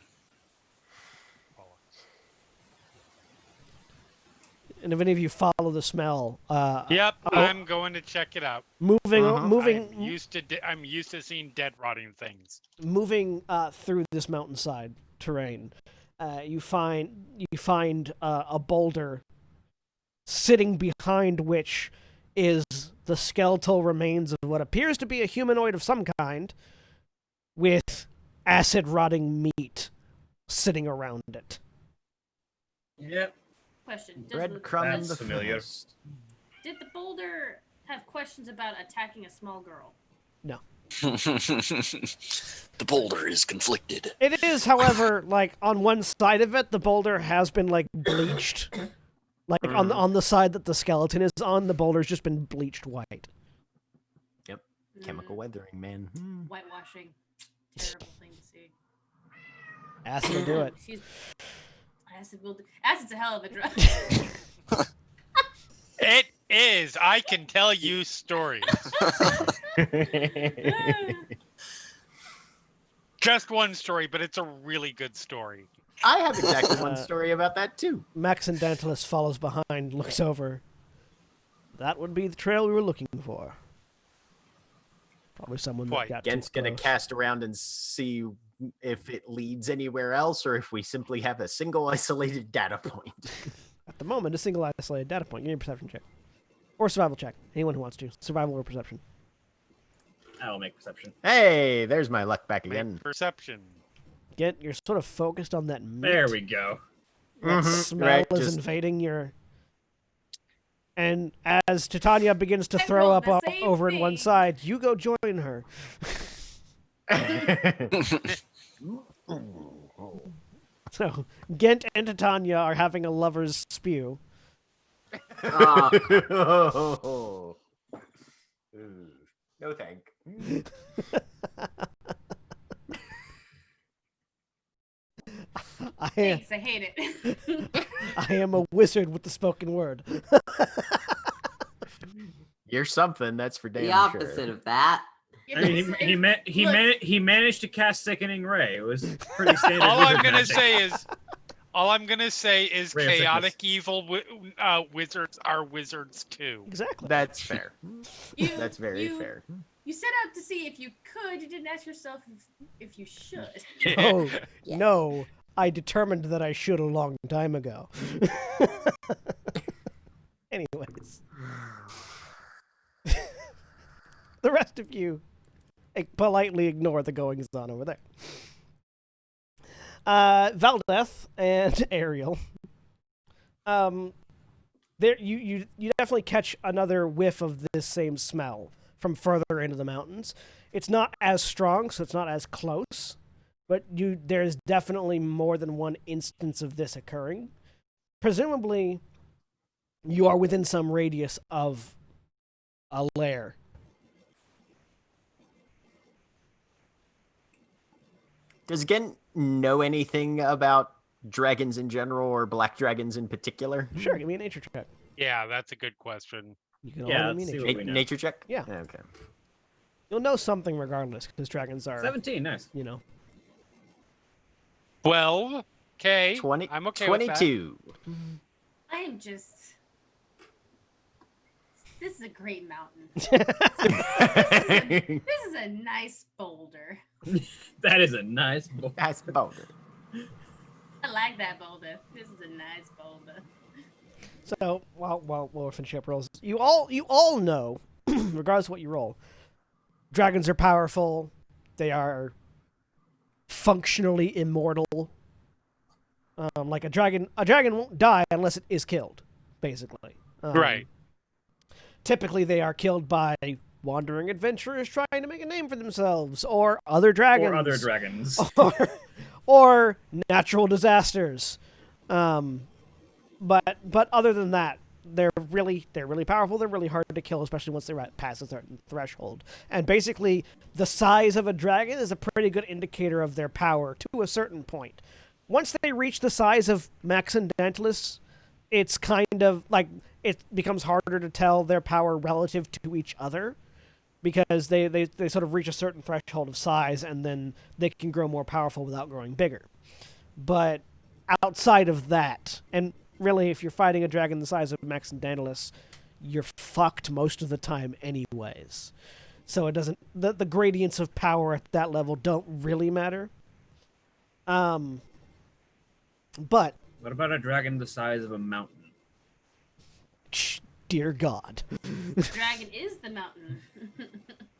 Speaker 1: And if any of you follow the smell,
Speaker 3: Yep, I'm going to check it out.
Speaker 1: moving
Speaker 3: I'm used to seeing dead, rotting things.
Speaker 1: moving through this mountainside terrain, you find a boulder sitting behind which is the skeletal remains of what appears to be a humanoid of some kind, with acid rotting meat sitting around it.
Speaker 2: Yep.
Speaker 5: Question.
Speaker 6: Breadcrumb
Speaker 2: That's
Speaker 6: the
Speaker 2: familiar.
Speaker 6: first.
Speaker 5: Did the boulder have questions about attacking a small girl?
Speaker 1: No.
Speaker 7: The boulder is conflicted.
Speaker 1: It is, however, like on one side of it, the boulder has been like bleached. Like on the side that the skeleton is on, the boulder's just been bleached white.
Speaker 6: Yep. Chemical weathering, man.
Speaker 5: Whitewashing. Terrible thing to see.
Speaker 1: Acid will do it.
Speaker 5: Acid's a hell of a drug.
Speaker 3: It is. I can tell you stories. Just one story, but it's a really good story.
Speaker 6: I have exactly one story about that too.
Speaker 1: Maxendantalus follows behind, looks over. That would be the trail we were looking for. Probably someone that
Speaker 3: Quite.
Speaker 1: got
Speaker 6: Gen's
Speaker 1: too
Speaker 6: gonna
Speaker 1: close.
Speaker 6: cast around and see if it leads anywhere else, or if we simply have a single isolated data point.
Speaker 1: At the moment, a single isolated data point. Give me a perception check. Or survival check. Anyone who wants to. Survival or perception.
Speaker 2: I'll make perception.
Speaker 6: Hey, there's my luck back
Speaker 3: Make
Speaker 6: again.
Speaker 3: perception.
Speaker 1: Get you're sort of focused on that meat.
Speaker 2: There we go.
Speaker 1: That
Speaker 6: Mhm,
Speaker 1: smell
Speaker 6: right,
Speaker 1: is
Speaker 6: just-
Speaker 1: invading your. And as Titania begins to
Speaker 5: I
Speaker 1: throw
Speaker 5: rolled
Speaker 1: up
Speaker 5: the same
Speaker 1: over in one
Speaker 5: thing.
Speaker 1: side, you go join her. So Gent and Titania are having a lover's spew.
Speaker 6: Oh. No thank.
Speaker 5: Thanks, I hate it.
Speaker 1: I am a wizard with the spoken word.
Speaker 6: You're something, that's for damn
Speaker 4: The opposite
Speaker 6: sure.
Speaker 4: of that.
Speaker 2: I mean, he managed to cast Sickening Ray. It was pretty standard.
Speaker 3: All I'm
Speaker 2: wizard
Speaker 3: gonna
Speaker 2: magic.
Speaker 3: say is
Speaker 2: Ray of
Speaker 3: chaotic
Speaker 2: sickness.
Speaker 3: evil wizards are wizards too.
Speaker 1: Exactly.
Speaker 6: That's fair.
Speaker 5: You-
Speaker 6: That's very
Speaker 5: you-
Speaker 6: fair.
Speaker 5: You set out to see if you could. You didn't ask yourself if you should.
Speaker 1: Oh,
Speaker 4: Yeah.
Speaker 1: no. I determined that I should a long time ago. Anyways. The rest of you politely ignore the goings on over there. Valdeth and Ariel, There you definitely catch another whiff of this same smell from further into the mountains. It's not as strong, so it's not as close, but there's definitely more than one instance of this occurring. Presumably, you are within some radius of a lair.
Speaker 6: Does Gen know anything about dragons in general or black dragons in particular?
Speaker 1: Sure, give me a nature check.
Speaker 3: Yeah, that's a good question.
Speaker 1: You can
Speaker 2: Yeah,
Speaker 1: all give me
Speaker 2: let's
Speaker 1: a
Speaker 2: see
Speaker 1: nature.
Speaker 2: what we know.
Speaker 6: Nature check?
Speaker 1: Yeah.
Speaker 6: Okay.
Speaker 1: You'll know something regardless, because dragons are,
Speaker 2: 17, nice.
Speaker 3: 12. Okay.
Speaker 6: 20,
Speaker 3: I'm okay
Speaker 6: 22.
Speaker 5: I am just. This is a great mountain. This is a nice boulder.
Speaker 2: That is a nice boy.
Speaker 6: Nice boulder.
Speaker 5: I like that boulder. This is a nice boulder.
Speaker 1: So while we're finishing up rolls, you all know, regardless of what you roll, dragons are powerful. They are functionally immortal. Like a dragon won't die unless it is killed, basically.
Speaker 3: Right.
Speaker 1: Typically, they are killed by wandering adventurers trying to make a name for themselves, or other dragons,
Speaker 2: Or other dragons.
Speaker 1: or natural disasters. But other than that, they're really powerful. They're really hard to kill, especially once they pass a certain threshold. And basically, the size of a dragon is a pretty good indicator of their power to a certain point. Once they reach the size of Maxendantalus, it's kind of like it becomes harder to tell their power relative to each other, because they sort of reach a certain threshold of size, and then they can grow more powerful without growing bigger. But outside of that, and really, if you're fighting a dragon the size of Maxendantalus, you're fucked most of the time anyways. So it doesn't, the gradients of power at that level don't really matter. But
Speaker 2: What about a dragon the size of a mountain?
Speaker 1: dear God,
Speaker 5: Dragon is the mountain.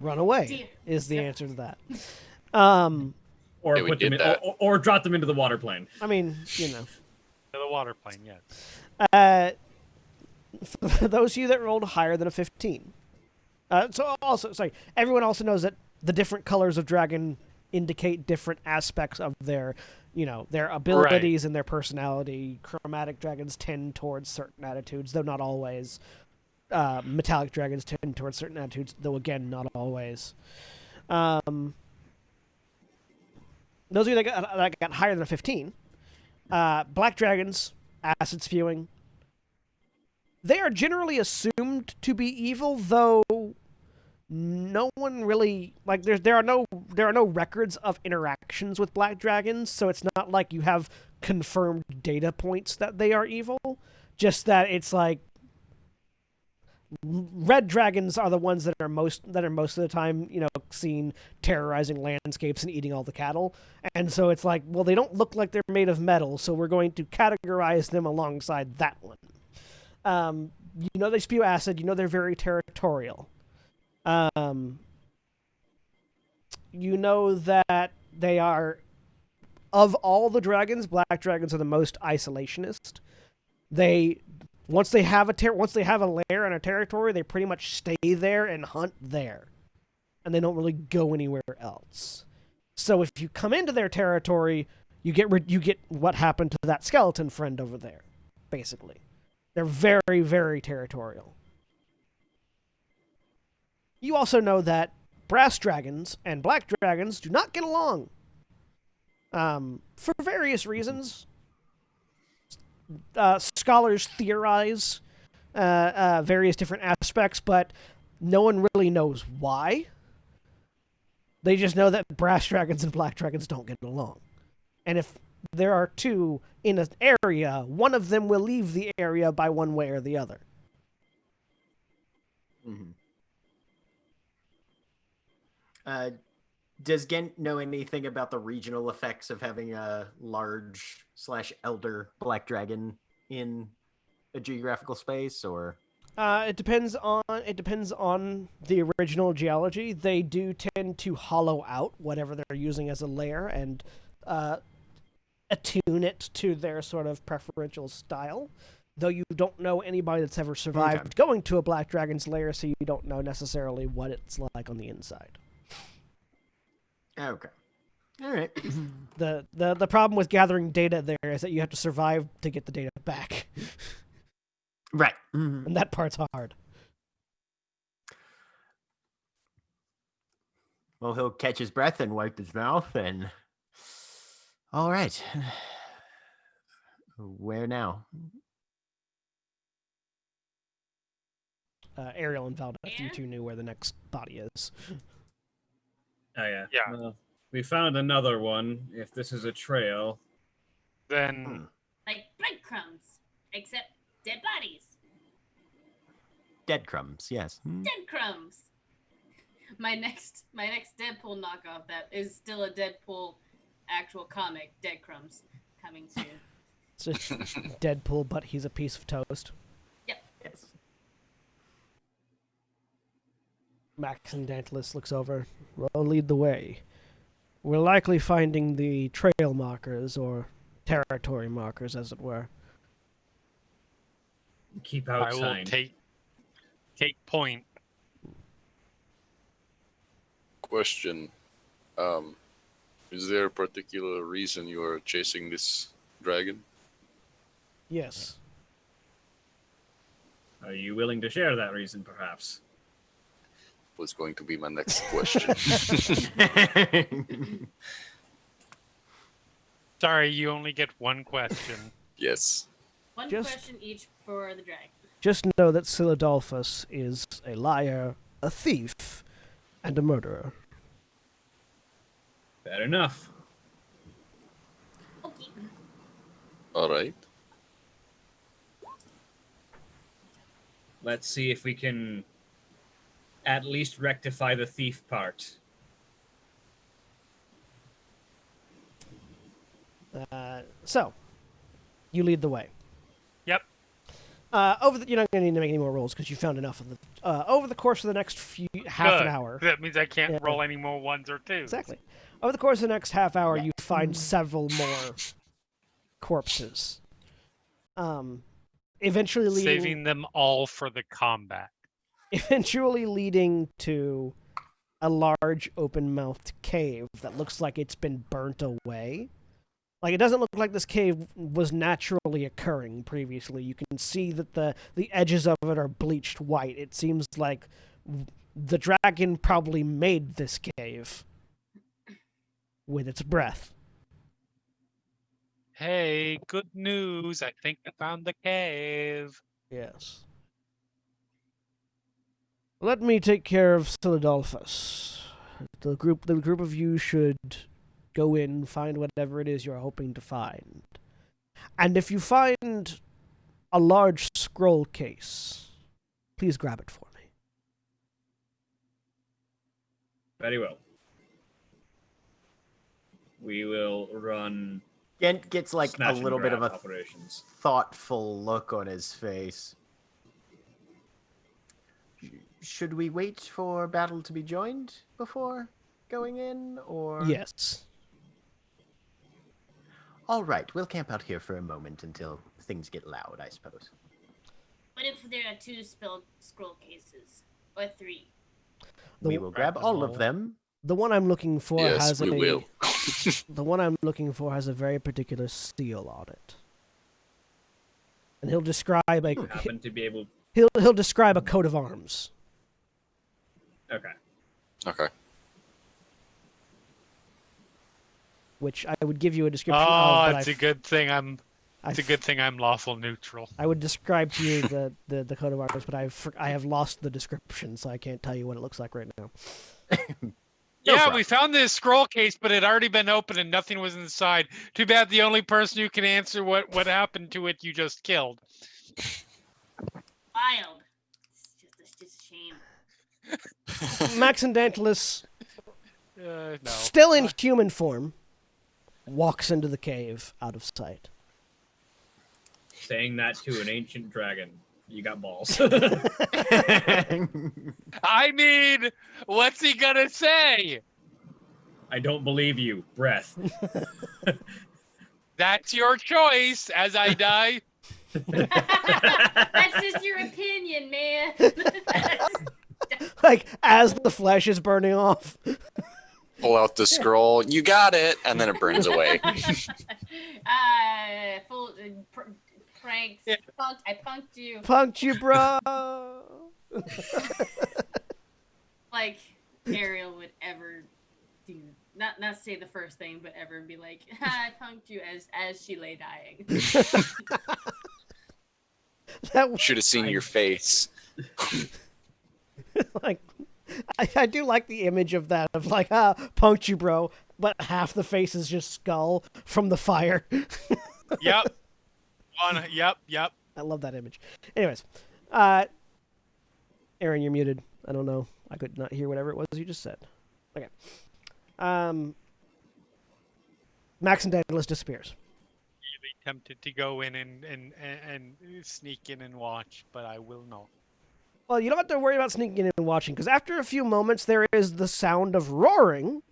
Speaker 1: run away
Speaker 5: Dear.
Speaker 1: is the answer to that.
Speaker 2: Or
Speaker 7: Yeah, we
Speaker 2: put them
Speaker 7: did
Speaker 2: in,
Speaker 7: that.
Speaker 2: or drop them into the water plane.
Speaker 1: I mean,
Speaker 3: To the water plane, yes.
Speaker 1: for those of you that rolled higher than a 15. Everyone also knows that the different colors of dragon indicate different aspects of their abilities and their personality. Chromatic dragons tend towards certain attitudes, though not always. Metallic dragons tend towards certain attitudes, though again, not always. Those of you that got higher than a 15, black dragons, acid spewing, they are generally assumed to be evil, though no one really there are no records of interactions with black dragons, so it's not like you have confirmed data points that they are evil. Just that it's like red dragons are the ones that are most of the time, seen terrorizing landscapes and eating all the cattle. And so it's like, well, they don't look like they're made of metal, so we're going to categorize them alongside that one. They spew acid. They're very territorial. That they are, of all the dragons, black dragons are the most isolationist. Once they have a lair and a territory, they pretty much stay there and hunt there, and they don't really go anywhere else. So if you come into their territory, you get what happened to that skeleton friend over there. Basically, they're very, very territorial. You also know that brass dragons and black dragons do not get along. For various reasons. Scholars theorize various different aspects, but no one really knows why. They just know that brass dragons and black dragons don't get along. And if there are two in an area, one of them will leave the area by one way or the other.
Speaker 6: Mm-hmm. Does Gent know anything about the regional effects of having a large/elder black dragon in a geographical space, or?
Speaker 1: It depends on the original geology. They do tend to hollow out whatever they're using as a layer and attune it to their sort of preferential style. though you don't know anybody that's ever survived going to a black dragon's lair, so you don't know necessarily what it's like on the inside.
Speaker 6: Okay. All right.
Speaker 1: The problem with gathering data there is that you have to survive to get the data back.
Speaker 6: Right.
Speaker 1: And that part's hard.
Speaker 6: Well, he'll catch his breath and wipe his mouth and... All right. Where now?
Speaker 1: Ariel and Valdeth, you two knew where the next body is.
Speaker 2: Oh, yeah.
Speaker 3: Yeah.
Speaker 2: Well, we found another one, if this is a trail.
Speaker 3: Then
Speaker 5: Like breadcrumbs, except dead bodies.
Speaker 6: Dead crumbs, yes.
Speaker 5: Dead crumbs. My next Deadpool knockoff that is still a Deadpool actual comic, Dead Crumbs, coming soon.
Speaker 1: It's just Deadpool, but he's a piece of toast.
Speaker 6: Yes.
Speaker 1: Max and Dantalus looks over. Well, lead the way. We're likely finding the trail markers, or territory markers, as it were.
Speaker 2: Keep
Speaker 3: I will
Speaker 2: outside.
Speaker 3: take point.
Speaker 7: Question. Is there a particular reason you are chasing this dragon?
Speaker 1: Yes.
Speaker 2: Are you willing to share that reason, perhaps?
Speaker 7: Was going to be my next question.
Speaker 3: Sorry, you only get one question.
Speaker 7: Yes.
Speaker 5: One
Speaker 1: Just-
Speaker 5: question each for the dragon.
Speaker 1: Just know that Silidolphus is a liar, a thief, and a murderer.
Speaker 2: Fair enough.
Speaker 5: Okay.
Speaker 7: All right.
Speaker 2: Let's see if we can at least rectify the thief part.
Speaker 1: So, you lead the way.
Speaker 3: Yep.
Speaker 1: You're not going to need to make any more rolls because you found enough of the. Over the course of the next half an
Speaker 3: Good.
Speaker 1: hour.
Speaker 3: That means I can't
Speaker 1: Yeah.
Speaker 3: roll any more ones or twos.
Speaker 1: Exactly. Over the course of the next half hour, you find several more corpses. Eventually
Speaker 3: Saving them all for the combat.
Speaker 1: eventually leading to a large open-mouthed cave that looks like it's been burnt away. Like, it doesn't look like this cave was naturally occurring previously. You can see that the edges of it are bleached white. It seems like the dragon probably made this cave with its breath.
Speaker 3: Hey, good news. I think I found the cave.
Speaker 1: Yes. Let me take care of Silidolphus. The group of you should go in, find whatever it is you're hoping to find. And if you find a large scroll case, please grab it for me.
Speaker 2: Very well. We will run
Speaker 6: Gent gets like
Speaker 2: snatch
Speaker 6: a
Speaker 2: and
Speaker 6: little bit of
Speaker 2: grab
Speaker 6: a
Speaker 2: operations.
Speaker 6: thoughtful look on his face. Should we wait for battle to be joined before going in, or?
Speaker 1: Yes.
Speaker 6: All right, we'll camp out here for a moment until things get loud, I suppose.
Speaker 5: What if there are 2 spelled scroll cases? Or 3?
Speaker 6: We will grab
Speaker 3: them
Speaker 6: all of
Speaker 3: all.
Speaker 6: them.
Speaker 1: The one I'm looking for
Speaker 7: Yes,
Speaker 1: has
Speaker 7: we will.
Speaker 1: the one I'm looking for has a very particular seal on it. And he'll describe
Speaker 2: Happen to be able.
Speaker 1: he'll describe a coat of arms.
Speaker 2: Okay.
Speaker 7: Okay.
Speaker 1: Which I would give you a description
Speaker 3: Oh,
Speaker 1: of, but
Speaker 3: it's a good thing
Speaker 1: I
Speaker 3: it's a good thing I'm lawful neutral.
Speaker 1: I would describe to you the coat of arms, but I have lost the description, so I can't tell you what it looks like right now.
Speaker 6: No
Speaker 3: Yeah,
Speaker 6: problem.
Speaker 3: we found this scroll case, but it had already been opened and nothing was inside. Too bad the only person who can answer what happened to it you just killed.
Speaker 5: Wild. It's just a shame.
Speaker 1: Max and Dantalus,
Speaker 3: No.
Speaker 1: still in human form, walks into the cave out of sight.
Speaker 2: Saying that to an ancient dragon. You got balls.
Speaker 3: I mean, what's he gonna say?
Speaker 2: I don't believe you. Breath.
Speaker 3: That's your choice as I die.
Speaker 5: That's just your opinion, man.
Speaker 1: Like, as the flesh is burning off.
Speaker 7: Pull out the scroll. You got it, and then it burns away.
Speaker 5: Pranks.
Speaker 3: Yeah.
Speaker 5: I punked you.
Speaker 1: Punked you, bro.
Speaker 5: Like Ariel would ever do, not say the first thing, but ever be like, I punked you as she lay dying.
Speaker 1: That
Speaker 7: Should have seen your face.
Speaker 1: like, I do like the image of that, of like, punked you, bro, but half the face is just skull from the fire.
Speaker 3: Yep. Yep.
Speaker 1: I love that image. Anyways, Aaron, you're muted. I don't know. I could not hear whatever it was you just said. Okay. Max and Daedalus disappears.
Speaker 3: Really tempted to go in and sneak in and watch, but I will not.
Speaker 1: Well, you don't have to worry about sneaking in and watching, because after a few moments, there is the sound of roaring,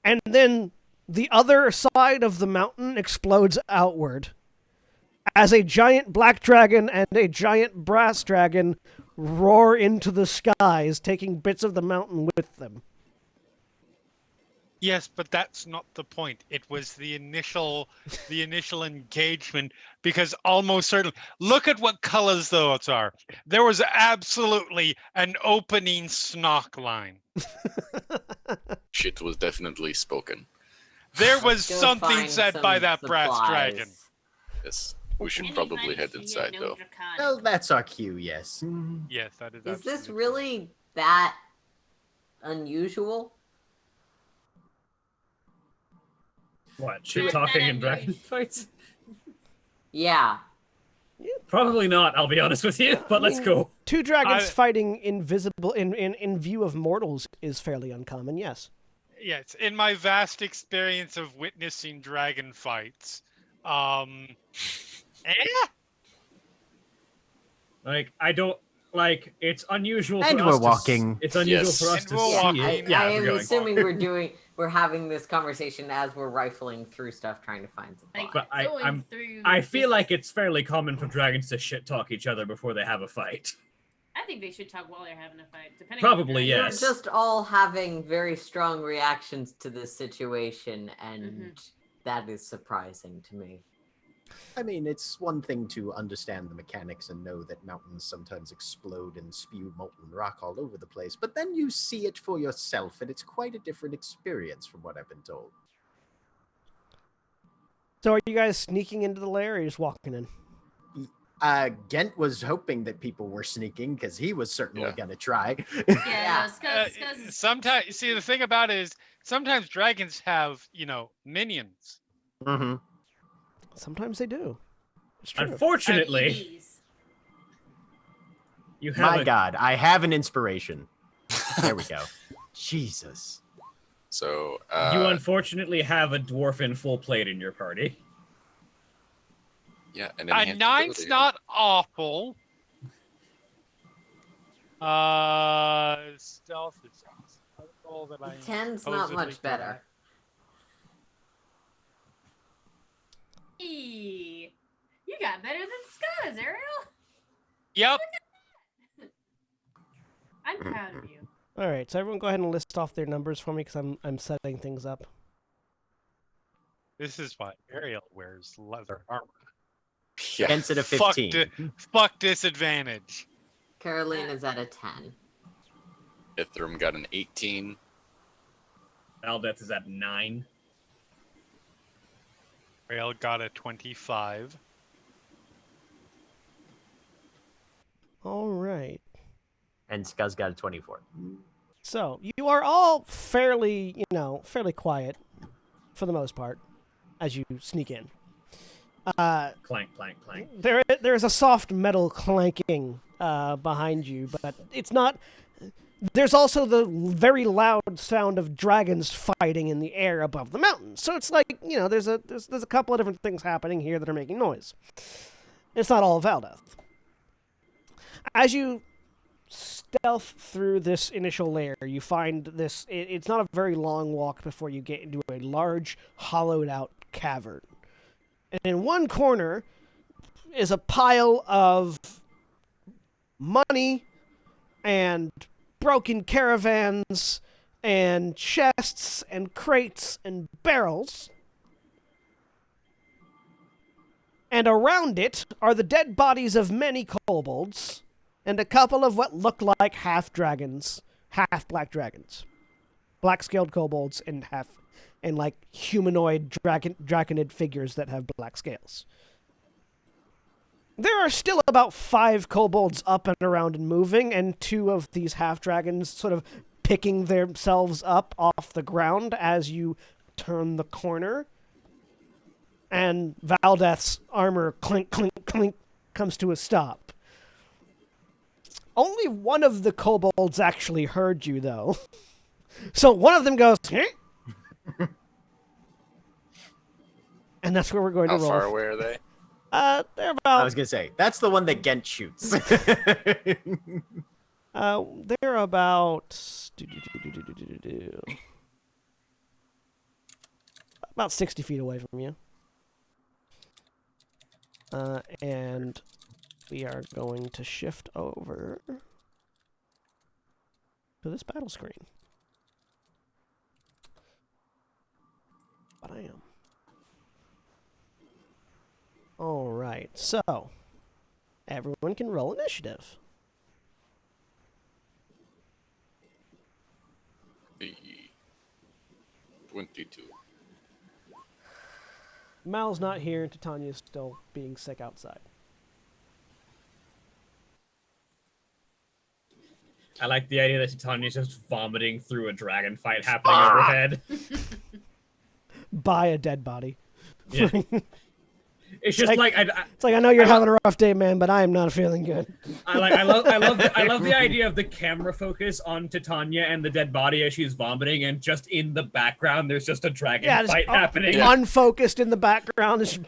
Speaker 1: and then the other side of the mountain explodes outward, as a giant black dragon and a giant brass dragon roar into the skies, taking bits of the mountain with them.
Speaker 3: Yes, but that's not the point. It was the initial engagement, because almost certainly, look at what colors those are. There was absolutely an opening snock line.
Speaker 7: Shit was definitely spoken.
Speaker 3: There was
Speaker 4: Go
Speaker 3: something
Speaker 4: find
Speaker 3: said
Speaker 4: some
Speaker 3: by that brass
Speaker 4: supplies.
Speaker 3: dragon.
Speaker 7: Yes. We should
Speaker 5: Anybody
Speaker 7: probably head
Speaker 5: who
Speaker 7: inside,
Speaker 5: no
Speaker 7: though.
Speaker 5: draconic.
Speaker 6: Well, that's our cue, yes.
Speaker 3: Yes, that is.
Speaker 4: Is this
Speaker 3: absolutely
Speaker 4: really that unusual?
Speaker 2: What? Shit
Speaker 5: Not
Speaker 2: talking
Speaker 5: that
Speaker 2: in dragon
Speaker 5: unusual.
Speaker 2: fights?
Speaker 4: Yeah.
Speaker 2: Probably not. I'll be honest with you. But let's go.
Speaker 1: Two dragons
Speaker 3: I-
Speaker 1: fighting invisible in view of mortals is fairly uncommon, yes.
Speaker 3: Yes, in my vast experience of witnessing dragon fights,
Speaker 2: Like, I don't like. It's unusual.
Speaker 6: And
Speaker 2: for
Speaker 6: we're
Speaker 2: us
Speaker 6: walking.
Speaker 2: It's unusual
Speaker 7: Yes.
Speaker 2: for us
Speaker 3: And
Speaker 2: to
Speaker 3: we're
Speaker 2: see
Speaker 3: walking.
Speaker 2: it.
Speaker 4: I
Speaker 2: Yeah,
Speaker 4: am
Speaker 2: we're going.
Speaker 4: assuming we're having this conversation as we're rifling through stuff trying to find supplies.
Speaker 5: Like,
Speaker 2: But
Speaker 5: going through
Speaker 2: I feel
Speaker 5: this-
Speaker 2: like it's fairly common for dragons to shit talk each other before they have a fight.
Speaker 5: I think they should talk while they're having a fight. Depending
Speaker 2: Probably,
Speaker 5: on the
Speaker 2: yeah.
Speaker 4: We're
Speaker 2: Yes.
Speaker 4: just all having very strong reactions to this situation, and that is surprising to me.
Speaker 6: I mean, it's one thing to understand the mechanics and know that mountains sometimes explode and spew molten rock all over the place, but then you see it for yourself, and it's quite a different experience from what I've been told.
Speaker 1: So are you guys sneaking into the lair or are you just walking in?
Speaker 6: Gent was hoping that people were sneaking because he was certainly
Speaker 7: Yeah.
Speaker 6: going to try.
Speaker 5: Yeah, no, Scuzz-
Speaker 3: sometimes, see, the thing about it is sometimes dragons have, minions.
Speaker 6: Mm-hmm.
Speaker 1: Sometimes they do. It's true.
Speaker 2: Unfortunately,
Speaker 5: BBs.
Speaker 2: you have
Speaker 6: My
Speaker 2: a
Speaker 6: God, I have an inspiration. There we go. Jesus.
Speaker 7: So,
Speaker 2: you unfortunately have a dwarf in full plate in your party.
Speaker 7: yeah, and
Speaker 3: A
Speaker 7: enhanced
Speaker 3: nine's
Speaker 7: ability.
Speaker 3: not awful. Stealth is all that I
Speaker 4: 10's not
Speaker 3: supposedly
Speaker 4: much
Speaker 3: good
Speaker 4: better.
Speaker 3: at.
Speaker 5: Eee. You got better than Scuzz, Ariel.
Speaker 3: Yep.
Speaker 5: I'm proud of you.
Speaker 1: All right, so everyone go ahead and list off their numbers for me because I'm setting things up.
Speaker 3: This is why Ariel wears leather armor.
Speaker 7: Yeah.
Speaker 6: Gent's at a
Speaker 3: Fuck
Speaker 6: 15.
Speaker 3: Fuck disadvantage.
Speaker 4: Caroline is at a 10.
Speaker 7: Ithram got an 18.
Speaker 2: Valdeth is at 9.
Speaker 3: Ariel got a 25.
Speaker 1: All right.
Speaker 6: And Scuzz got a 24.
Speaker 1: So you are all fairly quiet for the most part as you sneak in.
Speaker 2: Clank, clank, clank.
Speaker 1: There's a soft metal clanking behind you, but it's not. There's also the very loud sound of dragons fighting in the air above the mountains. So it's like, there's a couple of different things happening here that are making noise. It's not all Valdeth. As you stealth through this initial lair, you find this. It's not a very long walk before you get into a large, hollowed-out cavern. And in one corner, is a pile of money and broken caravans and chests and crates and barrels. And around it are the dead bodies of many kobolds and a couple of what look like half-dragons, half-black dragons. Black-scaled kobolds and like humanoid draconid figures that have black scales. There are still about 5 kobolds up and around and moving, and 2 of these half-dragons sort of picking themselves up off the ground as you turn the corner. And Valdeth's armor clink, clink, clink comes to a stop. Only one of the kobolds actually heard you, though. So one of them goes, "Eh?" And that's where we're going
Speaker 7: How
Speaker 1: to roll.
Speaker 7: far away are they?
Speaker 1: They're
Speaker 6: I
Speaker 1: about
Speaker 6: was gonna say that's the one that Gent shoots.
Speaker 1: they're about about 60 feet away from you. And we are going to shift over to this battle screen. But I am. All right, so everyone can roll initiative.
Speaker 7: The 22.
Speaker 1: Mal's not here, and Titania's still being sick outside.
Speaker 2: I like the idea that Titania's just vomiting through a dragon fight happening overhead.
Speaker 1: By a dead body.
Speaker 2: Yeah. It's just like
Speaker 1: It's like, I know you're having a rough day, man, but I am not feeling good.
Speaker 2: I love the idea of the camera focus on Titania and the dead body as she's vomiting, and just in the background there's just a dragon
Speaker 1: Yeah, just
Speaker 2: fight happening.
Speaker 7: Yeah.
Speaker 1: unfocused in the background. It's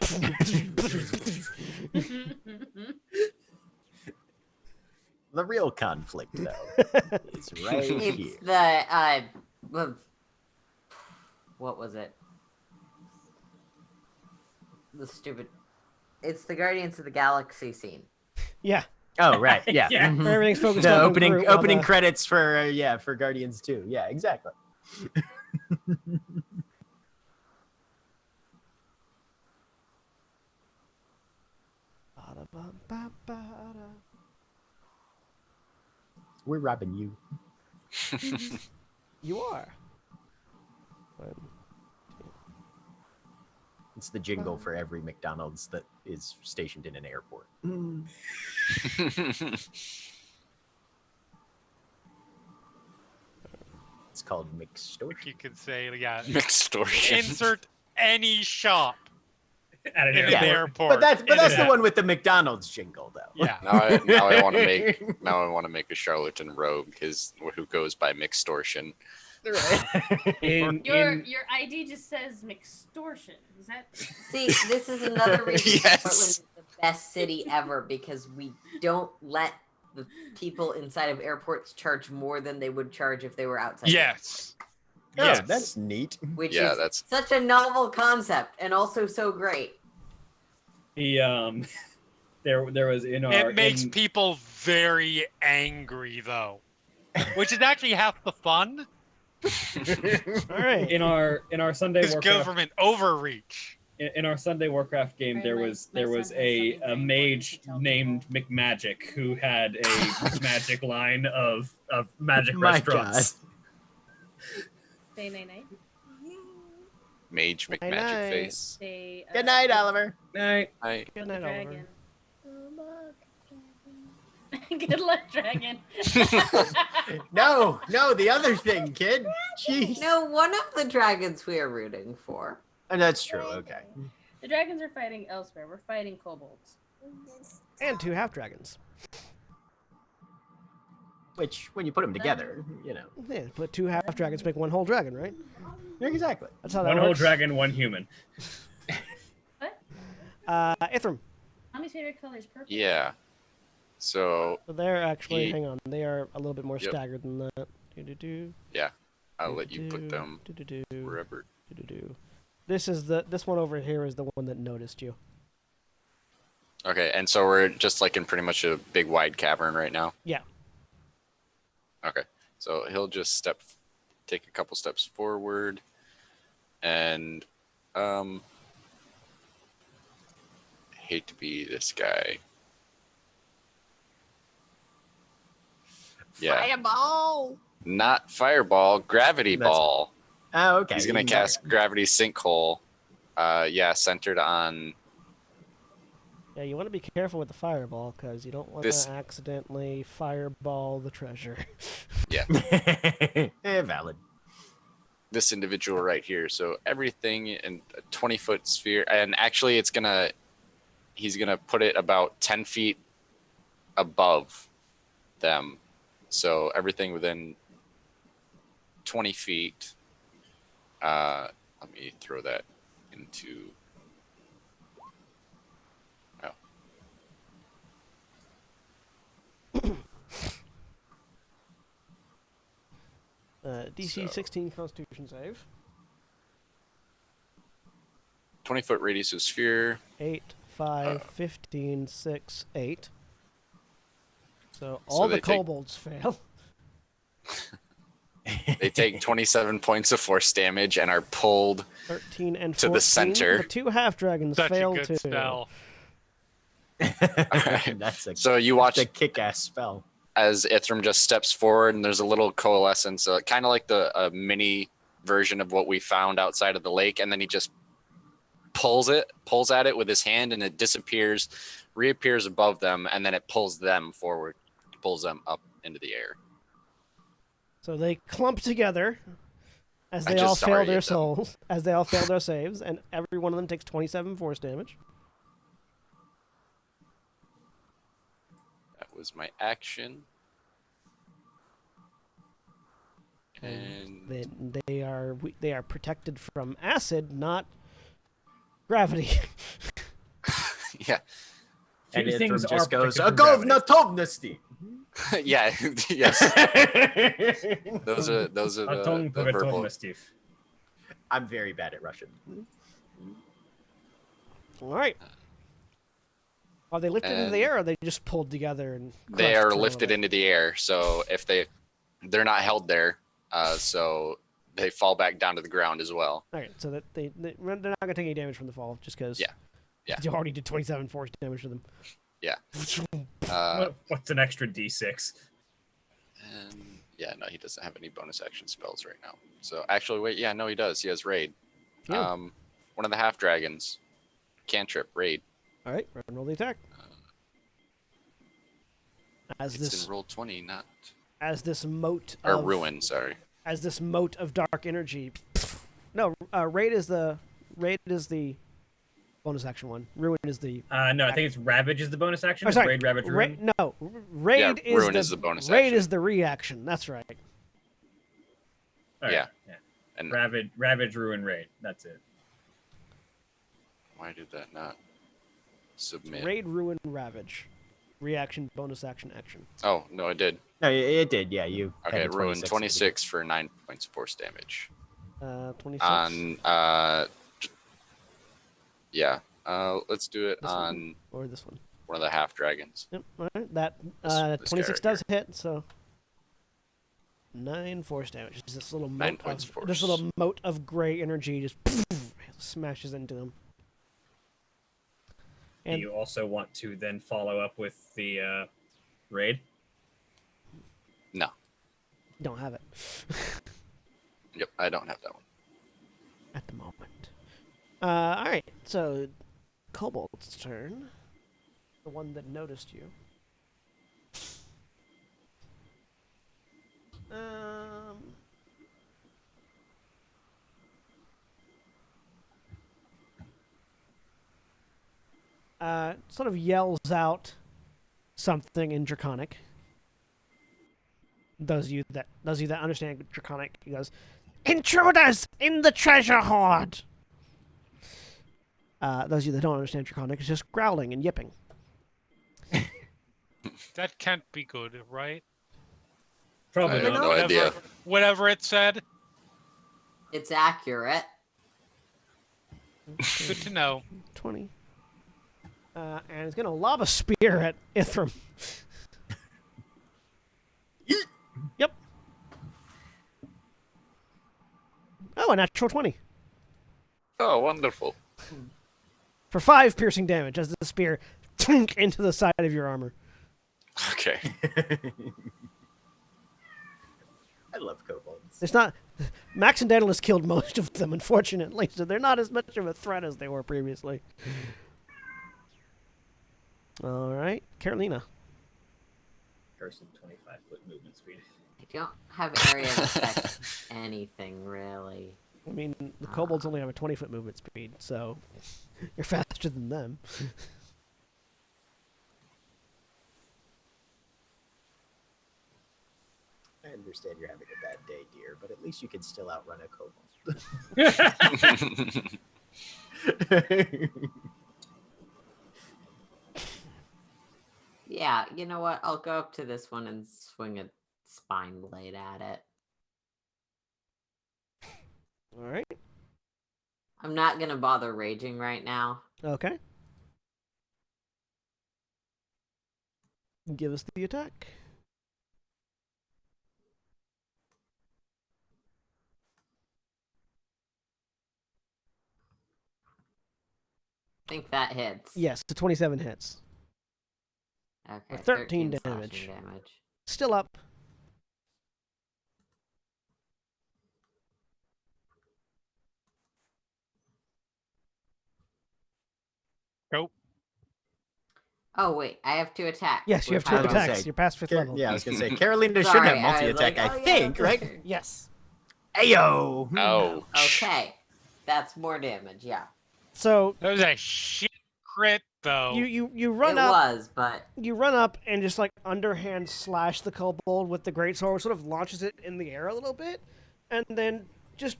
Speaker 6: The real conflict, though, is right here.
Speaker 4: It's the what was it? The stupid. It's the Guardians of the Galaxy scene.
Speaker 1: Yeah,
Speaker 6: Oh, right, yeah.
Speaker 2: Yeah.
Speaker 6: Mhm.
Speaker 1: where everything's focused
Speaker 6: The
Speaker 1: on
Speaker 6: opening
Speaker 1: Groot while
Speaker 6: opening
Speaker 1: the-
Speaker 6: credits for for Guardians 2. Yeah, exactly. We're robbing you.
Speaker 1: You are.
Speaker 6: It's the jingle for every McDonald's that is stationed in an airport. It's called McStortion.
Speaker 3: You could say, yeah,
Speaker 7: Extortion.
Speaker 3: insert any shop
Speaker 2: At an
Speaker 3: in an
Speaker 6: Yeah.
Speaker 2: airport.
Speaker 3: airport.
Speaker 6: But that's the
Speaker 2: Yeah.
Speaker 6: one with the McDonald's jingle, though.
Speaker 3: Yeah.
Speaker 7: Now I want to make a charlatan rogue who goes by Mixtortion.
Speaker 2: In
Speaker 5: Your ID just says McStortion. Is that?
Speaker 4: See, this is another reason
Speaker 7: Yes.
Speaker 4: Portland is the best city ever, because we don't let the people inside of airports charge more than they would charge if they were outside.
Speaker 3: Yes.
Speaker 6: Oh,
Speaker 3: Yes.
Speaker 6: that's neat.
Speaker 4: Which
Speaker 7: Yeah,
Speaker 4: is
Speaker 7: that's
Speaker 4: such a novel concept and also so great.
Speaker 2: the there was in our
Speaker 3: It makes
Speaker 2: in-
Speaker 3: people very angry, though, which is actually half the fun.
Speaker 1: All right.
Speaker 2: in our Sunday
Speaker 3: Is
Speaker 2: Warcraft
Speaker 3: government overreach.
Speaker 2: in our Sunday Warcraft game
Speaker 5: Right,
Speaker 2: there
Speaker 5: my-
Speaker 2: was
Speaker 5: my
Speaker 2: there
Speaker 5: son
Speaker 2: was
Speaker 5: has
Speaker 2: a
Speaker 5: something very
Speaker 2: mage
Speaker 5: important to tell
Speaker 2: named McMagic who had a magic line of magic
Speaker 6: My
Speaker 2: restaurants.
Speaker 5: Say night night.
Speaker 7: Mage
Speaker 1: Night,
Speaker 7: McMagic
Speaker 1: night.
Speaker 7: face.
Speaker 5: Say.
Speaker 6: Good night, Oliver.
Speaker 2: Night.
Speaker 7: I
Speaker 1: Good night, Oliver.
Speaker 5: Dragon. Good luck, dragon.
Speaker 6: No, the other thing, kid. Jeez.
Speaker 4: No, one of the dragons we are rooting for.
Speaker 6: And that's true. Okay.
Speaker 5: The dragons are fighting elsewhere. We're fighting kobolds.
Speaker 1: And 2 half-dragons.
Speaker 6: Which, when you put them together,
Speaker 1: Yeah, put 2 half-dragons make 1 whole dragon, right?
Speaker 6: exactly.
Speaker 1: That's how that
Speaker 2: One whole
Speaker 1: works.
Speaker 2: dragon, one human.
Speaker 5: What?
Speaker 1: Ithram.
Speaker 5: Mommy's favorite color is purple.
Speaker 7: yeah. So
Speaker 1: So they're actually,
Speaker 7: Ye-
Speaker 1: hang on, they are a little bit more
Speaker 7: Yep.
Speaker 1: staggered than that. Do-do-do.
Speaker 7: I'll let you put them
Speaker 1: Do-do-do.
Speaker 7: wherever.
Speaker 1: Do-do-do. This one over here is the one that noticed you.
Speaker 7: Okay, and so we're just like in pretty much a big wide cavern right now.
Speaker 1: Yeah.
Speaker 7: Okay, so he'll just take a couple steps forward, and hate to be this guy. Yeah.
Speaker 4: Fireball.
Speaker 7: Not fireball, gravity
Speaker 6: That's-
Speaker 7: ball.
Speaker 6: Oh, okay.
Speaker 7: He's gonna
Speaker 6: even better.
Speaker 7: cast gravity sinkhole. Yeah, centered on.
Speaker 1: Yeah, you want to be careful with the fireball because you don't want
Speaker 7: This-
Speaker 1: to accidentally fireball the treasure.
Speaker 6: Valid.
Speaker 7: This individual right here. So everything in a 20-foot sphere, and actually, he's gonna put it about 10 feet above them. So everything within 20 feet. Let me throw that into.
Speaker 1: DC
Speaker 7: So-
Speaker 1: 16 Constitution save.
Speaker 7: 20-foot radius of sphere.
Speaker 1: 8, 5, 15, 6, 8. So all the
Speaker 7: they take-
Speaker 1: kobolds fail.
Speaker 7: They take 27 points of force damage and are pulled.
Speaker 1: 13 and 14.
Speaker 7: To the center.
Speaker 1: The 2 half dragons
Speaker 3: Such a
Speaker 1: fail
Speaker 3: good
Speaker 1: too.
Speaker 3: spell.
Speaker 6: That's a,
Speaker 7: So you watch
Speaker 6: that's a kick-ass spell.
Speaker 7: as Ithram just steps forward, and there's a little coalescence, kind of like the mini version of what we found outside of the lake, and then he just pulls at it with his hand, and it disappears, reappears above them, and then it pulls them forward, pulls them up into the air.
Speaker 1: So they clump together as
Speaker 7: I
Speaker 1: they all
Speaker 7: just
Speaker 1: fail their
Speaker 7: targeted them.
Speaker 1: souls, as they all fail their saves, and every one of them takes 27 force damage.
Speaker 7: That was my action. And
Speaker 1: Then they are protected from acid, not gravity.
Speaker 7: yeah,
Speaker 6: And
Speaker 2: Few things
Speaker 6: Ithram
Speaker 2: are
Speaker 6: just goes,
Speaker 2: protected from gravity.
Speaker 6: Govnatovnosti!
Speaker 7: yeah, yes. Those are
Speaker 2: Atong
Speaker 7: the verbal.
Speaker 2: Pogatovmastiv.
Speaker 6: I'm very bad at Russian.
Speaker 1: All right. Are they lifted into the
Speaker 7: And-
Speaker 1: air, or are they just pulled together and?
Speaker 7: They
Speaker 1: crushed
Speaker 7: are
Speaker 1: for a little
Speaker 7: lifted
Speaker 1: bit?
Speaker 7: into the air, so if they're not held there, so they fall back down to the ground as well.
Speaker 1: All right, so that they're not gonna take any damage from the fall, just because.
Speaker 7: Yeah. Yeah.
Speaker 1: You already did 27 force damage to them.
Speaker 7: Yeah. Uh,
Speaker 2: What's an extra D6?
Speaker 7: and yeah, no, he doesn't have any bonus action spells right now. So actually, wait, yeah, no, he does. He has raid.
Speaker 1: Yeah.
Speaker 7: One of the half dragons, cantrip raid.
Speaker 1: All right, roll the attack. As
Speaker 7: It's
Speaker 1: this
Speaker 7: in roll 20, not
Speaker 1: moat
Speaker 7: or
Speaker 1: of
Speaker 7: ruin. Sorry.
Speaker 1: as this moat of dark energy. No, raid is the bonus action one. Ruin is the.
Speaker 2: No, I think it's Ravage is the bonus action.
Speaker 1: Oh,
Speaker 2: It's
Speaker 1: sorry.
Speaker 2: Raid, Ravage, Ruin.
Speaker 1: No, raid is
Speaker 7: Ruin
Speaker 1: the
Speaker 7: is the bonus
Speaker 1: Raid
Speaker 7: action.
Speaker 1: is the reaction. That's right.
Speaker 2: All right,
Speaker 7: Yeah.
Speaker 2: yeah.
Speaker 7: And
Speaker 2: Ravage, Ruin, Raid. That's it.
Speaker 7: why did that not submit?
Speaker 1: Raid, ruin, ravage. Reaction, bonus action, action.
Speaker 7: Oh no, it did.
Speaker 6: No, it did, yeah. You had
Speaker 7: Okay,
Speaker 6: a
Speaker 7: ruin
Speaker 6: 26.
Speaker 7: 26 for 9 points of force damage.
Speaker 1: 26.
Speaker 7: On yeah, let's do it
Speaker 1: This one?
Speaker 7: on
Speaker 1: Or this one.
Speaker 7: one of the half dragons.
Speaker 1: Yep. All right. That
Speaker 7: This
Speaker 1: 26
Speaker 7: guy right
Speaker 1: does hit. So 9 force damage. Just this little
Speaker 7: 9
Speaker 1: moat
Speaker 7: points
Speaker 1: of
Speaker 7: force.
Speaker 1: this little moat of gray energy just smashes into them.
Speaker 2: Do
Speaker 1: And
Speaker 2: you also want to then follow up with the Raid?
Speaker 7: No,
Speaker 1: don't have it
Speaker 7: yep, I don't have that one.
Speaker 1: at the moment. All right. So Kobold's turn. The one that noticed you. Sort of yells out something in Draconic. Those of you that understand Draconic, he goes, "Intruders in the treasure hoard." Those of you that don't understand Draconic, it's just growling and yipping.
Speaker 3: That can't be good, right?
Speaker 2: Probably
Speaker 7: I have
Speaker 2: not.
Speaker 7: no idea.
Speaker 3: Whatever it said.
Speaker 4: It's accurate.
Speaker 3: Good to know.
Speaker 1: 20. And it's going to lob a spear at Ithram. Yep. Oh, a natural 20.
Speaker 7: Oh, wonderful.
Speaker 1: For 5 piercing damage as the spear tink into the side of your armor.
Speaker 7: Okay.
Speaker 6: I love kobolds.
Speaker 1: It's not... Max and Daedalus killed most of them, unfortunately, so they're not as much of a threat as they were previously. All right, Carolina.
Speaker 8: Person 25-foot movement speed.
Speaker 4: I don't have area of effect anything really.
Speaker 1: I mean, the kobolds only have a 20-foot movement speed, so you're faster than them.
Speaker 6: I understand you're having a bad day, dear, but at least you can still outrun a kobold.
Speaker 4: Yeah, you know what? I'll go up to this one and swing a spine blade at it.
Speaker 1: All right.
Speaker 4: I'm not gonna bother raging right now.
Speaker 1: Okay. Give us the attack.
Speaker 4: I think that hits.
Speaker 1: Yes, the 27 hits.
Speaker 4: Okay.
Speaker 1: 13
Speaker 4: slashing
Speaker 1: damage.
Speaker 4: damage.
Speaker 1: Still up.
Speaker 3: Nope.
Speaker 4: Oh wait, I have 2 attacks.
Speaker 1: Yes, you have
Speaker 4: With
Speaker 1: 2
Speaker 6: I was gonna
Speaker 1: attacks.
Speaker 6: say,
Speaker 1: You're past 5th level.
Speaker 6: Yeah, I was gonna say Carolina should
Speaker 4: Sorry,
Speaker 6: have
Speaker 4: I
Speaker 6: multi-attack,
Speaker 4: was like,
Speaker 6: I
Speaker 4: oh, yeah,
Speaker 6: think,
Speaker 4: that's
Speaker 6: right?
Speaker 4: true.
Speaker 1: Yes.
Speaker 6: Ayo!
Speaker 7: Ouch.
Speaker 4: Okay, that's more damage. Yeah,
Speaker 1: So
Speaker 3: That was a shit crit, though.
Speaker 1: you run
Speaker 4: it
Speaker 1: up.
Speaker 4: was, but
Speaker 1: You run up and just like underhand slash the kobold with the greatsword, sort of launches it in the air a little bit, and then just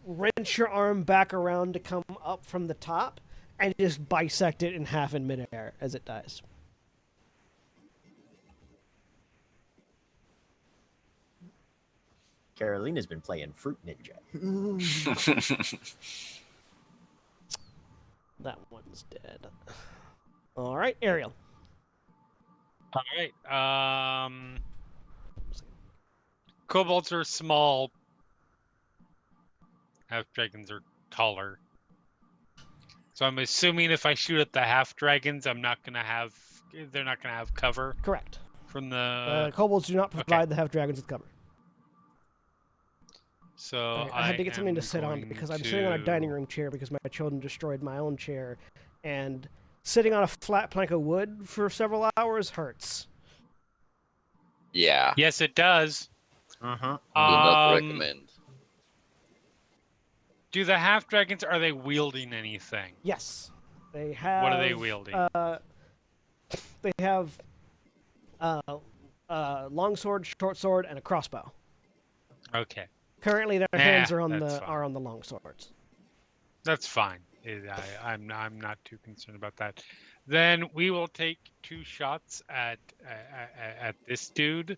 Speaker 1: wrench your arm back around to come up from the top and just bisect it in half in midair as it dies.
Speaker 6: Carolina's been playing Fruit Ninja.
Speaker 1: That one's dead. All right, Ariel.
Speaker 3: All right. Kobolds are small. Half dragons are taller. So I'm assuming if I shoot at the half dragons, they're not gonna have cover
Speaker 1: Correct.
Speaker 3: from the.
Speaker 1: Kobolds do not provide the half dragons with cover.
Speaker 3: So
Speaker 1: I had to get something to
Speaker 3: am
Speaker 1: sit on
Speaker 3: going
Speaker 1: because I'm sitting on a
Speaker 3: to-
Speaker 1: dining room chair because my children destroyed my own chair, and sitting on a flat plank of wood for several hours hurts.
Speaker 7: Yeah.
Speaker 3: Yes, it does.
Speaker 6: Uh-huh.
Speaker 7: Do not
Speaker 3: Um,
Speaker 7: recommend.
Speaker 3: Do the half dragons, are they wielding anything?
Speaker 1: Yes, they have.
Speaker 3: What are they wielding?
Speaker 1: They have long sword, short sword, and a crossbow.
Speaker 3: Okay,
Speaker 1: Currently, their
Speaker 3: Nah,
Speaker 1: hands are on
Speaker 3: that's
Speaker 1: the long swords.
Speaker 3: that's fine. I'm not too concerned about that. Then we will take 2 shots at this dude,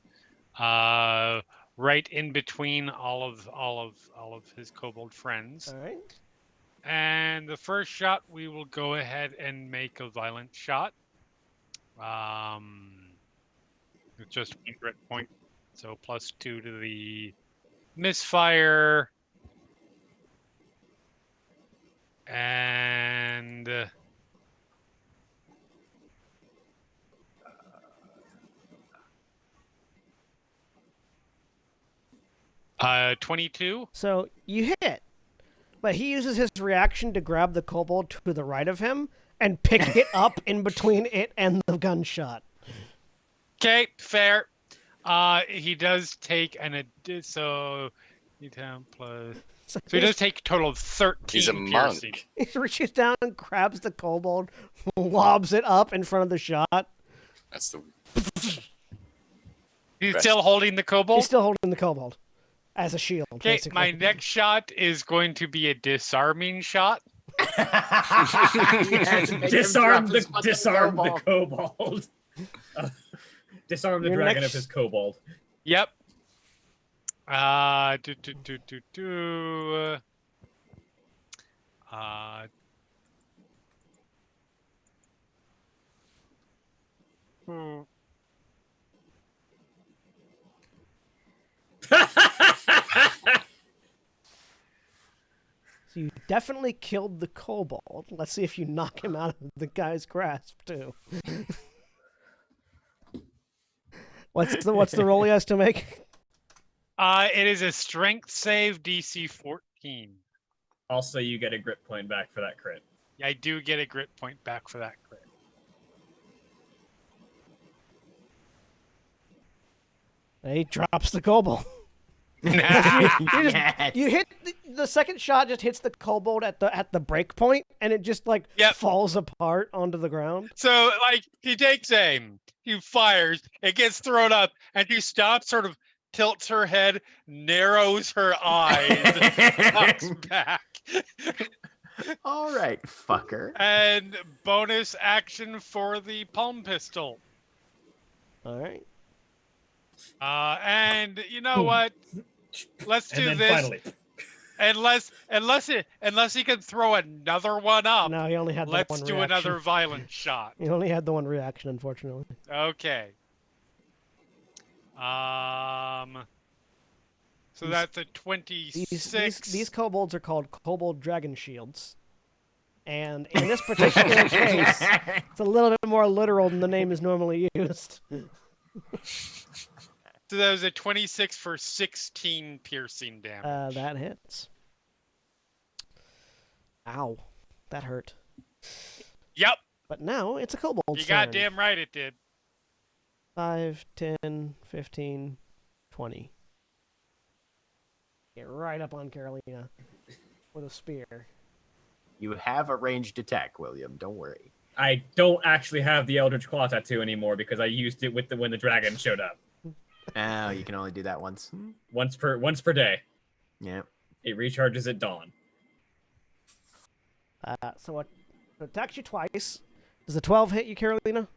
Speaker 3: right in between all of his kobold friends.
Speaker 1: All right.
Speaker 3: And the first shot, we will go ahead and make a violent shot. It's just 1 grit point, so +2 to the misfire. And 22.
Speaker 1: So you hit, but he uses his reaction to grab the kobold to the right of him and pick it up in between it and the gunshot.
Speaker 3: Okay, fair. He does take so D10 plus. So he does take a total of 13
Speaker 7: He's a
Speaker 3: piercing.
Speaker 7: monk.
Speaker 1: He reaches down and grabs the kobold, lobs it up in front of the shot.
Speaker 7: That's the
Speaker 3: He's
Speaker 7: Best.
Speaker 3: still holding the kobold.
Speaker 1: He's still holding the kobold as a shield.
Speaker 3: Okay,
Speaker 1: basically.
Speaker 3: my next shot is going to be a disarming shot.
Speaker 8: Disarm the kobold. Disarm the
Speaker 1: Your
Speaker 8: dragon
Speaker 1: next-
Speaker 8: of his kobold.
Speaker 3: Yep. Do, do, do, do, do.
Speaker 1: So you definitely killed the kobold. Let's see if you knock him out of the guy's grasp too. What's the roll he has to make?
Speaker 3: It is a strength save DC 14.
Speaker 8: Also, you get a grit point back for that crit.
Speaker 3: I do get a grit point back for that crit.
Speaker 1: He drops the kobold.
Speaker 6: Yes.
Speaker 1: You hit the second shot, just hits the kobold at the break point, and it just like falls apart onto the ground.
Speaker 3: So like he takes aim, he fires, it gets thrown up, and he stops, sort of tilts her head, narrows her eyes, knocks back.
Speaker 6: All right, fucker.
Speaker 3: And bonus action for the palm pistol.
Speaker 1: All right.
Speaker 3: And you know what? Let's do
Speaker 8: and then
Speaker 3: this.
Speaker 8: Finally.
Speaker 3: Unless he can throw another one up.
Speaker 1: No, he only had the
Speaker 3: Let's
Speaker 1: one
Speaker 3: do
Speaker 1: reaction.
Speaker 3: another violent shot.
Speaker 1: He only had the one reaction, unfortunately.
Speaker 3: Okay. So that's a 26.
Speaker 1: These kobolds are called kobold dragon shields. And in this particular case, it's a little bit more literal than the name is normally used.
Speaker 3: So that was a 26 for 16 piercing damage.
Speaker 1: That hits. Ow. That hurt.
Speaker 3: Yep.
Speaker 1: But now it's a kobold's
Speaker 3: You
Speaker 1: turn.
Speaker 3: goddamn right it did.
Speaker 1: 5, 10, 15, 20. Get right up on Carolina with a spear.
Speaker 6: You have a ranged attack, William. Don't worry.
Speaker 8: I don't actually have the Eldritch Claw tattoo anymore because I used it with when the dragon showed up.
Speaker 6: Oh, you can only do that once.
Speaker 8: Once per day.
Speaker 6: Yeah.
Speaker 8: It recharges at dawn.
Speaker 1: So it attacks you twice. Does the 12 hit you, Carolina?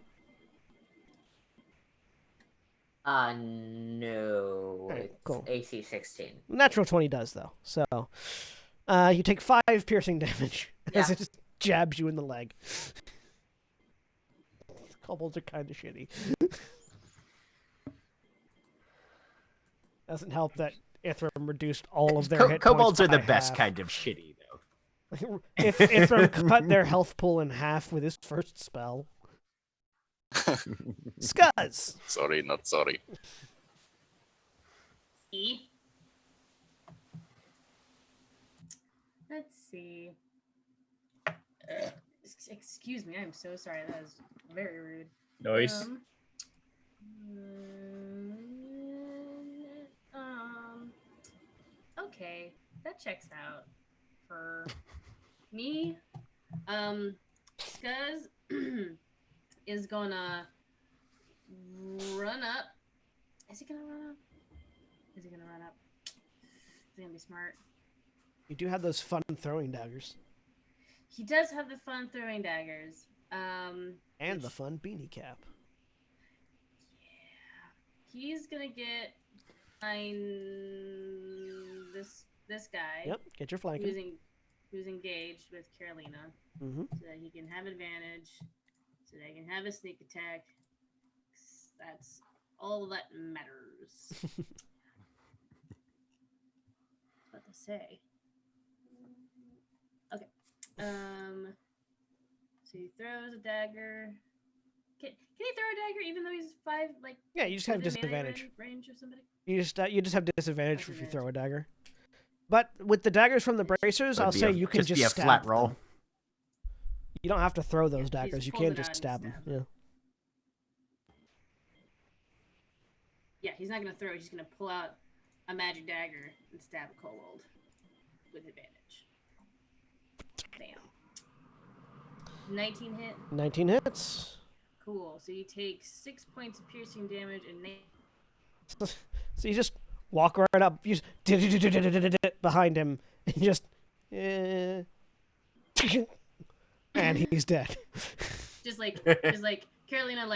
Speaker 4: No.
Speaker 1: Alright,
Speaker 4: It's
Speaker 1: cool.
Speaker 4: AC 16.
Speaker 1: Natural 20 does, though. So you take 5 piercing damage as
Speaker 4: Yeah.
Speaker 1: it just jabs you in the leg. Kobolds are kind of shitty. Doesn't help that Ithram reduced all of their hit points
Speaker 6: Kobolds are the
Speaker 1: by
Speaker 6: best
Speaker 1: half.
Speaker 6: kind of shitty, though.
Speaker 1: If Ithram cut their health pool in half with his first spell. Scuzz!
Speaker 7: Sorry, not sorry.
Speaker 5: E. Let's see. Excuse me, I'm so sorry. That was very rude.
Speaker 8: Nice.
Speaker 5: Okay, that checks out for me. Scuzz is gonna run up. Is he gonna run up? Is he gonna run up? Is he gonna be smart?
Speaker 1: You do have those fun throwing daggers.
Speaker 5: He does have the fun throwing daggers.
Speaker 1: And the fun beanie cap.
Speaker 5: He's gonna get this guy.
Speaker 1: Yep, get your flanking.
Speaker 5: Who's engaged with Carolina,
Speaker 1: Mm-hmm.
Speaker 5: so that he can have advantage, so that he can have a sneak attack. That's all that matters. What to say? Okay. So he throws a dagger. Can he throw a dagger even though he's 5? Like
Speaker 1: Yeah, you just have
Speaker 5: within melee
Speaker 1: disadvantage.
Speaker 5: range of somebody.
Speaker 1: You just have disadvantage if you
Speaker 5: Disadvantage.
Speaker 1: throw a dagger. But with the daggers from the bracers, I'll say you can just
Speaker 6: be a
Speaker 1: stab
Speaker 6: flat
Speaker 1: them.
Speaker 6: roll.
Speaker 1: You don't have to throw those
Speaker 5: Yeah, he
Speaker 1: daggers. You
Speaker 5: pulls
Speaker 1: can
Speaker 5: it
Speaker 1: just
Speaker 5: out
Speaker 1: stab
Speaker 5: and
Speaker 1: them.
Speaker 5: stab.
Speaker 1: Yeah.
Speaker 5: Yeah, he's not gonna throw. He's gonna pull out a magic dagger and stab a kobold with advantage. Bam. 19 hit.
Speaker 1: 19 hits.
Speaker 5: Cool. So you take 6 points of piercing damage and
Speaker 1: So you just walk right up, you just behind him, and just, and he's dead.
Speaker 5: just like Carolina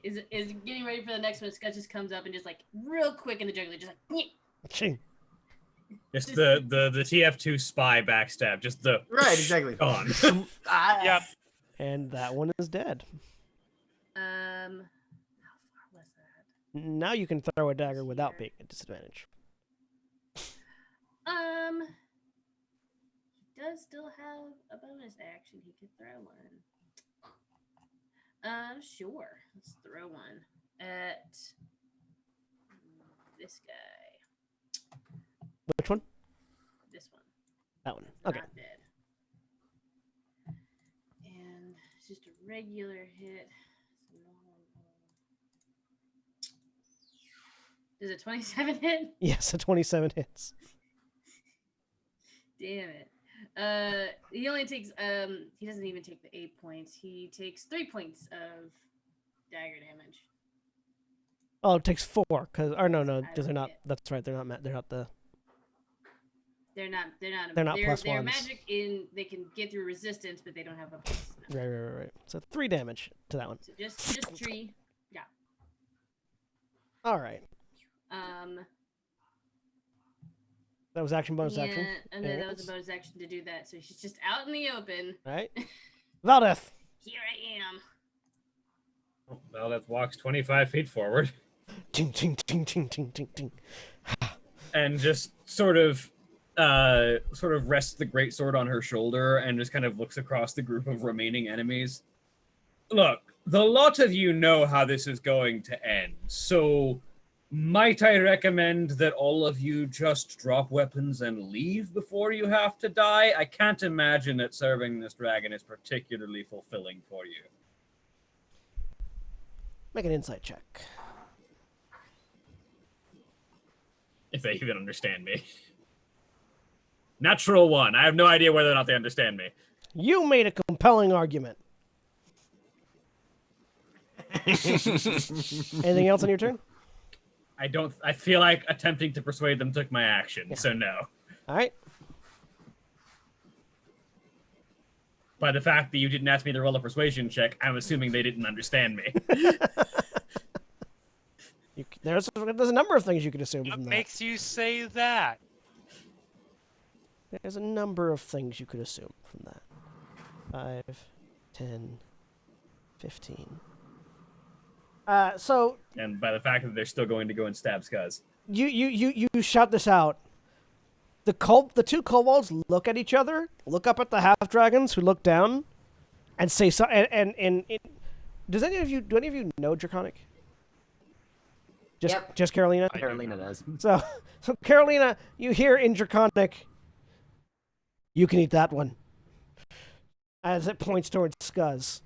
Speaker 5: is getting ready for the next one. Scott just comes up and just like real quick in the jugular, just like
Speaker 1: Ching.
Speaker 8: Just the TF2 spy backstab. Just the
Speaker 6: Right, exactly.
Speaker 8: gone.
Speaker 3: Yep.
Speaker 1: And that one is dead.
Speaker 5: far was that?
Speaker 1: Now you can throw a dagger without being at disadvantage.
Speaker 5: He does still have a bonus action. He could throw one. Sure. Let's throw one at this guy.
Speaker 1: Which one?
Speaker 5: This one.
Speaker 1: That one. Okay.
Speaker 5: Not dead. And it's just a regular hit. Does a 27 hit?
Speaker 1: Yes, a 27 hits.
Speaker 5: Damn it. He only takes he doesn't even take the 8 points. He takes 3 points of dagger damage.
Speaker 1: Oh, it takes 4 because no, because they're not.
Speaker 5: hit.
Speaker 1: That's right. They're not. They're not the.
Speaker 5: They're not
Speaker 1: plus
Speaker 5: they're
Speaker 1: ones.
Speaker 5: magic in they can get through resistance, but they don't have a plus. No.
Speaker 1: Right. So 3 damage to that one.
Speaker 5: So just tree. Yeah.
Speaker 1: All right. That was action bonus
Speaker 5: yeah,
Speaker 1: action.
Speaker 5: and then that was
Speaker 1: Yes.
Speaker 5: a bonus action to do that. So she's just out in the open.
Speaker 1: All right. Valdeth.
Speaker 5: Here I am.
Speaker 8: Well, that walks 25 feet forward
Speaker 1: Ting ting ting ting ting ting ting.
Speaker 8: and just sort of rests the greatsword on her shoulder and just kind of looks across the group of remaining enemies. Look, the lot of you know how this is going to end, so might I recommend that all of you just drop weapons and leave before you have to die? I can't imagine that serving this dragon is particularly fulfilling for you.
Speaker 1: Make an insight check.
Speaker 8: If they even understand me. Natural 1. I have no idea whether or not they understand me.
Speaker 1: You made a compelling argument. Anything else on your turn?
Speaker 8: I feel like attempting to persuade them took my action, so no.
Speaker 1: All right.
Speaker 8: By the fact that you didn't ask me to roll a persuasion check, I'm assuming they didn't understand me.
Speaker 1: There's a number of things you could assume
Speaker 3: What
Speaker 1: from that.
Speaker 3: makes you say that?
Speaker 1: There's a number of things you could assume from that. 5, 10, 15. So
Speaker 8: And by the fact that they're still going to go and stab Scuzz.
Speaker 1: you shout this out. The two kobolds look at each other, look up at the half dragons who look down, and say so. And do any of you know Draconic?
Speaker 4: Yep.
Speaker 1: Just Carolina.
Speaker 3: I do
Speaker 6: Carolina
Speaker 3: know.
Speaker 6: does.
Speaker 1: So Carolina, you hear in Draconic, you can eat that one. As it points towards Scuzz.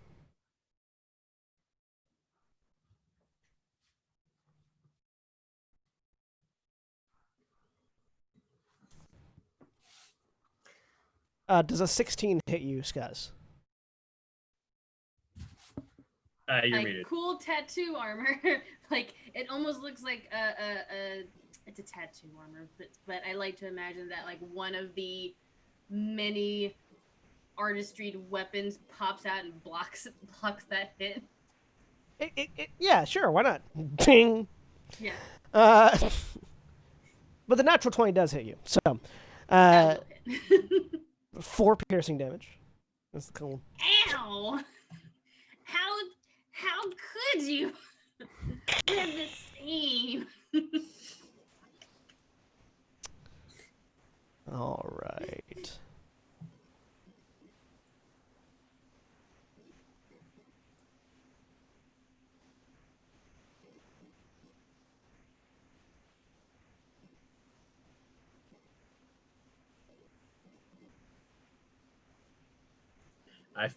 Speaker 1: Does a 16 hit you, Scuzz?
Speaker 8: You're
Speaker 5: Like
Speaker 8: muted.
Speaker 5: cool tattoo armor. Like it almost looks like it's a tattoo armor, but I like to imagine that like one of the many artistry weapons pops out and blocks that hit.
Speaker 1: Yeah, sure, why not? Ding.
Speaker 5: Yeah.
Speaker 1: But the natural 20 does hit you. So,
Speaker 5: That will hit.
Speaker 1: 4 piercing damage. That's cool.
Speaker 5: Ow! How could you? They're the same.
Speaker 1: All right.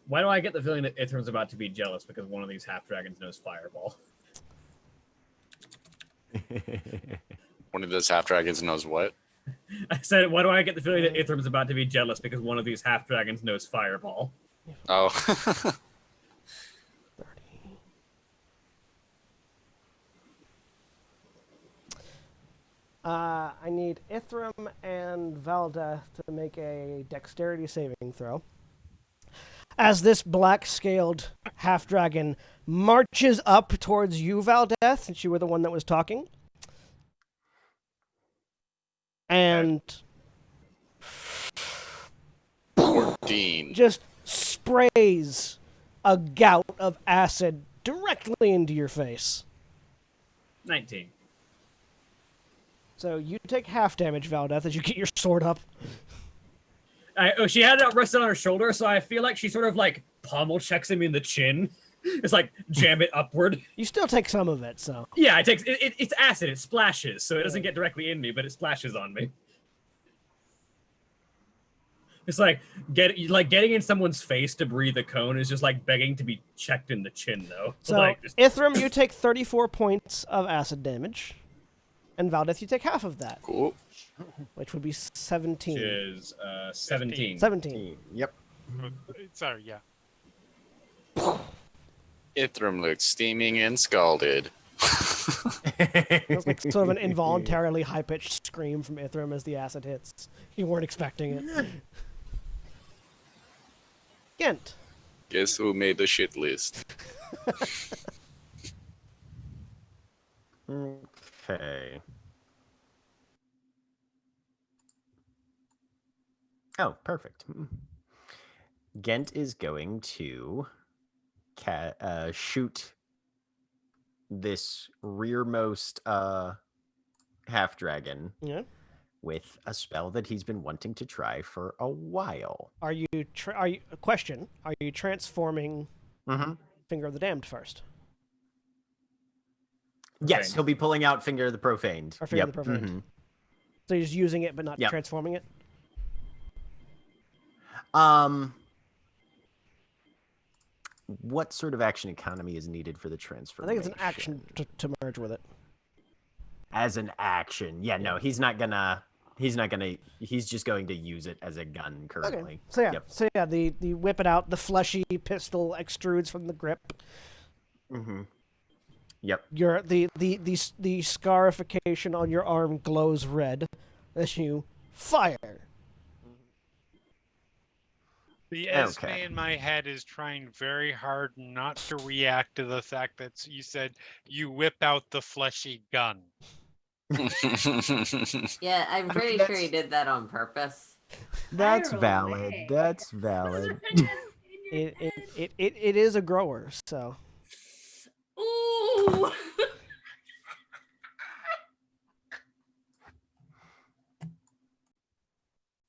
Speaker 8: Why do I get the feeling that Ithram's about to be jealous because one of these half dragons knows Fireball?
Speaker 7: One of those half dragons knows what?
Speaker 8: I said, why do I get the feeling that Ithram's about to be jealous because one of these half dragons knows Fireball?
Speaker 7: Oh.
Speaker 1: 30. I need Ithram and Valdeth to make a dexterity saving throw. As this black-scaled half-dragon marches up towards you, Valdeth, since you were the one that was talking. And
Speaker 7: 14.
Speaker 1: just sprays a gout of acid directly into your face.
Speaker 8: 19.
Speaker 1: So you take half damage, Valdeth, as you get your sword up.
Speaker 8: She had it rested on her shoulder, so I feel like she sort of like pommel checks him in the chin. It's like jam it upward.
Speaker 1: You still take some of it, so.
Speaker 8: Yeah, it's acid. It splashes, so it doesn't get directly in me, but it splashes on me. It's like getting in someone's face to breathe a cone is just like begging to be checked in the chin, though.
Speaker 1: So,
Speaker 8: like, just...
Speaker 1: Ithram, you take 34 points of acid damage. And Valdeth, you take half of that.
Speaker 7: Cool.
Speaker 1: Which would be 17.
Speaker 8: Which is 17.
Speaker 1: 17.
Speaker 6: Yep.
Speaker 3: Sorry, yeah.
Speaker 7: Ithram looks steaming and scalded.
Speaker 1: It's like sort of an involuntarily high-pitched scream from Ithram as the acid hits. You weren't expecting it. Gent.
Speaker 7: Guess who made the shit list?
Speaker 6: Okay. Oh, perfect. Gent is going to shoot this rearmost half dragon with a spell that he's been wanting to try for a while.
Speaker 1: Are you question? Are you transforming Finger of the Damned first?
Speaker 6: Yes, he'll be pulling out Finger of the Profaned.
Speaker 1: Or Finger of the Profaned. So you're just using it but not transforming it?
Speaker 6: What sort of action economy is needed for the transfer?
Speaker 1: I think it's an action to merge with it.
Speaker 6: As an action. Yeah, no, he's just going to use it as a gun currently.
Speaker 1: Okay. So the whip it out, the fleshy pistol extrudes from the grip.
Speaker 6: Yep.
Speaker 1: The scarification on your arm glows red as you fire.
Speaker 3: The Esme in my head is trying very hard not to react to the fact that you said you whip out the fleshy gun.
Speaker 4: Yeah, I'm pretty sure he did that on purpose.
Speaker 6: That's valid. That's valid.
Speaker 1: It is a grower, so.
Speaker 5: Ooh.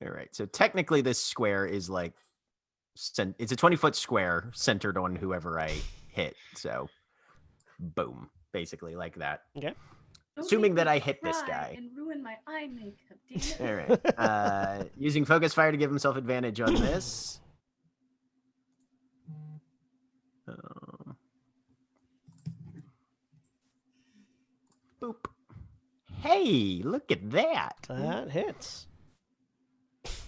Speaker 6: All right. So technically, this square is like, it's a 20-foot square centered on whoever I hit. So, boom, basically like that.
Speaker 1: Okay.
Speaker 6: Assuming that I hit this guy.
Speaker 5: And ruin my eye makeup, damn
Speaker 6: All right. Using focus fire to give himself advantage on this. Boop. Hey, look at that.
Speaker 1: That hits.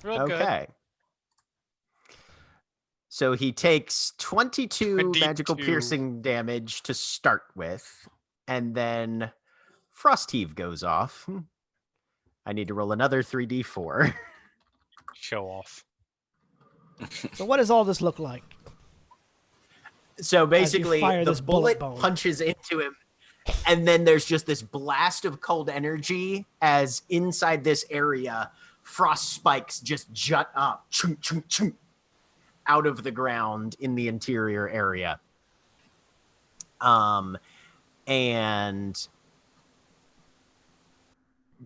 Speaker 3: Real good.
Speaker 6: Okay. So he takes 22 magical piercing damage to start with, and then Frost Heave goes off. I need to roll another 3d4.
Speaker 3: Show off.
Speaker 1: So what does all this look like?
Speaker 6: So basically,
Speaker 1: fire
Speaker 6: the
Speaker 1: this bullet
Speaker 6: bullet
Speaker 1: bone.
Speaker 6: punches into him, and then there's just this blast of cold energy as inside this area, frost spikes just jut up, chunk, chunk, chunk, out of the ground in the interior area. And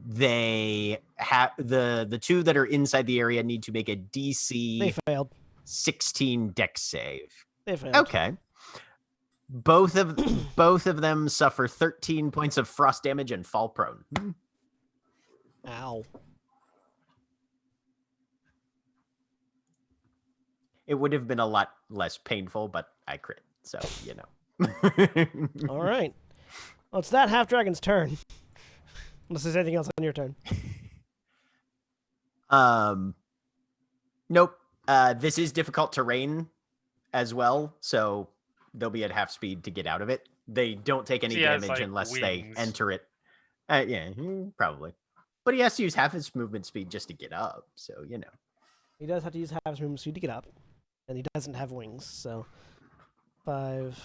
Speaker 6: they have the two that are inside the area need to make a
Speaker 1: They
Speaker 6: DC
Speaker 1: failed.
Speaker 6: 16 dex save.
Speaker 1: They failed.
Speaker 6: Okay. Both of them suffer 13 points of frost damage and fall prone.
Speaker 1: Ow.
Speaker 6: It would have been a lot less painful, but I crit, so you know.
Speaker 1: All right. Well, it's that half dragon's turn. Unless there's anything else on your turn.
Speaker 6: Nope. This is difficult terrain as well, so they'll be at half speed to get out of it. They don't take any damage
Speaker 3: like
Speaker 6: unless
Speaker 3: wings.
Speaker 6: they enter it. Yeah, probably. But he has to use half his movement speed just to get up, so you know.
Speaker 1: He does have to use half his movement speed to get up. And he doesn't have wings, so 5,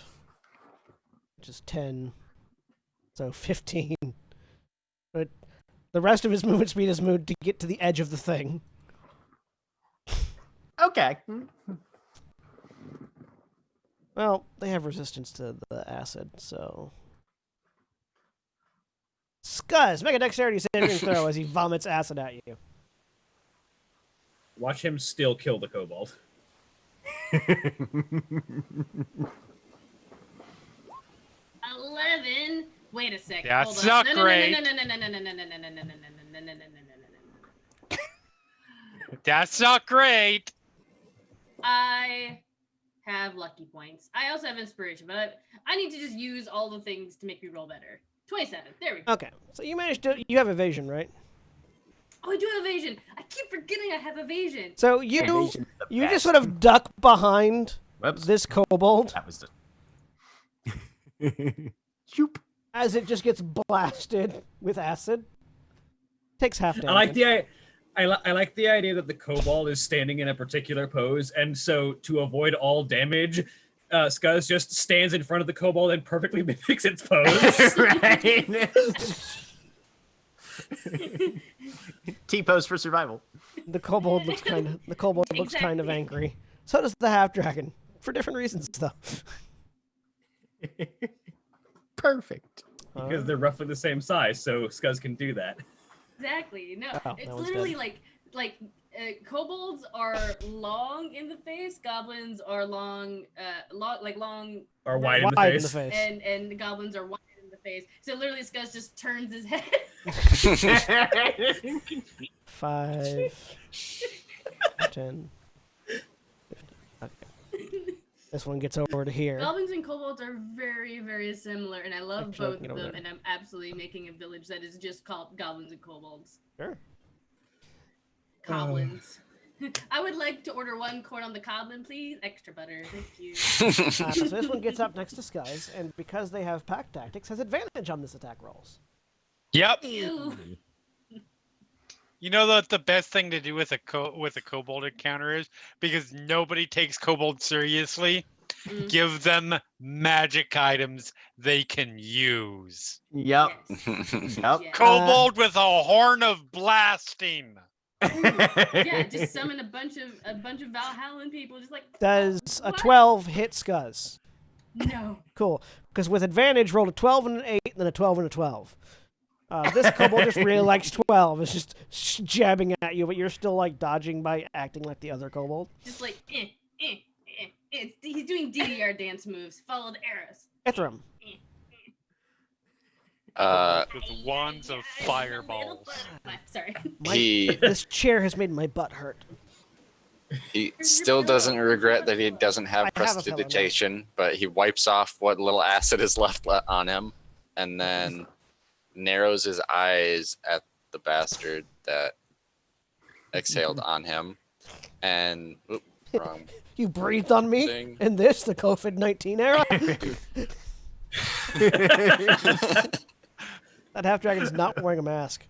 Speaker 1: which is 10, so 15. But the rest of his movement speed is moved to get to the edge of the thing.
Speaker 6: Okay.
Speaker 1: Well, they have resistance to the acid, so. Scuzz, make a dexterity saving throw as he vomits acid at you.
Speaker 8: Watch him still kill the kobold.
Speaker 5: 11. Wait a second.
Speaker 3: That's
Speaker 5: Hold on.
Speaker 3: not great. That's not great.
Speaker 5: I have lucky points. I also have inspiration, but I need to just use all the things to make me roll better. 27. There we go.
Speaker 1: Okay, so you managed to. You have evasion, right?
Speaker 5: Oh, I do have evasion. I keep forgetting I have evasion.
Speaker 1: So you
Speaker 6: Evasion's the
Speaker 1: you just
Speaker 6: best.
Speaker 1: sort of duck behind
Speaker 6: Whoops.
Speaker 1: this kobold
Speaker 6: That was the. Shoop.
Speaker 1: as it just gets blasted with acid. Takes half damage.
Speaker 8: I like the idea that the kobold is standing in a particular pose, and so to avoid all damage, Scuzz just stands in front of the kobold and perfectly mimics its pose.
Speaker 6: Right. T-pose for survival.
Speaker 1: The kobold looks kind of looks kind of
Speaker 5: Exactly.
Speaker 1: angry. So does the half dragon, for different reasons though.
Speaker 6: Perfect.
Speaker 8: Because they're roughly the same size, so Scuzz can do that.
Speaker 5: Exactly. No,
Speaker 1: Oh, that
Speaker 5: it's
Speaker 1: one's
Speaker 5: literally
Speaker 1: dead.
Speaker 5: like kobolds are long in the face, goblins are long, long,
Speaker 8: Or wide
Speaker 1: Wide
Speaker 8: in the face.
Speaker 5: and the goblins are wide in the face. So literally, Scuzz just turns his head.
Speaker 1: 5, 10, 15. Okay. This one gets over to here.
Speaker 5: Goblins and kobolds are very, very similar, and I love
Speaker 1: Actually, I
Speaker 5: both
Speaker 1: can
Speaker 5: of
Speaker 1: get over
Speaker 5: them.
Speaker 1: there.
Speaker 5: And I'm absolutely making a village that is just called goblins and kobolds.
Speaker 1: Sure.
Speaker 5: Goblins. I would like to order 1 corn on the coblin, please. Extra butter, thank you.
Speaker 1: So this one gets up next to Scuzz, and because they have pack tactics, has advantage on this attack rolls.
Speaker 3: Yep.
Speaker 5: Ew.
Speaker 3: You know what the best thing to do with a kobold encounter is? Because nobody takes kobold seriously.
Speaker 5: Mm.
Speaker 3: Give them magic items they can use.
Speaker 6: Yep.
Speaker 5: Yes.
Speaker 6: Yep.
Speaker 5: Yeah.
Speaker 3: Kobold with a horn of blasting.
Speaker 5: Yeah, just summon a bunch of Valhallan people, just like.
Speaker 1: Does a
Speaker 5: What?
Speaker 1: 12 hit Scuzz?
Speaker 5: No.
Speaker 1: Cool. Because with advantage, rolled a 12 and an 8, and then a 12 and a 12. This kobold just really likes 12. It's just jabbing at you, but you're still like dodging by acting like the other kobold.
Speaker 5: Just like he's doing DDR dance moves, followed arrows.
Speaker 1: Ithram.
Speaker 3: With wands of fireballs.
Speaker 5: Sorry.
Speaker 1: This chair has made my butt hurt.
Speaker 7: He still doesn't regret that he doesn't have
Speaker 1: I have a pillow now.
Speaker 7: prestidigitation, but he wipes off what little acid is left on him, and then narrows his eyes at the bastard that exhaled on him, and wrong
Speaker 1: You breathed on me
Speaker 7: thing.
Speaker 1: in this, the COVID-19 era? That half dragon's not wearing a mask.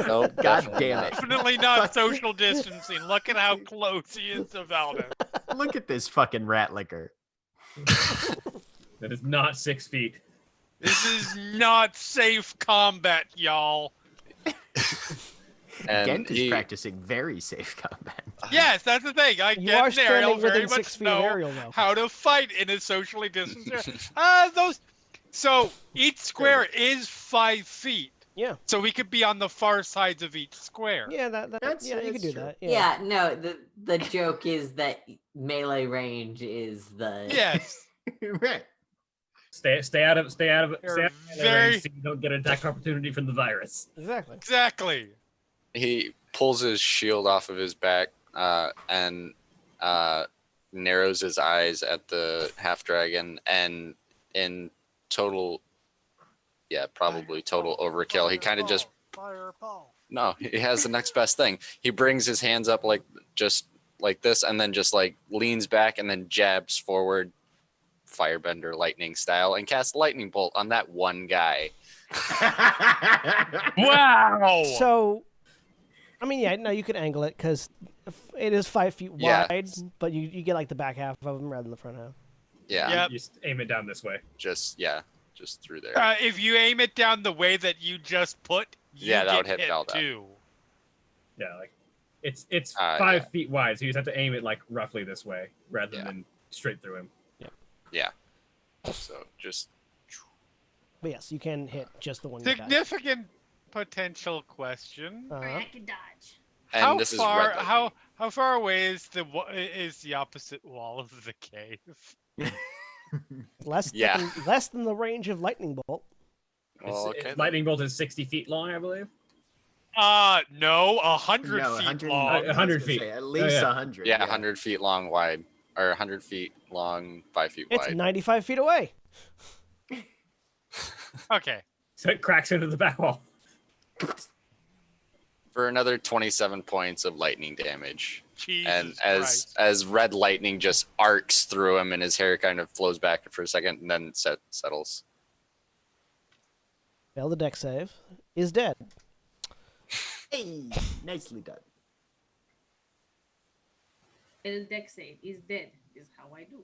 Speaker 7: Nope,
Speaker 6: God
Speaker 7: definitely
Speaker 6: damn
Speaker 7: not.
Speaker 6: it.
Speaker 3: Definitely not social distancing. Look at how close he is to Valdez.
Speaker 6: Look at this fucking rat liquor.
Speaker 8: That is not 6 feet.
Speaker 3: This is not safe combat, y'all.
Speaker 7: And
Speaker 6: Gent is
Speaker 7: he,
Speaker 6: practicing very safe combat.
Speaker 3: Yes, that's the thing. I
Speaker 1: You are
Speaker 3: get Ariel
Speaker 1: standing
Speaker 3: very
Speaker 1: within 6
Speaker 3: much
Speaker 1: feet of
Speaker 3: know
Speaker 1: Ariel, though.
Speaker 3: how to fight in a socially distanced area. So each square is 5 feet.
Speaker 1: Yeah.
Speaker 3: So we could be on the far sides of each square.
Speaker 1: Yeah,
Speaker 6: That's-
Speaker 1: yeah, you can
Speaker 6: that's
Speaker 1: do
Speaker 6: true.
Speaker 1: that.
Speaker 4: Yeah, no, the joke is that melee range is the
Speaker 3: Yes.
Speaker 6: Right.
Speaker 8: Stay out of
Speaker 3: You're
Speaker 8: very...
Speaker 3: very-
Speaker 8: so you don't get an attack opportunity from the virus.
Speaker 1: Exactly.
Speaker 3: Exactly.
Speaker 7: he pulls his shield off of his back and narrows his eyes at the half dragon, and in total, probably total overkill, he kind of just no, he has the next best thing. He brings his hands up just like this, and then just like leans back and then jabs forward, firebender lightning style, and casts lightning bolt on that one guy.
Speaker 3: Wow.
Speaker 1: So, I mean, yeah, no, you could angle it because it is 5 feet
Speaker 7: Yeah.
Speaker 1: wide, but you get like the back half of them rather than the front half.
Speaker 7: Yeah,
Speaker 3: Yep.
Speaker 8: You just aim it down this way.
Speaker 7: just through there.
Speaker 3: If you aim it down the way that you just put, you
Speaker 7: Yeah, that
Speaker 3: get
Speaker 7: would hit Valdez.
Speaker 3: too.
Speaker 8: Yeah, like it's 5
Speaker 7: yeah.
Speaker 8: feet wide, so you just have to aim it like roughly this way rather
Speaker 7: Yeah.
Speaker 8: than straight through him.
Speaker 7: Yeah. So just
Speaker 1: But yes, you can hit just the one you died.
Speaker 3: Significant potential question.
Speaker 5: Alright, I can dodge.
Speaker 7: and
Speaker 3: How
Speaker 7: this
Speaker 3: far?
Speaker 7: is red lightning.
Speaker 3: How far away is the opposite wall of the cave?
Speaker 1: Less
Speaker 7: Yeah.
Speaker 1: than the range of lightning bolt.
Speaker 7: Well, okay. then.
Speaker 8: Lightning bolt is 60 feet long, I believe.
Speaker 3: No, 100
Speaker 6: No,
Speaker 3: feet
Speaker 6: 100
Speaker 3: long.
Speaker 8: 100 feet.
Speaker 6: At least
Speaker 8: yeah.
Speaker 6: 100.
Speaker 7: Yeah, 100 feet long wide, or 100 feet long, 5 feet
Speaker 1: It's
Speaker 7: wide.
Speaker 1: 95 feet away.
Speaker 3: Okay.
Speaker 8: So it cracks into the back wall.
Speaker 7: For another 27 points of lightning damage.
Speaker 3: Jesus
Speaker 7: And
Speaker 3: Christ.
Speaker 7: as red lightning just arcs through him and his hair kind of flows back for a second and then settles.
Speaker 1: Fail the deck save. Is dead.
Speaker 6: Hey, nicely done.
Speaker 5: It is deck save. He's dead. Is how I do.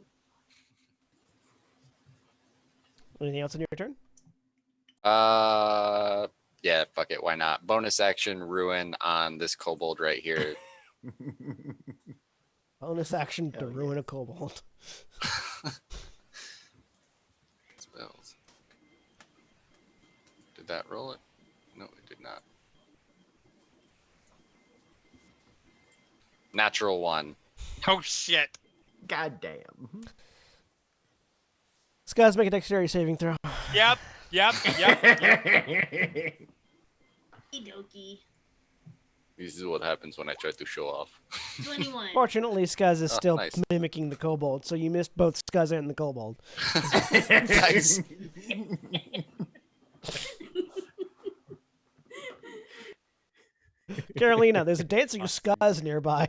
Speaker 1: Anything else on your turn?
Speaker 7: Yeah, fuck it, why not? Bonus action ruin on this kobold right here.
Speaker 1: Bonus action to
Speaker 6: Hell yeah.
Speaker 1: ruin a kobold.
Speaker 7: Spells. Did that roll it? No, it did not. Natural 1.
Speaker 3: Oh shit.
Speaker 6: God damn.
Speaker 1: This guy's make a dexterity saving throw.
Speaker 3: Yep.
Speaker 5: Okie dokie.
Speaker 7: This is what happens when I try to show off.
Speaker 5: 21.
Speaker 1: Fortunately, Skuz is
Speaker 7: Oh,
Speaker 1: still
Speaker 7: nice.
Speaker 1: mimicking the kobold, so you missed both Skuz and the kobold.
Speaker 7: Nice.
Speaker 1: Carolina, there's a dancing Skuz nearby,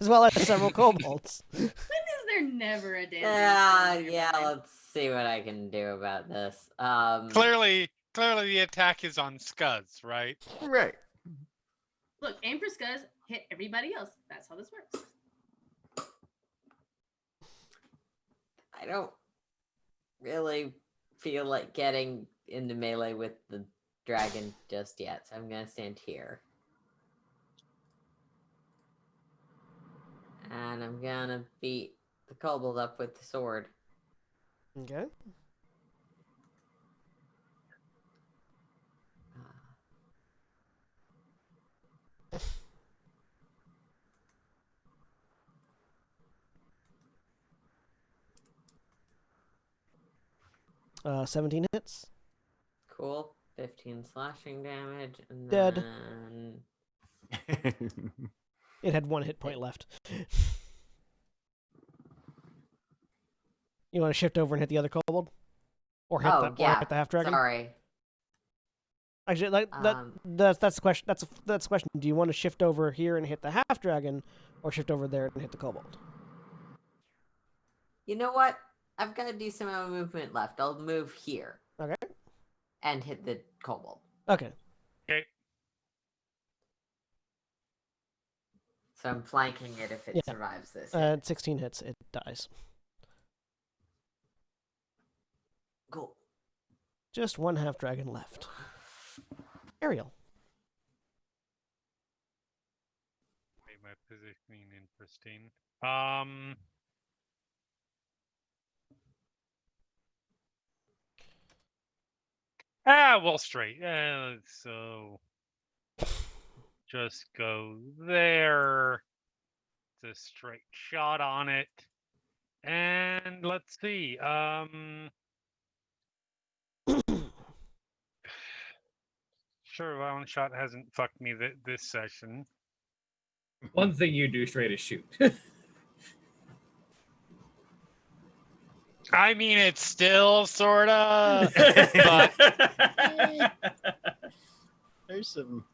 Speaker 1: as well as several kobolds.
Speaker 5: When is there never a dance?
Speaker 4: Yeah, let's see what I can do about this.
Speaker 3: Clearly the attack is on Scuzz, right?
Speaker 6: Right.
Speaker 5: Look, aim for Scuzz, hit everybody else. That's how this works.
Speaker 4: I don't really feel like getting into melee with the dragon just yet, so I'm gonna stand here. And I'm gonna beat the kobold up with the sword.
Speaker 1: Okay. Uh, 17 hits.
Speaker 4: Cool. 15 slashing damage, and
Speaker 1: Dead.
Speaker 4: then
Speaker 1: It had 1 hit point left. You want to shift over and hit the other kobold? Or hit, or hit the half dragon?
Speaker 4: Sorry.
Speaker 1: Actually, that's the question. That's the question. Do you want to shift over here and hit the half dragon, or shift over there and hit the kobold?
Speaker 4: You know what? I've got a decent amount of movement left. I'll move here.
Speaker 1: Okay.
Speaker 4: And hit the kobold.
Speaker 1: Okay.
Speaker 3: Okay.
Speaker 4: So I'm flanking it if it
Speaker 1: Yeah.
Speaker 4: survives this.
Speaker 1: 16 hits, it dies.
Speaker 4: Cool.
Speaker 1: Just 1 half dragon left. Ariel.
Speaker 3: Made my positioning interesting. Well, straight. So just go there. It's a straight shot on it. And let's see. Sure, one shot hasn't fucked me this session.
Speaker 8: One thing you do straight is shoot.
Speaker 3: I mean, it's still sorta. But
Speaker 6: There's some.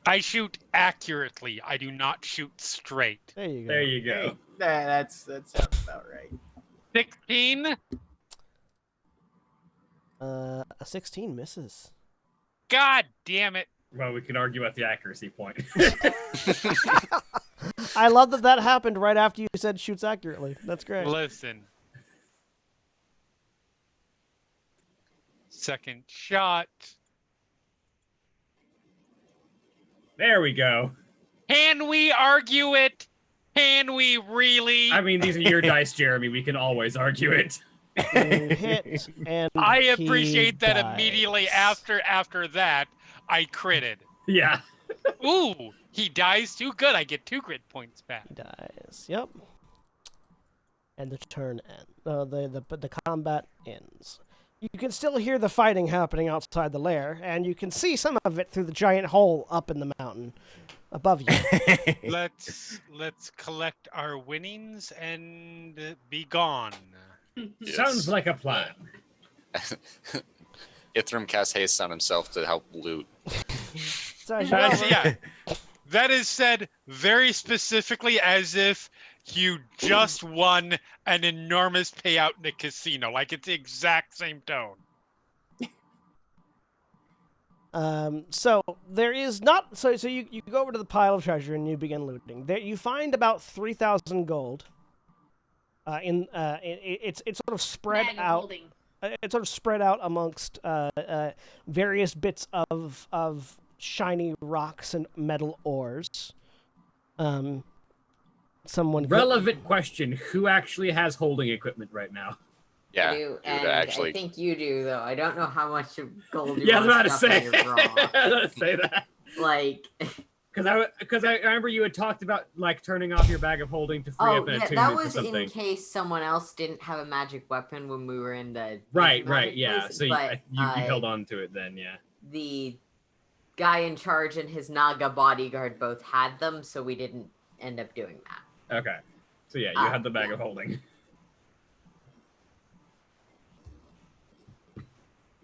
Speaker 3: I shoot accurately. I do not shoot straight.
Speaker 1: There you go.
Speaker 8: There you go.
Speaker 6: Hey, that sounds about right.
Speaker 3: 16.
Speaker 1: A 16 misses.
Speaker 3: God damn it.
Speaker 8: Well, we can argue about the accuracy point.
Speaker 1: I love that happened right after you said shoots accurately. That's great.
Speaker 3: Listen. Second shot.
Speaker 8: There we go.
Speaker 3: Can we argue it? Can we really?
Speaker 8: I mean, these are your dice, Jeremy. We can always argue it.
Speaker 1: You hit, and
Speaker 3: I
Speaker 1: he
Speaker 3: appreciate that
Speaker 1: dies.
Speaker 3: immediately after that, I critted.
Speaker 8: Yeah.
Speaker 3: Ooh, he dies too. Good, I get 2 grit points back.
Speaker 1: He dies. Yep. And the turn ends. The combat ends. You can still hear the fighting happening outside the lair, and you can see some of it through the giant hole up in the mountain above you.
Speaker 3: Let's collect our winnings and be gone.
Speaker 7: Yes.
Speaker 8: Sounds like a plan.
Speaker 7: Ithram casts haste on himself to help loot.
Speaker 1: So as you
Speaker 3: That's,
Speaker 1: go-
Speaker 3: yeah, that is said very specifically as if you just won an enormous payout in a casino. Like it's the exact same tone.
Speaker 1: So there is not. So you go over to the pile of treasure and you begin looting. There you find about 3,000 gold. It's sort of spread
Speaker 5: Bag of
Speaker 1: out.
Speaker 5: holding.
Speaker 1: It's sort of spread out amongst various bits of shiny rocks and metal ores. Someone
Speaker 8: Relevant question: who actually has holding equipment right now?
Speaker 7: Yeah,
Speaker 4: I do,
Speaker 7: who
Speaker 4: and
Speaker 7: actually.
Speaker 4: I think you do, though. I don't know how much of gold you
Speaker 8: Yeah, I was
Speaker 4: want
Speaker 8: about
Speaker 4: to
Speaker 8: to
Speaker 4: stuff
Speaker 8: say.
Speaker 4: in your bra.
Speaker 8: I was about to say that.
Speaker 4: Like,
Speaker 8: Because I remember you had talked about like turning off your bag of holding to free
Speaker 4: oh
Speaker 8: up an
Speaker 4: yeah,
Speaker 8: attunement
Speaker 4: that
Speaker 8: to
Speaker 4: was
Speaker 8: something.
Speaker 4: in case someone else didn't have a magic weapon when we were in the
Speaker 8: Right,
Speaker 4: magic
Speaker 8: yeah.
Speaker 4: place,
Speaker 8: So you,
Speaker 4: but,
Speaker 8: you held on to it then, yeah.
Speaker 4: the guy in charge and his Naga bodyguard both had them, so we didn't end up doing that.
Speaker 8: Okay. So yeah, you had the bag of holding.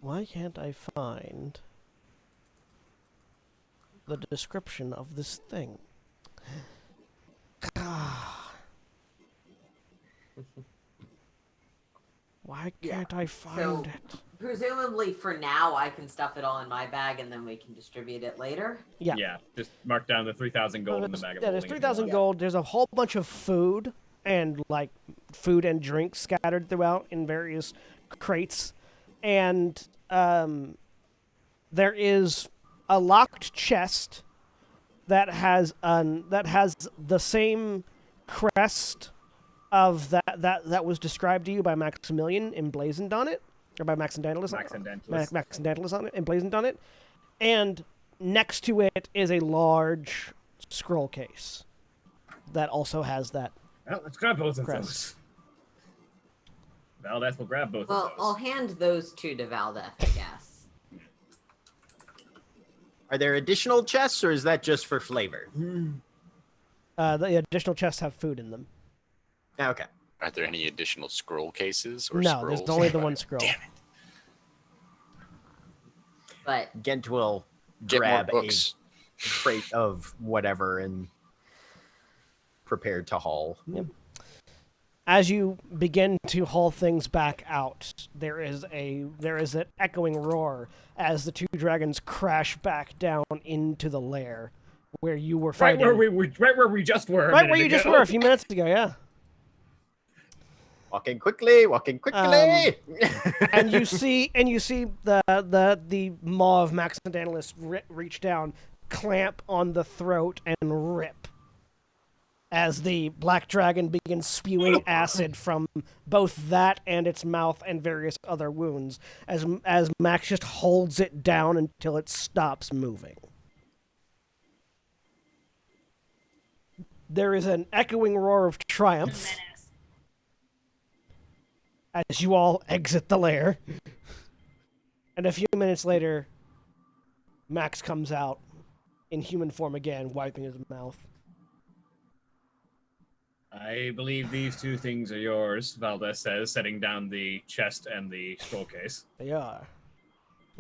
Speaker 1: Why can't I find the description of this thing? Why can't I find
Speaker 4: So-
Speaker 1: it?
Speaker 4: Presumably, for now, I can stuff it all in my bag, and then we can distribute it later.
Speaker 1: Yeah.
Speaker 8: Just mark down the 3,000 gold in the
Speaker 1: There's-
Speaker 8: bag of
Speaker 1: yeah,
Speaker 8: holding.
Speaker 1: there's
Speaker 8: if you
Speaker 1: 3,000
Speaker 8: want.
Speaker 1: gold. There's a whole bunch of food and like food and drink scattered throughout in various crates, and there is a locked chest that has the same crest of that was described to you by Maximilian emblazoned on it, or by Max and Dantalus.
Speaker 8: Max and Dantalus.
Speaker 1: Max and Dantalus on it, emblazoned on it, and next to it is a large scroll case that also has that.
Speaker 8: Well, let's grab both of
Speaker 1: Crest.
Speaker 8: those. Valdez will grab both
Speaker 4: Well,
Speaker 8: of
Speaker 4: I'll
Speaker 8: those.
Speaker 4: hand those two to Valdeth, I guess.
Speaker 6: Are there additional chests, or is that just for flavor?
Speaker 1: The additional chests have food in them.
Speaker 6: Okay.
Speaker 7: Are there any additional scroll cases or
Speaker 1: No,
Speaker 7: scrolls?
Speaker 1: there's only the one scroll.
Speaker 7: Damn it.
Speaker 4: But
Speaker 6: Gent will
Speaker 7: Get more
Speaker 6: grab a
Speaker 7: books.
Speaker 6: crate of whatever and prepare to haul.
Speaker 1: As you begin to haul things back out, there is an echoing roar as the two dragons crash back down into the lair where you were
Speaker 8: Right
Speaker 1: fighting.
Speaker 8: where we just were.
Speaker 1: Right where you just were a few minutes ago, yeah.
Speaker 6: Walking quickly, walking quickly.
Speaker 1: And you see the maw of Max and Dantalus reach down, clamp on the throat, and rip. As the black dragon begins spewing acid from both that and its mouth and various other wounds, as Max just holds it down until it stops moving. There is an echoing roar of triumph
Speaker 5: Menace.
Speaker 1: as you all exit the lair. And a few minutes later, Max comes out in human form again, wiping his mouth.
Speaker 8: I believe these two things are yours, Valdez says, setting down the chest and the scroll case.
Speaker 1: They are.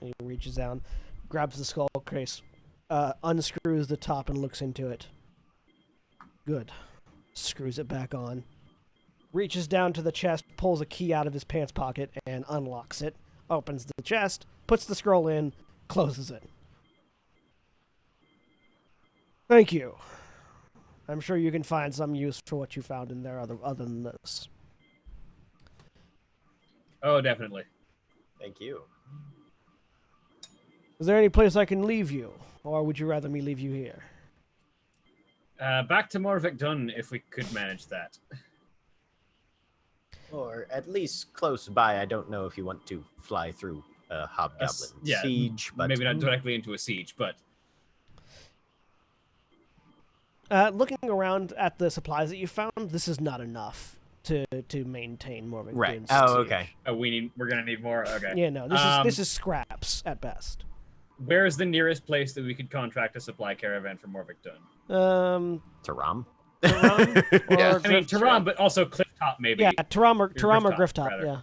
Speaker 1: He reaches down, grabs the skull case, unscrews the top, and looks into it. Good. Screws it back on. Reaches down to the chest, pulls a key out of his pants pocket, and unlocks it. Opens the chest, puts the scroll in, closes it. Thank you. I'm sure you can find some use for what you found in there other than this.
Speaker 8: Oh, definitely.
Speaker 6: Thank you.
Speaker 1: Is there any place I can leave you? Or would you rather me leave you here?
Speaker 8: Back to Morvik Dun if we could manage that.
Speaker 6: Or at least close by. I don't know if you want to fly through a hobgoblin
Speaker 8: Yeah,
Speaker 6: siege, but
Speaker 8: maybe not directly into a siege, but
Speaker 1: Looking around at the supplies that you found, this is not enough to maintain Mormon
Speaker 6: right.
Speaker 1: Dune's
Speaker 6: Oh,
Speaker 1: siege.
Speaker 6: okay.
Speaker 8: we're gonna need more. Okay.
Speaker 1: Yeah, no, this is scraps at best.
Speaker 8: Where is the nearest place that we could contract a supply caravan for Morvik Dun?
Speaker 6: Taram.
Speaker 1: Taram or
Speaker 7: Yeah.
Speaker 8: I mean,
Speaker 1: Griff-
Speaker 8: Taram, but also Clifftop, maybe.
Speaker 1: Yeah, Taram or
Speaker 8: Grifftop,
Speaker 1: Grifftop.
Speaker 8: rather.
Speaker 1: Yeah.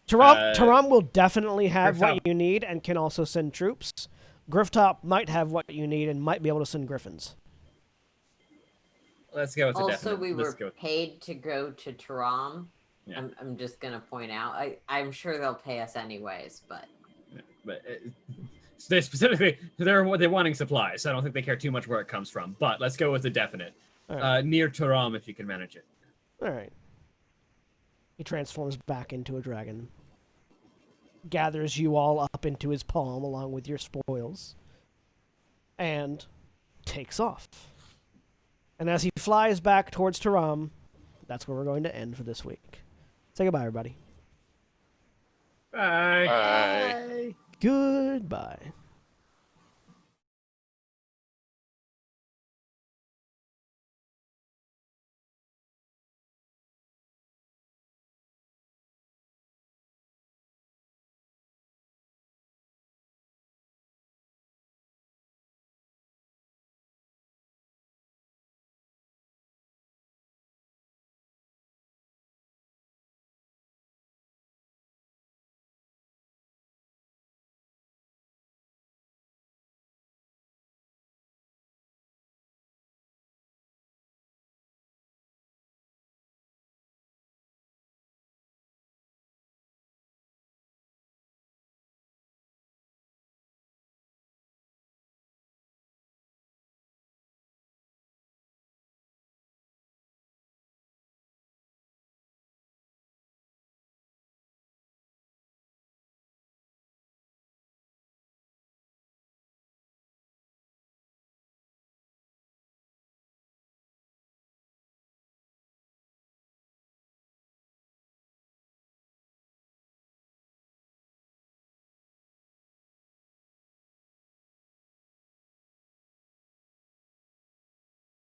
Speaker 1: Taram,
Speaker 8: Uh,
Speaker 1: Taram will definitely have
Speaker 8: Grifftop.
Speaker 1: what you need and can also send troops. Grifftop might have what you need and might be able to send griffins.
Speaker 8: Let's go with the
Speaker 4: Also,
Speaker 8: definite.
Speaker 4: we
Speaker 8: Let's
Speaker 4: were
Speaker 8: go with-
Speaker 4: paid to go to Taram.
Speaker 8: Yeah.
Speaker 4: I'm just gonna point out. I'm sure they'll pay us anyways, but
Speaker 8: But they specifically they're wanting supplies. So I don't think they care too much where it comes from. But let's go with the definite.
Speaker 1: All right.
Speaker 8: Near Taram, if you can manage it.
Speaker 1: All right. He transforms back into a dragon, gathers you all up into his palm along with your spoils, and takes off. And as he flies back towards Taram, that's where we're going to end for this week. Say goodbye, everybody.
Speaker 8: Bye.
Speaker 7: Bye.
Speaker 1: Goodbye.